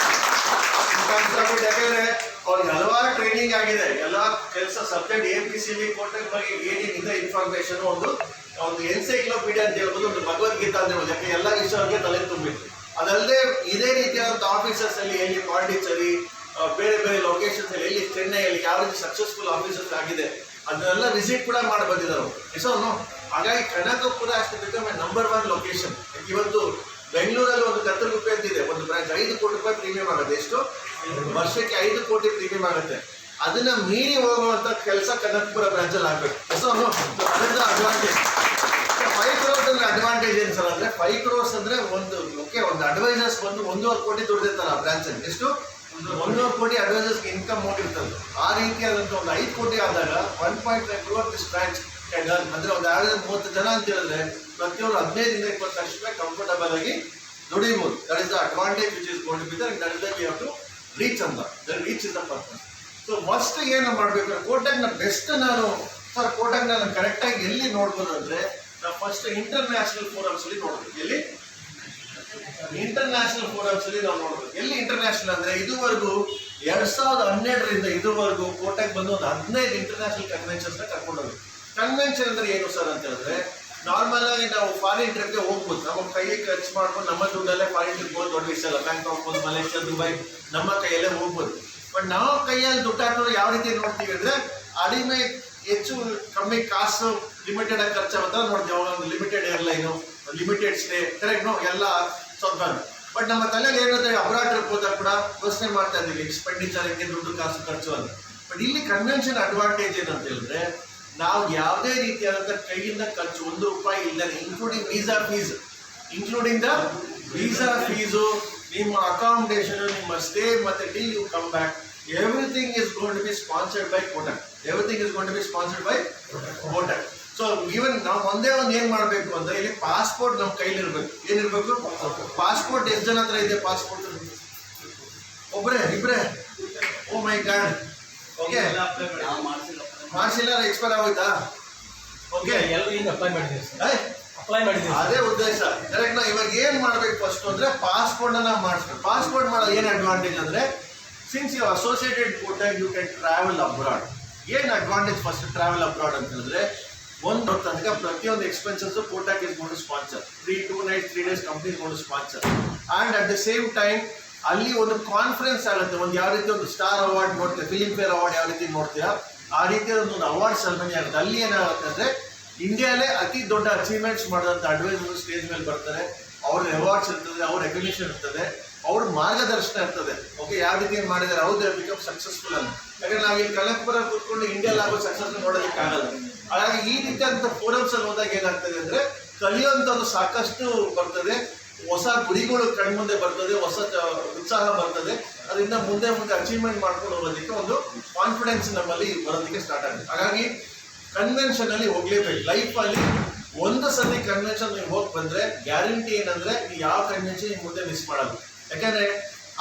ಯಾಕಂದ್ರೆ ಅವ್ರಿಗೆ ಹಲವಾರು ಟ್ರೈನಿಂಗ್ ಆಗಿದೆ, ಎಲ್ಲ ಕೆಲಸ ಸಬ್ಜೆಕ್ಟ್ APCಲಿ ಕೋಟಕ್ ಬಗ್ಗೆ ಏನಿದೆ ಇನ್ಫಾರ್ಮೇಶನ್, ಒಂದು ಎನ್ಸೈಕ್ಲೋಪೀಡಿಯಾ ಅಂತ ಹೇಳ್ಬೋದು, ಒಂದು ಭಗವದ್ಗೀತಾ ಅಂತ ಹೇಳ್ಬೋದು. ಯಾಕೆ ಎಲ್ಲ ವಿಷಯಕ್ಕೆ ತಲೆ ತುಂಬಿತ್ತು. ಅದಲ್ಲದೆ ಇದೇ ರೀತಿಯಾದಂಥ ಆಫೀಸರ್ಸ್ ಅಲ್ಲಿ ಎಲ್ಲಿ ಪಾಂಡಿಚೇರಿ, ಬೇರೆ ಬೇರೆ ಲೊಕೇಶನ್ಸ್ ಅಲ್ಲಿ, ಎಲ್ಲಿ ಚೆನ್ನೈಯಲ್ಲಿ ಯಾವ ರೀತಿ ಸಕ್ಸಸ್ಫುಲ್ ಆಫೀಸರ್ಸ್ ಆಗಿದೆ ಅದನ್ನೆಲ್ಲ ವಿಸಿಟ್ ಕೂಡ ಮಾಡಿ ಬಂದಿದ್ದಾರೆ ಹೆಸರು. ಹಾಗಾಗಿ ಕನಕಪುರ ಅಷ್ಟು ಬಿಕಮ್ ನಂಬರ್ 1 ಲೊಕೇಶನ್. ಇವತ್ತು ಬೆಂಗಳೂರಲ್ಲಿ ಒಂದು ಕತ್ತಲಗುಪ್ಪೆ ಅಂತಿದೆ, ಒಂದು ಬ್ರಾಂಚ್ 5 ಕೋಟಿ ರೂಪಾಯಿ ಪ್ರೀಮಿಯಂ ಆಗುತ್ತೆ. ಎಷ್ಟು ವರ್ಷಕ್ಕೆ 5 ಕೋಟಿ ಪ್ರೀಮಿಯಂ ಆಗುತ್ತೆ. ಅದನ್ನ ಮೀರಿ ಹೋಗುವಂತ ಕೆಲಸ ಕನಕಪುರ ಬ್ರಾಂಚಲ್ಲಿ ಆಗ್ಬೇಕು ಹೆಸರು. ಅದರಿಂದ ಅಡ್ವಾಂಟೇಜ್ 5 crores ಅಂದ್ರೆ ಅಡ್ವಾಂಟೇಜ್ ಏನು ಸರ್ ಅಂದ್ರೆ 5 crores ಅಂದ್ರೆ ಒಂದು ಅಡ್ವೈಸರ್ಸ್ ಬಂದು 1.5 ಕೋಟಿ ದುಡ್ದಿರ್ತಾರೆ ಆ ಬ್ರಾಂಚಲ್ಲಿ. ಎಷ್ಟು? 1.5 ಕೋಟಿ ಅಡ್ವೈಸರ್ಸ್ಗೆ ಇನ್ಕಮ್ ಹೋಗಿರ್ತದೆ. ಆ ರೀತಿಯಾದಂಥ ಒಂದು 5 ಕೋಟಿ ಆದಾಗ 1.5 crore ದಿಸ್ ಬ್ರಾಂಚ್ ಅಂದ್ರೆ ಒಂದು 30 ಜನ ಅಂತ ಹೇಳಿದ್ರೆ ಪ್ರತಿಯೊಂದು 15-20 ಲಕ್ಷ ರೂಪಾಯಿ ಕಂಫರ್ಟಬಲ್ ಆಗಿ ದುಡಿಬಹುದು. That is the advantage which is going to be there. That is the we have to reach ಅಂತ. Reach is the purpose. So first ಏನು ಮಾಡಬೇಕು? ಕೋಟಕ್ನ ಬೆಸ್ಟ್ ನಾನು ಸರ್ ಕೋಟಕ್ನ ನಾನು ಕರೆಕ್ಟಾಗಿ ಎಲ್ಲಿ ನೋಡ್ಬೋದು ಅಂದರೆ ನಾವು ಫಸ್ಟ್ ಇಂಟರ್ನ್ಯಾಷನಲ್ ಫೋರಮ್ಸ್ ಅಲ್ಲಿ ನೋಡ್ಬೇಕು. ಎಲ್ಲಿ? ಇಂಟರ್ನ್ಯಾಷನಲ್ ಫೋರಮ್ಸ್ ಅಲ್ಲಿ ನಾವು ನೋಡ್ಬೋದು. ಎಲ್ಲಿ ಇಂಟರ್ನ್ಯಾಷನಲ್ ಅಂದ್ರೆ ಇದುವರೆಗೂ 2012ರಿಂದ ಇದುವರೆಗೂ ಕೋಟೆಗೆ ಬಂದು ಒಂದು 15 ಇಂಟರ್ನ್ಯಾಷನಲ್ ಕನ್ವೆನ್ಷನ್ಸ್ ನ ಕರ್ಕೊಂಡೋಗಿ. ಕನ್ವೆನ್ಷನ್ ಅಂದ್ರೆ ಏನು ಸರ್ ಅಂತ ಹೇಳಿದ್ರೆ, ನಾರ್ಮಲ್ ಆಗಿ ನಾವು ಫಾರಿನ್ ಟ್ರಿಪ್ಗೆ ಹೋಗ್ಬೋದು, ನಮ್ಮ ಕೈಗೆ ಖರ್ಚು ಮಾಡ್ಕೊಂಡು ನಮ್ಮ ದುಡ್ಡಲ್ಲೇ ಫಾರಿನ್ ಟ್ರಿಪ್ ಹೋಗಿ ದೊಡ್ಡ ವಿಷಯ ಅಲ್ಲ. ಬ್ಯಾಂಕಾಕ್, ಮಲೇಷ್ಯಾ, ದುಬೈ ನಮ್ಮ ಕೈಯಲ್ಲೇ ಹೋಗ್ಬೋದು. ಬಟ್ ನಾವು ಕೈಯಲ್ಲಿ ದುಡ್ಡು ಹಾಕೋದು ಯಾವ ರೀತಿ ನೋಡ್ತೀವಿ ಅಂದ್ರೆ, ಕಡಿಮೆ ಹೆಚ್ಚು ಕಮ್ಮಿ ಕಾಸು ಲಿಮಿಟೆಡ್ ಆಗಿ ಖರ್ಚಾಗುತ್ತೆ ನೋಡ್ತೀವಿ. ಒಂದು ಲಿಮಿಟೆಡ್ ಏರ್ಲೈನು, ಲಿಮಿಟೆಡ್ ಸ್ಟೇ, ಕರೆಕ್ಟ್ ಎಲ್ಲ ಸ್ವಲ್ಪ. ಬಟ್ ನಮ್ಮ ತಲೆಗೆ ಏನಿರುತ್ತೆ, ಅಬ್ರಾಡ್ ಟ್ರಿಪ್ ಹೋದಾಗ ಕೂಡ ಯೋಚನೆ ಮಾಡ್ತಾ ಇದ್ದೀವಿ ಎಕ್ಸ್ಪೆಂಡಿಚರ್ ಹೆಂಗೆ, ದುಡ್ಡು ಕಾಸು ಖರ್ಚು ಅಂತ. ಬಟ್ ಇಲ್ಲಿ ಕನ್ವೆನ್ಷನ್ ಅಡ್ವಾಂಟೇಜ್ ಏನಂತ ಹೇಳಿದ್ರೆ, ನಾವು ಯಾವುದೇ ರೀತಿಯಾದಂಥ ಕೈಯಿಂದ ಖರ್ಚು ₹1 ಇಲ್ಲದೆ, ಇನ್ಕ್ಲೂಡಿಂಗ್ ದ ವೀಸಾ ಫೀಸು, ನಿಮ್ಮ ಅಕಾಮಿಡೇಷನ್, ನಿಮ್ಮ ಸ್ಟೇ, ಮತ್ತೆ till you come back, everything is going to be sponsored by Kotak. So even ನಾವು ಒಂದೇ ಒಂದು ಏನ್ ಮಾಡ್ಬೇಕು ಅಂದ್ರೆ, ಇಲ್ಲಿ ಪಾಸ್ಪೋರ್ಟ್ ನಮ್ಮ ಕೈಲಿ ಇರ್ಬೇಕು. ಏನಿರ್ಬೇಕು? ಪಾಸ್ಪೋರ್ಟ್. ಎಷ್ಟು ಜನ ಹತ್ರ ಇದೆ ಪಾಸ್ಪೋರ್ಟ್? ಒಬ್ರೆ, ಇಬ್ರೆ? ಓ ಮೈ ಗಾಡ್. ಓಕೆ, ಮಾಡಿಸಿಲ್ಲ, ಎಕ್ಸ್ಪೈರ್ ಆಗೋಯ್ತಾ? ಓಕೆ, ಅದೇ ಉದ್ದೇಶ. ಕರೆಕ್ಟ್. ಇವಾಗ ಏನ್ ಮಾಡ್ಬೇಕು ಫಸ್ಟ್ ಅಂದ್ರೆ, ಪಾಸ್ಪೋರ್ಟ್ ನಾವು ಮಾಡಿಸ್ಬೇಕು. ಪಾಸ್ಪೋರ್ಟ್ ಮಾಡೋದು ಏನ್ ಅಡ್ವಾಂಟೇಜ್ ಅಂದ್ರೆ, since you associated Kotak, you can travel abroad. ಏನ್ ಅಡ್ವಾಂಟೇಜ್ ಫಸ್ಟ್ ಟ್ರಾವೆಲ್ ಅಬ್ರಾಡ್ ಅಂತ ಹೇಳಿದ್ರೆ, ಒಂದು ತನಕ ಪ್ರತಿಯೊಂದು expenses Kotak is gonna to sponsor. 2 nights 3 days company is gonna to sponsor. And at the same time ಅಲ್ಲಿ ಒಂದು ಕಾನ್ಫರೆನ್ಸ್ ಆಗುತ್ತೆ. ಒಂದು ಯಾವ ರೀತಿ ಒಂದು ಸ್ಟಾರ್ ಅವಾರ್ಡ್ ನೋಡ್ತೀರಾ, ಫಿಲ್ಮ್ ಫೇರ್ ಅವಾರ್ಡ್ ಯಾವ ರೀತಿ ನೋಡ್ತೀರಾ, ಆ ರೀತಿಯ ಒಂದು ಅವಾರ್ಡ್ ಸೆರೆಮನಿ ಆಗುತ್ತೆ. ಅಲ್ಲಿ ಏನಾಗುತ್ತೆ ಅಂದ್ರೆ, ಇಂಡಿಯಾಲೇ ಅತಿ ದೊಡ್ಡ ಅಚೀವ್ಮೆಂಟ್ಸ್ ಮಾಡಿದಂಥ ಅಡ್ವೈಸರ್ ಸ್ಟೇಜ್ ಮೇಲೆ ಬರ್ತಾರೆ. ಅವ್ರ ಅವಾರ್ಡ್ಸ್ ಇರ್ತದೆ, ಅವ್ರ ರೆಕಗ್ನಿಷನ್ ಇರ್ತದೆ, ಅವ್ರ ಮಾರ್ಗದರ್ಶನ ಇರ್ತದೆ. ಓಕೆ, ಯಾವ ರೀತಿ ಮಾಡಿದ್ದಾರೆ, ಹೌದು ಬಿಕಮ್ ಸಕ್ಸಸ್ಫುಲ್ ಅಂತ. ಯಾಕಂದ್ರೆ ನಾವು ಇಲ್ಲಿ ಕನಕಪುರ ಕೂತ್ಕೊಂಡು ಇಂಡಿಯಾಲ್ ಆಗೋ ಸಕ್ಸಸ್ ನೋಡೋದಕ್ಕೆ ಆಗಲ್ಲ. ಹಾಗಾಗಿ ಈ ರೀತಿಯಾದಂಥ ಫೋರಮ್ಸ್ ಅಲ್ಲಿ ಹೋದಾಗ ಏನಾಗ್ತದೆ ಅಂದ್ರೆ, ಕಲಿಯುವಂಥದ್ದು ಸಾಕಷ್ಟು ಬರ್ತದೆ, ಹೊಸ ಗುರಿಗಳು ಕಣ್ಮುಂದೆ ಬರ್ತದೆ, ಹೊಸ ಉತ್ಸಾಹ ಬರ್ತದೆ. ಅದರಿಂದ ಮುಂದೆ ಅಚೀವ್ಮೆಂಟ್ ಮಾಡ್ಕೊಂಡು ಹೋಗೋದಕ್ಕೆ ಒಂದು ಕಾನ್ಫಿಡೆನ್ಸ್ ನಮ್ಮಲ್ಲಿ ಬರೋದಕ್ಕೆ ಸ್ಟಾರ್ಟ್ ಆಗುತ್ತೆ. ಹಾಗಾಗಿ ಕನ್ವೆನ್ಷನ್ ಅಲ್ಲಿ ಹೋಗ್ಲೇಬೇಕು. ಲೈಫ್ ಅಲ್ಲಿ ಒಂದು ಸತಿ ಕನ್ವೆನ್ಷನ್ ನೀವು ಹೋಗಿ ಬಂದ್ರೆ ಗ್ಯಾರಂಟಿ ಏನಂದ್ರೆ, ನೀವು ಯಾವ ಕನ್ವೆನ್ಷನ್ ಮುಂದೆ ಮಿಸ್ ಮಾಡೋದು. ಯಾಕಂದ್ರೆ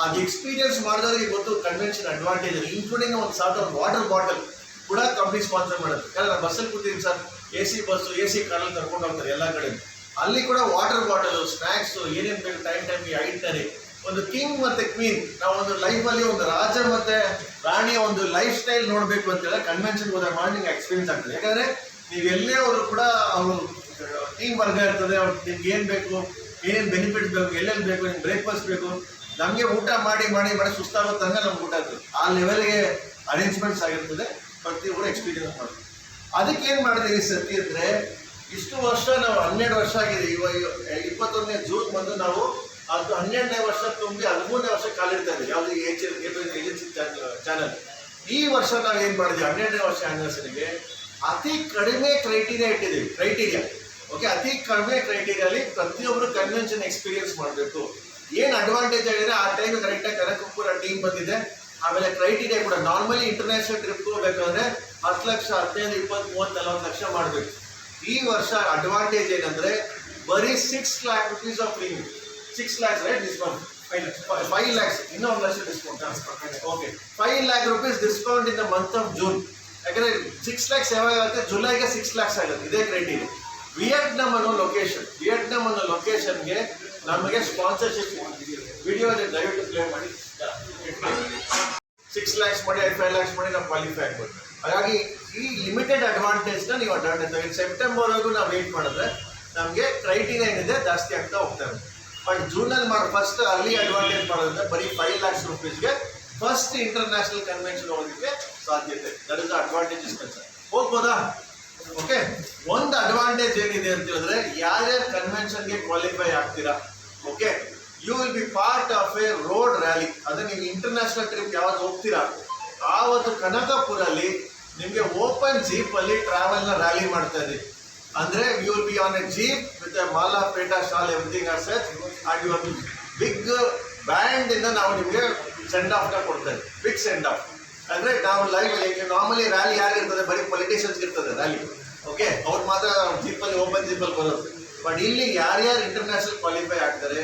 ಅದು ಎಕ್ಸ್ಪೀರಿಯನ್ಸ್ ಮಾಡಿದವ್ರಿಗೆ ಗೊತ್ತು ಕನ್ವೆನ್ಷನ್ ಅಡ್ವಾಂಟೇಜ್. ಇನ್ಕ್ಲೂಡಿಂಗ್ ಒಂದು ವಾಟರ್ ಬಾಟಲ್ ಕೂಡ ಕಂಪ್ನಿ ಸ್ಪಾನ್ಸರ್ ಮಾಡೋದು. ಯಾಕಂದ್ರೆ ನಾನು ಬಸ್ಸಲ್ಲಿ ಕೂತಿದ್ದೀನಿ ಸರ್, AC ಬಸ್ಸು, AC ಕಾರಲ್ಲಿ ಕರ್ಕೊಂಡು ಹೋಗ್ತಾರೆ ಎಲ್ಲ ಕಡೆ. ಅಲ್ಲಿ ಕೂಡ ವಾಟರ್ ಬಾಟಲ್, ಸ್ನ್ಯಾಕ್ಸ್, ಏನೇನು ಬೇಕು ಟೈಮ್ಗೆ ಐಟರಿ. ಒಂದು ಕಿಂಗ್ ಮತ್ತೆ ಕ್ವೀನ್, ನಾವು ಒಂದು ಲೈಫಲ್ಲಿ ಒಂದು ರಾಜ ಮತ್ತೆ ರಾಣಿಯ ಒಂದು ಲೈಫ್ ಸ್ಟೈಲ್ ನೋಡಬೇಕು ಅಂತ ಹೇಳಿದ್ರೆ ಕನ್ವೆನ್ಷನ್ಗೆ ಹೋದಾಗ ಮಾರ್ನಿಂಗ್ ಎಕ್ಸ್ಪೀರಿಯನ್ಸ್ ಆಗ್ತದೆ. ಯಾಕಂದ್ರೆ ನೀವು ಎಲ್ಲೇ ಅವರು ಕೂಡ ಅವರು ಟೀಮ್ ವರ್ಗ ಇರ್ತದೆ. ನಿಮ್ಗೆ ಏನು ಬೇಕು, ಏನೇನು ಬೆನಿಫಿಟ್ಸ್ ಬೇಕು, ಎಲ್ಲೆಲ್ಲಿ ಬೇಕು, ನಿಮ್ಗೆ ಬ್ರೇಕ್ಫಾಸ್ಟ್ ಬೇಕು. ನಮಗೆ ಊಟ ಮಾಡಿ ಮಾಡಿ ಮಾಡಿ ಸುಸ್ತಾಗೋ ತನಕ ನಮ್ಗೆ ಊಟ ಆಗ್ತದೆ. ಆ ಲೆವೆಲ್ಗೆ ಅರೇಂಜ್ಮೆಂಟ್ಸ್ ಆಗಿರ್ತದೆ. ಪ್ರತಿಯೊಬ್ಬರು ಎಕ್ಸ್ಪೀರಿಯನ್ಸ್ ಮಾಡ್ತೀವಿ. ಅದಕ್ಕೆ ಏನು ಮಾಡಿದೆ ಈ ಸತಿ ಅಂದರೆ, ಇಷ್ಟು ವರ್ಷ ನಾವು 12 ವರ್ಷ ಆಗಿದೆ. ಇವಾಗ 21ನೇ ಜೂನ್ ಬಂದು ನಾವು ಅದು 12ನೇ ವರ್ಷ ತುಂಬಿ 13ನೇ ವರ್ಷ ಕಾಲಿಡ್ತಾ ಇದ್ದೀವಿ. ಯಾವುದು ಏಜೆನ್ಸಿ ಚಾನಲ್. ಈ ವರ್ಷ ನಾವು ಏನು ಮಾಡಿದ್ವಿ, 12ನೇ ವರ್ಷ ಆ್ಯನಿವರ್ಸರಿಗೆ ಅತಿ ಕಡಿಮೆ ಕ್ರೈಟೀರಿಯಾ ಇಟ್ಟಿದ್ದೀವಿ. ಓಕೆ, ಅತಿ ಕಡಿಮೆ ಕ್ರೈಟೀರಿಯಲ್ಲಿ ಪ್ರತಿಯೊಬ್ಬರು ಕನ್ವೆನ್ಷನ್ ಎಕ್ಸ್ಪೀರಿಯನ್ಸ್ ಮಾಡಬೇಕು. ಏನು ಅಡ್ವಾಂಟೇಜ್ ಆಗಿದೆ, ಆ ಟೈಮ್ ಕರೆಕ್ಟಾಗಿ ಕನಕಪುರ ಟೀಮ್ ಬಂದಿದೆ. ಆಮೇಲೆ ಕ್ರೈಟೀರಿಯಾ ಕೂಡ ನಾರ್ಮಲಿ ಇಂಟರ್ನ್ಯಾಷನಲ್ ಟ್ರಿಪ್ ಹೋಗ್ಬೇಕಂದ್ರೆ 10 ಲಕ್ಷ, 15, 20, 30, 40 ಲಕ್ಷ ಮಾಡಬೇಕು. ಈ ವರ್ಷ ಅಡ್ವಾಂಟೇಜ್ ಏನಂದ್ರೆ, ಬರೀ 6 lakh rupees of premium. 6 lakhs right, discount 5 lakhs, ಇನ್ನೂ 1 lakh discount. Okay, 5 lakh rupees discount in the month of June. ಯಾಕಂದ್ರೆ 6 lakhs ಯಾವಾಗ ಆಗುತ್ತೆ, ಜುಲೈಗೆ 6 lakhs ಆಗುತ್ತೆ. ಇದೇ ಕ್ರೈಟೀರಿಯಾ. ವಿಯೆಟ್ನಾಂ ಅನ್ನೋ ಲೊಕೇಶನ್ಗೆ ನಮಗೆ ಸ್ಪಾನ್ಸರ್ಶಿಪ್ ವಿಡಿಯೋ ದಯವಿಟ್ಟು ಪ್ಲೇ ಮಾಡಿ. 6 lakhs ಮಾಡಿ, 5 lakhs ಮಾಡಿ ನಾವು ಕ್ವಾಲಿಫೈ ಆಗ್ಬೋದು. ಹಾಗಾಗಿ ಈ ಲಿಮಿಟೆಡ್ ಅಡ್ವಾಂಟೇಜ್ನ ನೀವು ಅಡ್ವಾಂಟೇಜ್ ಸೆಪ್ಟೆಂಬರ್ವರೆಗೂ ನಾವು ವೇಟ್ ಮಾಡಿದ್ರೆ ನಮಗೆ ಕ್ರೈಟೀರಿಯಾ ಏನಿದೆ ಜಾಸ್ತಿ ಆಗ್ತಾ ಹೋಗ್ತಾರೆ. ಬಟ್ ಜೂನಲ್ಲಿ ಫಸ್ಟ್ ಅಲ್ಲಿ ಅಡ್ವಾಂಟೇಜ್ ಮಾಡೋದ್ರಿಂದ ಬರೀ 5 lakhs rupeesಗೆ ಫಸ್ಟ್ ಇಂಟರ್ನ್ಯಾಷನಲ್ ಕನ್ವೆನ್ಷನ್ ಹೋಗೋದಕ್ಕೆ ಸಾಧ್ಯತೆ. That is the advantage is concern. ಹೋಗ್ಬೋದಾ? ಓಕೆ, ಒಂದು ಅಡ್ವಾಂಟೇಜ್ ಏನಿದೆ ಅಂತ ಹೇಳಿದ್ರೆ, ಯಾರ್ಯಾರು ಕನ್ವೆನ್ಷನ್ಗೆ ಕ್ವಾಲಿಫೈ ಆಗ್ತೀರಾ, okay, you will be part of a road rally. ಅದೇ ನೀವು ಇಂಟರ್ನ್ಯಾಷನಲ್ ಟ್ರಿಪ್ ಯಾವಾಗ ಹೋಗ್ತೀರಾ ಆವತ್ತು ಕನಕಪುರಲ್ಲಿ ನಿಮಗೆ ಓಪನ್ ಜೀಪಲ್ಲಿ ಟ್ರಾವೆಲ್ನ ರ್ಯಾಲಿ ಮಾಡ್ತಾ ಇದ್ದೀವಿ. ಅಂದರೆ you will be on a jeep with a mala, peta, shawl, everything are set. And your big ಬ್ಯಾಂಡಿಂದ ನಾವು ನಿಮಗೆ ಸೆಂಡ್ ಆಫ್ನ ಕೊಡ್ತಾ ಇದ್ದೀವಿ. ಬಿಗ್ ಸೆಂಡ್ ಆಫ್ ಅಂದರೆ ನಾವು ಲೈವ್ ನಾರ್ಮಲಿ ರ್ಯಾಲಿ ಯಾರಿಗಿರ್ತದೆ, ಬರೀ ಪೊಲಿಟಿಷಿಯನ್ಸ್ಗೆ ಇರ್ತದೆ ರ್ಯಾಲಿ. ಓಕೆ, ಅವ್ರು ಮಾತ್ರ ಜೀಪಲ್ಲಿ, ಓಪನ್ ಜೀಪಲ್ಲಿ ಬರೋದು. ಬಟ್ ಇಲ್ಲಿ ಯಾರ್ಯಾರು ಇಂಟರ್ನ್ಯಾಷನಲ್ ಕ್ವಾಲಿಫೈ ಆಗ್ತಾರೆ,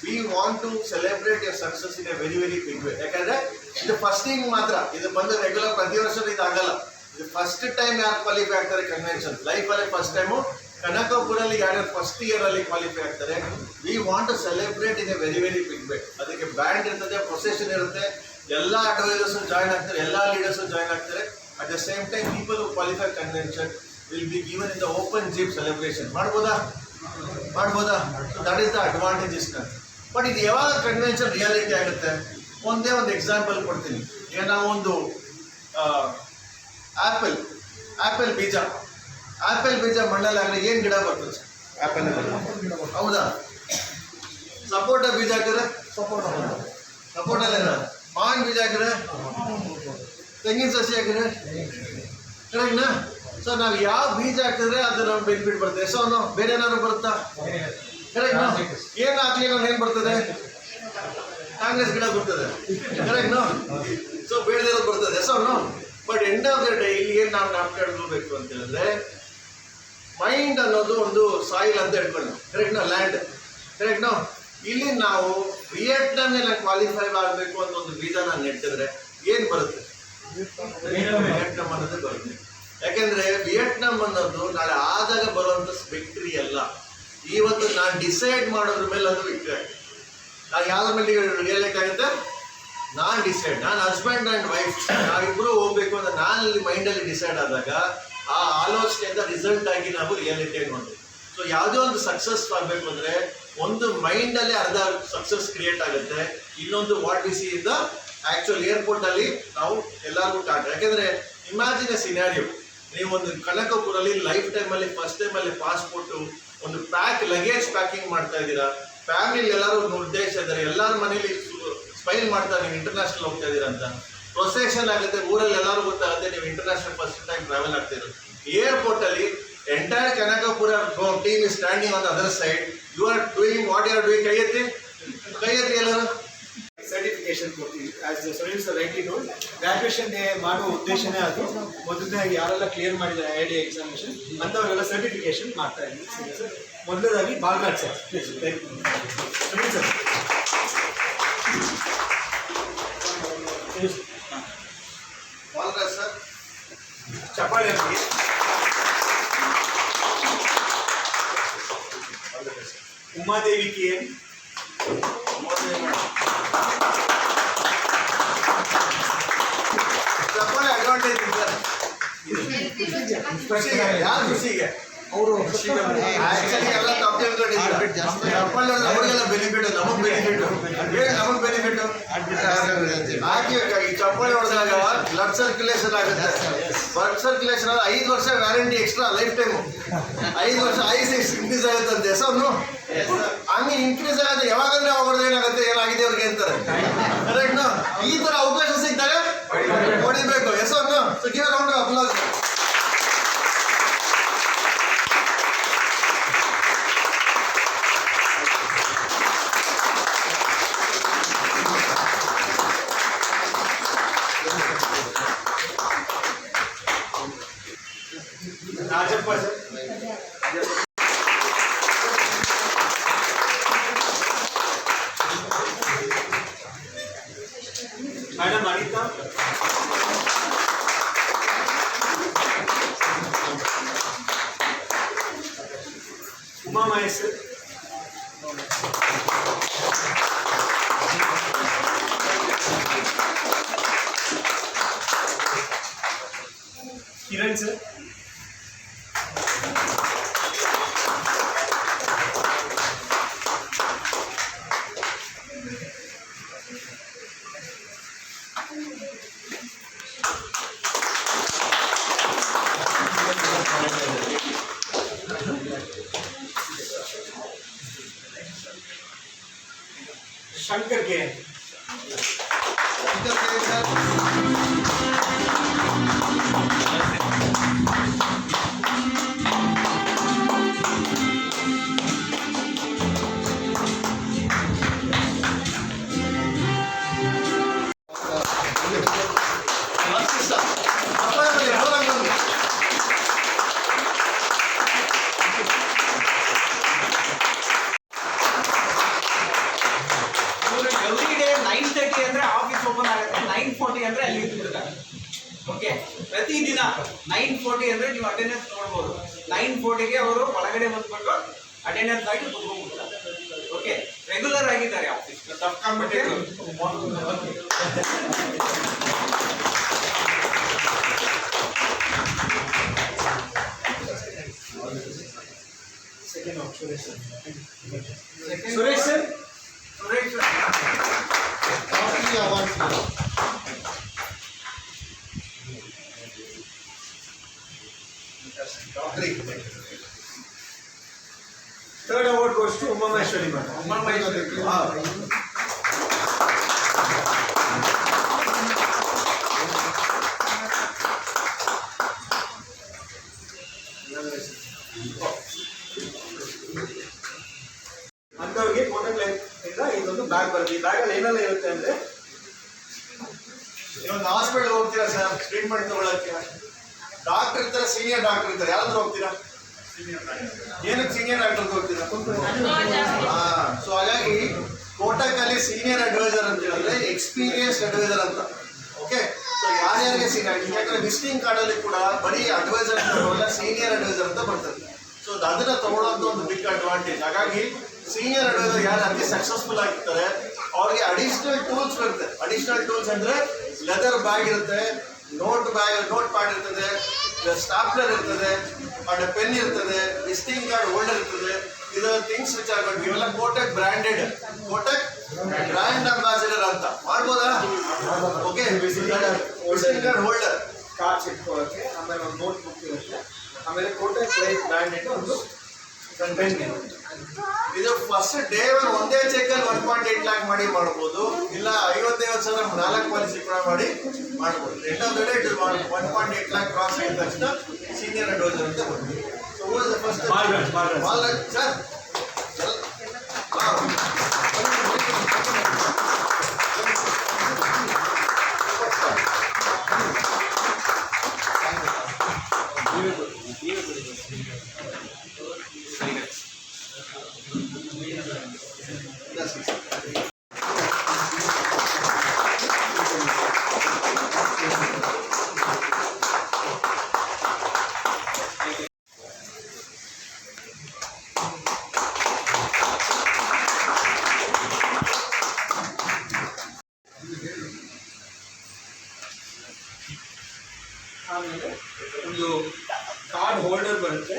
we want to celebrate your success in a very very big way. ಯಾಕಂದರೆ ಇದು ಫಸ್ಟಿಂಗ್ ಮಾತ್ರ, ಇದು ಬಂದು ರೆಗ್ಯುಲರ್ ಪ್ರತಿ ವರ್ಷ ಇದು ಆಗಲ್ಲ. ಇದು ಫಸ್ಟ್ ಟೈಮ್ ಯಾರು ಕ್ವಾಲಿಫೈ ಆಗ್ತಾರೆ ಕನ್ವೆನ್ಷನ್ ಲೈಫಲ್ಲಿ, ಫಸ್ಟ್ ಟೈಮು ಕನಕಪುರಲ್ಲಿ ಯಾರ್ಯಾರು ಫಸ್ಟ್ ಇಯರ್ ಅಲ್ಲಿ ಕ್ವಾಲಿಫೈ ಆಗ್ತಾರೆ, we want to celebrate in a very very big way. ಅದಕ್ಕೆ ಬ್ಯಾಂಡ್ ಇರ್ತದೆ, ಪ್ರೊಸೆಷನ್ ಇರುತ್ತೆ, ಎಲ್ಲ ಅಡ್ವೈಸರ್ಸ್ ಜಾಯ್ನ್ ಆಗ್ತಾರೆ, ಎಲ್ಲ ಲೀಡರ್ಸ್ ಜಾಯ್ನ್ ಆಗ್ತಾರೆ. At the same time people who qualify convention will be given in the open jeep celebration. ಮಾಡ್ಬೋದಾ? That is the advantages. But ಇದು ಯಾವಾಗ ಕನ್ವೆನ್ಷನ್ ರಿಯಾಲಿಟಿ ಆಗುತ್ತೆ? ಒಂದೇ ಒಂದು ಎಕ್ಸಾಂಪಲ್ ಕೊಡ್ತೀನಿ. ಈಗ ನಾವು ಒಂದು ಆ್ಯಪಲ್ ಬೀಜ ಮಣ್ಣಲ್ಲಿ ಹಾಕಿದ್ರೆ ಏನು ಗಿಡ ಬರ್ತದೆ? ಆ್ಯಪಲ್. ಹೌದಾ? ಸಪೋಟ ಬೀಜ ಹಾಕಿದ್ರೆ ಸಪೋಟಲ್ಲ. ಮಾವಿನ ಬೀಜ ಹಾಕಿದ್ರೆ, ತೆಂಗಿನ ಸಸಿ ಹಾಕಿದ್ರೆ, ಕರೆಕ್ಟ್ನಾ? ಸೊ ನಾವು ಯಾವ ಬೀಜ ಹಾಕಿದ್ರೆ ಅದು ನಮ್ಗೆ ಬೆನಿಫಿಟ್ ಬರ್ತದೆ. ಸೊ ನಾವು ಬೇರೆ ಏನಾದ್ರು ಬರುತ್ತಾ? ಕರೆಕ್ಟ್ನಾ? ಏನು ಹಾಕ್ಲಿ ನಾನು ಏನು ಬರ್ತದೆ? ಕಾಂಗ್ರೆಸ್ ಗಿಡ ಬರ್ತದೆ, ಕರೆಕ್ಟ್ನಾ? ಸೊ ಬೇಡದಿರೋದು ಬರ್ತದೆ. So no. But end of the day ಇಲ್ಲಿ ಏನು ನಾವು ನಾಪ್ಕೊಳ್ಬೇಕು ಅಂತ ಹೇಳಿದ್ರೆ, ಮೈಂಡ್ ಅನ್ನೋದು ಒಂದು ಸಾಯಿಲ್ ಅಂತ ಹೇಳ್ಕೊಂಡು, ಕರೆಕ್ಟ್ನಾ? ಲ್ಯಾಂಡ್, ಕರೆಕ್ಟ್ನಾ? ಇಲ್ಲಿ ನಾವು ವಿಯೆಟ್ನಾಂನಲ್ಲಿ ಕ್ವಾಲಿಫೈ ಆಗಬೇಕು ಅಂತ ಒಂದು ಬೀಜ ನಾನು ನೆಟ್ಟಿದ್ರೆ ಏನು ಬರುತ್ತೆ? ವಿಯೆಟ್ನಾಂ ಅನ್ನೋದು ಬರುತ್ತೆ. ಯಾಕೆಂದ್ರೆ ವಿಯೆಟ್ನಾಂ ಅನ್ನೋದು ನಾಳೆ ಆದಾಗ ಬರುವಂತ ವಿಕ್ಟ್ರಿ ಅಲ್ಲ, ಇವತ್ತು ನಾನು ಡಿಸೈಡ್ ಮಾಡೋದ್ರ ಮೇಲೆ ಅದು ವಿಕ್ಟ್ರಿ ಆಗುತ್ತೆ. ನಾನು ಯಾವ್ದ್ರ ಮೇಲೆ ರಿಯಲೈಟ್ ಆಗುತ್ತೆ? ನಾನು ಡಿಸೈಡ್, ನಾನು ಹಸ್ಬೆಂಡ್ ಆ್ಯಂಡ್ ವೈಫ್ ನಾವಿಬ್ಬರು ಹೋಗ್ಬೇಕು ಅಂತ ನಾನು ಇಲ್ಲಿ ಮೈಂಡಲ್ಲಿ ಡಿಸೈಡ್ ಆದಾಗ ಆ ಆಲೋಚನೆಯಿಂದ ರಿಸಲ್ಟ್ ಆಗಿ ನಾವು ರಿಯಾಲಿಟಿಯಾಗಿ ನೋಡ್ತೀವಿ. ಸೊ ಯಾವುದೇ ಒಂದು ಸಕ್ಸಸ್ ಆಗಬೇಕು ಅಂದರೆ ಒಂದು ಮೈಂಡಲ್ಲಿ ಅರ್ಧ ಸಕ್ಸಸ್ ಕ್ರಿಯೇಟ್ ಆಗುತ್ತೆ, ಇನ್ನೊಂದು ವಾಟ್ ವಿ ಸಿ ಇಂದ ಆ್ಯಕ್ಚುಲ್ ಏರ್ಪೋರ್ಟಲ್ಲಿ ನಾವು ಎಲ್ಲರಿಗೂ ಟಾಟ. ಯಾಕೆಂದರೆ ಇಮ್ಯಾಜಿನ್ ಎ ಸಿನಾರಿಯೋ, ನೀವು ಒಂದು ಕನಕಪುರಲ್ಲಿ ಲೈಫ್ ಟೈಮಲ್ಲಿ ಫಸ್ಟ್ ಟೈಮಲ್ಲಿ ಪಾಸ್ಪೋರ್ಟು ಒಂದು ಲಗೇಜ್ ಪ್ಯಾಕಿಂಗ್ ಮಾಡ್ತಾ ಇದ್ದೀರಾ, ಫ್ಯಾಮಿಲಿ ಎಲ್ಲರೂ ಉದ್ದೇಶ ಇದ್ದಾರೆ, ಎಲ್ಲರ ಮನೇಲಿ ಸ್ಮೈಲ್ ಮಾಡ್ತಾರೆ ನೀವು ಇಂಟರ್ನ್ಯಾಷನಲ್ ಹೋಗ್ತಾ ಇದ್ದೀರಾ ಅಂತ. ಪ್ರೊಸೆಷನ್ ಆಗುತ್ತೆ, ಊರಲ್ಲಿ ಎಲ್ಲರೂ ಗೊತ್ತಾಗುತ್ತೆ ನೀವು ಇಂಟರ್ನ್ಯಾಷನಲ್ ಫಸ್ಟ್ ಟೈಮ್ ಟ್ರಾವೆಲ್ ಆಗ್ತಿರೋದು. ಏರ್ಪೋರ್ಟಲ್ಲಿ entire Kanakapura team is standing on the other side, you are doing what you are doing. ಕೈ ಎತ್ತಿ ಎಲ್ಲರೂ. ಸರ್ಟಿಫಿಕೇಶನ್ ಕೊಡ್ತೀವಿ. As Sunil sir rightly told, graduation day ಮಾಡುವ ಉದ್ದೇಶನೇ ಅದು. ಮೊದಲನೇದಾಗಿ ಯಾರೆಲ್ಲ ಕ್ಲಿಯರ್ ಮಾಡಿದ್ದಾರೆ ಐ ಡಿ ಎಕ್ಸಾಮಿನೇಷನ್ ಅಂಥವರೆಲ್ಲ ಸರ್ಟಿಫಿಕೇಶನ್ ಮಾಡ್ತಾ ಇದ್ದೀವಿ ಸರ್. ಮೊದಲನೇದಾಗಿ Balraj sir, please. Sunil sir Balraj sir ಚಪ್ಪಾಳೆ ಅವರಿಗೆ. ಉಮಾದೇವಿ ಕೆ ಎನ್, ಚಪ್ಪಾಳೆ ಅಡ್ವಾಂಟೇಜ್ ಇದೆ ಖುಷಿಗೆ. ಯಾರು ಖುಷಿಗೆ? ಅವರು ಆಕ್ಚುಲಿ ಎಲ್ಲ ತಪ್ಪು ತಿಳ್ಕೊಂಡಿದ್ದಾರೆ. ಚಪ್ಪಾಳೆ ಅವ್ರಿಗೆಲ್ಲ ಬೆನಿಫಿಟ್, ನಮಗೆ ಬೆನಿಫಿಟ್. ಏನು ನಮಗೆ ಬೆನಿಫಿಟ್? ಹಾಕಿ ಈ ಚಪ್ಪಾಳೆ ಹೊಡೆದಾಗ ಬ್ಲಡ್ ಸರ್ಕ್ಯುಲೇಷನ್ ಆಗುತ್ತೆ. ಬ್ಲಡ್ ಸರ್ಕ್ಯುಲೇಷನ್ 5 ವರ್ಷ ವ್ಯಾರಂಟಿ ಎಕ್ಸ್ಟ್ರಾ ಲೈಫ್ ಟೈಮು. 5 ವರ್ಷ ಐಸ್ ಇನ್ಕ್ರೀಸ್ ಆಗುತ್ತಂತೆ. ಸೊ ಹಂಗೆ ಇನ್ಕ್ರೀಸ್ ಆಗುತ್ತೆ. ಯಾವಾಗಂದ್ರೆ ಅವಾಗ ಹೊಡೆದ್ರೆ ಏನಾಗುತ್ತೆ, ಏನಾಗಿದೆ ಅವ್ರಿಗೆ ಅಂತಾರೆ. ಕರೆಕ್ಟ್? ಈ ತರ ಅವಕಾಶ ಸಿಗ್ತಾರೆ ಹೊಡಿಬೇಕು. ಹೆಸರು so give round of applause. Rajappa sir, madam Anita, Uma Mahesh sir, Kiran sir, Shankar K N, every day 9:30 ಅಂದ್ರೆ ಆಫೀಸ್ ಓಪನ್ ಆಗುತ್ತೆ, 9:40 ಅಂದ್ರೆ ಅಲ್ಲಿ ಇರ್ತಾರೆ. ಓಕೆ, ಪ್ರತಿದಿನ 9:40 ಅಂದ್ರೆ ನೀವು ಅಟೆಂಡೆನ್ಸ್ ನೋಡ್ಬೋದು. 9:40ಗೆ ಅವರು ಒಳಗಡೆ ಬಂದ್ಬಿಟ್ಟು ಅಟೆಂಡೆನ್ಸ್ ಆಗಿ ಕುತ್ಕೊಂಡ್ಬಿಡ್ತಾರೆ. ಓಕೆ, ರೆಗ್ಯುಲರ್ ಆಗಿದ್ದಾರೆ office. Suresh sir. Third award goes to Uma Maheshwari Madam. Uma Maheshwari. ಅಂಥವ್ರಿಗೆ ಕೋಟಕ್ ಲೈಫ್ ಇಂದ ಇದೊಂದು ಬ್ಯಾಗ್ ಬರುತ್ತೆ. ಈ ಬ್ಯಾಗ್ ಅಲ್ಲಿ ಏನೆಲ್ಲ ಇರುತ್ತೆ ಅಂದ್ರೆ, ಇವತ್ತು ಹಾಸ್ಪಿಟಲ್ ಹೋಗ್ತೀರಾ ಸರ್ ಟ್ರೀಟ್ಮೆಂಟ್ ತಗೊಳಕ್ಕೆ? ಡಾಕ್ಟರ್ ಇರ್ತಾರೆ, ಸೀನಿಯರ್ ಡಾಕ್ಟರ್ ಇರ್ತಾರೆ, ಯಾರಾದ್ರೂ ಹೋಗ್ತೀರಾ? ಏನಕ್ಕೆ ಸೀನಿಯರ್ ಡಾಕ್ಟರ್ಗೆ ಹೋಗ್ತೀರಾ? ಸೊ ಹಾಗಾಗಿ ಕೋಟಕ್ ಅಲ್ಲಿ ಸೀನಿಯರ್ ಅಡ್ವೈಸರ್ ಅಂತ ಹೇಳಿದ್ರೆ ಎಕ್ಸ್ಪೀರಿಯನ್ಸ್ಡ್ ಅಡ್ವೈಸರ್ ಅಂತ. ಓಕೆ, ಸೊ ಯಾರ್ಯಾರಿಗೆ ಯಾಕಂದ್ರೆ ವಿಸಿಟಿಂಗ್ ಕಾರ್ಡ್ ಅಲ್ಲಿ ಕೂಡ ಬರೀ ಅಡ್ವೈಸರ್ ಅಂತ ಬರೋಲ್ಲ, ಸೀನಿಯರ್ ಅಡ್ವೈಸರ್ ಅಂತ ಬರ್ತದೆ. ಸೊ ಅದನ್ನ ತಗೊಳ್ಳೋಂಥ ಒಂದು ಬಿಗ್ ಅಡ್ವಾಂಟೇಜ್. ಹಾಗಾಗಿ ಸೀನಿಯರ್ ಅಡ್ವೈಸರ್ ಯಾರು ಅತಿ ಸಕ್ಸಸ್ಫುಲ್ ಆಗಿರ್ತಾರೆ ಅವ್ರಿಗೆ ಅಡಿಷನಲ್ ಟೂಲ್ಸ್ ಬರುತ್ತೆ. ಅಡಿಷನಲ್ ಟೂಲ್ಸ್ ಅಂದ್ರೆ ಲೆದರ್ ಬ್ಯಾಗ್ ಇರುತ್ತೆ, ನೋಟ್ ಪ್ಯಾಡ್ ಇರ್ತದೆ, ಸ್ಟಾಪ್ಲರ್ ಇರ್ತದೆ, ಅಂಡ್ ಪೆನ್ ಇರ್ತದೆ, ವಿಸಿಟಿಂಗ್ ಕಾರ್ಡ್ ಹೋಲ್ಡರ್ ಇರ್ತದೆ. ಇದರ ಥಿಂಗ್ಸ್ ವಿಚ್ ಆರ್ ಗೋಟ್ ಇವೆಲ್ಲ Kotak branded, Kotak brand ambassador ಅಂತ ಮಾಡ್ಬೋದಾ? Okay, visiting card holder, cards ಇಟ್ಕೊಳ್ಳೋಕೆ, ಆಮೇಲೆ ಒಂದು ನೋಟ್ ಬುಕ್ ಇರುತ್ತೆ, ಆಮೇಲೆ ಕೋಟಕ್ ಲೈಫ್ ಬ್ರ್ಯಾಂಡೆಡ್ ಒಂದು ಪೆನ್ ಇರುತ್ತೆ. ಇದು ಫಸ್ಟ್ ಡೇ ಒಂದೇ ಚೆಕ್ ಅಲ್ಲಿ 1.8 ಲ್ಯಾಕ್ ಮಾಡಿ ಮಾಡ್ಬೋದು, ಇಲ್ಲ 50,000 4 ಪಾಲಿಸಿ ಕೂಡ ಮಾಡಿ ಮಾಡ್ಬೋದು. End of the day 1.8 lac cross ಆಗಿದ ತಕ್ಷಣ ಸೀನಿಯರ್ ಅಡ್ವೈಸರ್ ಅಂತ ಬರ್ತೀವಿ. So who is the first sir? ಆಮೇಲೆ ಒಂದು ಕಾರ್ಡ್ ಹೋಲ್ಡರ್ ಬರುತ್ತೆ.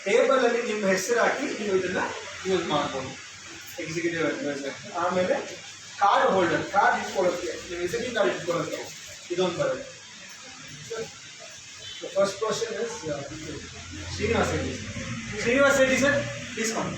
ಟೇಬಲ್ ಅಲ್ಲಿ ನಿಮ್ಮ ಹೆಸರು ಹಾಕಿ ನೀವು ಇದನ್ನ ಯೂಸ್ ಮಾಡ್ಬೋದು, ಎಕ್ಸಿಕ್ಯೂಟಿವ್ ಅಡ್ವೈಸರ್. ಆಮೇಲೆ ಕಾರ್ಡ್ ಹೋಲ್ಡರ್, ಕಾರ್ಡ್ ಇಟ್ಕೊಳ್ಳೋಕ್ಕೆ, ನೀವು ವಿಸಿಟಿಂಗ್ ಕಾರ್ಡ್ ಇಟ್ಕೊಳ್ಳೋಕ್ಕೆ ಇದೊಂದು ಬರುತ್ತೆ. First question is Srinivas Reddy. Srinivas Reddy sir, please come.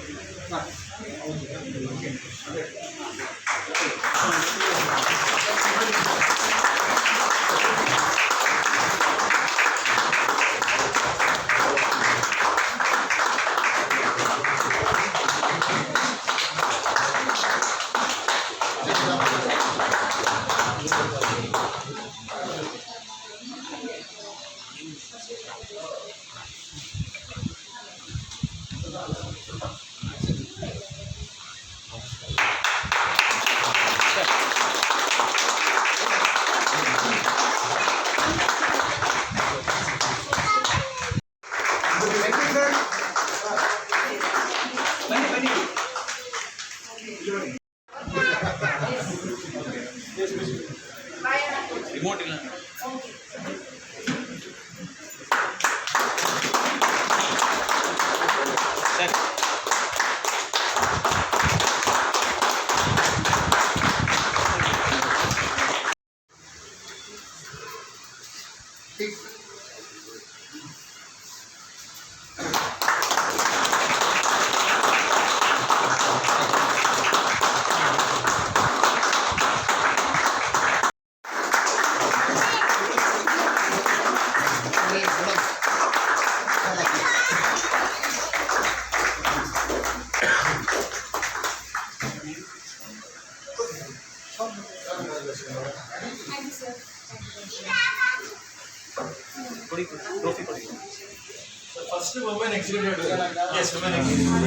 Remote ಇಲ್ಲ. ಸರ್ ಕೊಡಿ, ಟ್ರೋಫಿ ಕೊಡಿ. First women executive advisor. Yes, women executive.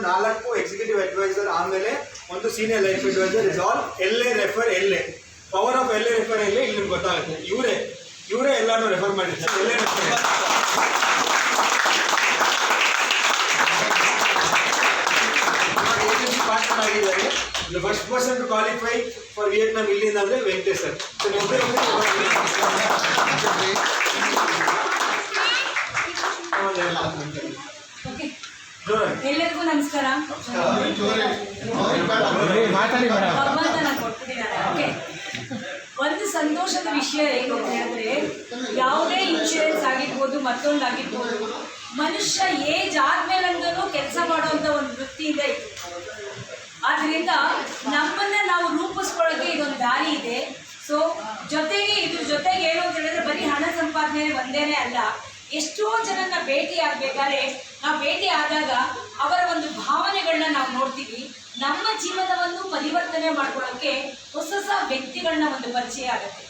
4 executive advisor ಆಮೇಲೆ ಒಂದು senior life advisor is all LA refer LA. Power of LA refer LA ಇಲ್ಲಿ ನಿಮ್ಗೆ ಗೊತ್ತಾಗುತ್ತೆ. ಇವರೇ ಎಲ್ಲಾನು ರೆಫರ್ ಮಾಡಿರ್ತಾರೆ. LA ರೆಫರ್ ಏಜೆನ್ಸಿ ಪಾರ್ಟ್ನರ್ ಆಗಿದ್ದಾರೆ. The first person to qualify for Vietnam ಇಲ್ಲಿಂದ ಅಂದ್ರೆ ವೆಂಕಟೇಶ್ ಸರ್. ಓಕೆ. ಎಲ್ಲರಿಗೂ ನಮಸ್ಕಾರ. ಭಗವಂತನ ಕೊಟ್ಬಿಟ್ಟಿದ್ದಾರೆ. ಓಕೆ, ಒಂದು ಸಂತೋಷದ ವಿಷಯ ಏನು ಅಂತ ಹೇಳಿದ್ರೆ, ಯಾವುದೇ ಇನ್ಶೂರೆನ್ಸ್ ಆಗಿರ್ಬೋದು, ಮತ್ತೊಂದು ಆಗಿರ್ಬೋದು, ಮನುಷ್ಯ ಏಜ್ ಆದ್ಮೇಲಂತೂ ಕೆಲಸ ಮಾಡುವಂಥ ಒಂದು ವೃತ್ತಿಯಿಂದ ಇತ್ತು. ಆದ್ದರಿಂದ ನಮ್ಮನ್ನ ನಾವು ರೂಪಿಸ್ಕೊಳ್ಳೋಕೆ ಇದೊಂದು ದಾರಿ ಇದೆ. ಸೊ ಜೊತೆಗೆ ಇದ್ರ ಜೊತೆಗೆ ಏನು ಅಂತ ಹೇಳಿದ್ರೆ, ಬರೀ ಹಣ ಸಂಪಾದನೆ ಒಂದೇನೆ ಅಲ್ಲ. ಎಷ್ಟೋ ಜನನ ಭೇಟಿ ಆಗಬೇಕಾದ್ರೆ, ನಾವು ಭೇಟಿ ಆದಾಗ ಅವರ ಒಂದು ಭಾವನೆಗಳನ್ನ ನಾವು ನೋಡ್ತೀವಿ. ನಮ್ಮ ಜೀವನವನ್ನು ಪರಿವರ್ತನೆ ಮಾಡ್ಕೊಳ್ಳೋಕ್ಕೆ ಹೊಸ ವ್ಯಕ್ತಿಗಳನ್ನ ಒಂದು ಪರಿಚಯ ಆಗುತ್ತೆ.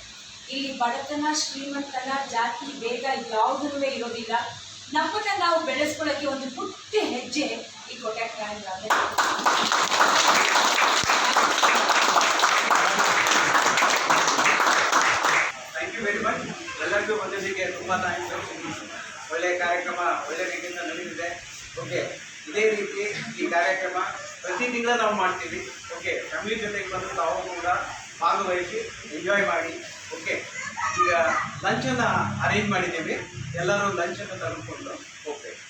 ಇಲ್ಲಿ ಬಡತನ, ಶ್ರೀಮಂತನ, ಜಾತಿ, ಭೇದ ಯಾವುದೂ ಇರೋದಿಲ್ಲ. ನಮ್ಮನ್ನ ನಾವು ಬೆಳೆಸ್ಕೊಳ್ಳೋಕ್ಕೆ ಒಂದು ಪುಟ್ಟ ಹೆಜ್ಜೆ ಈ ಕಾಂಟ್ಯಾಕ್ಟ್ ಬ್ಯಾಂಕ್ ಆಗುತ್ತೆ. Thank you very much. ಎಲ್ಲರಿಗೂ ಬಂದಿದ್ದಕ್ಕೆ ತುಂಬ ಥ್ಯಾಂಕ್ಸ್. ಒಳ್ಳೆಯ ಕಾರ್ಯಕ್ರಮ ಒಳ್ಳೆಯ ರೀತಿಯಿಂದ ನಡೀತಿದೆ. ಓಕೆ, ಇದೇ ರೀತಿ ಈ ಕಾರ್ಯಕ್ರಮ ಪ್ರತಿ ತಿಂಗಳು ನಾವು ಮಾಡ್ತೀವಿ. ಓಕೆ, ಫ್ಯಾಮಿಲಿ ಜೊತೆಗೆ ಬಂದು ತಾವು ಕೂಡ ಭಾಗವಹಿಸಿ ಎಂಜಾಯ್ ಮಾಡಿ. ಓಕೆ, ಈಗ ಲಂಚನ್ನು ಅರೇಂಜ್ ಮಾಡಿದ್ದೀವಿ. ಎಲ್ಲರೂ ಲಂಚನ್ನು ತೆಗೆದುಕೊಂಡು ಹೋಗ್ಬೇಕು.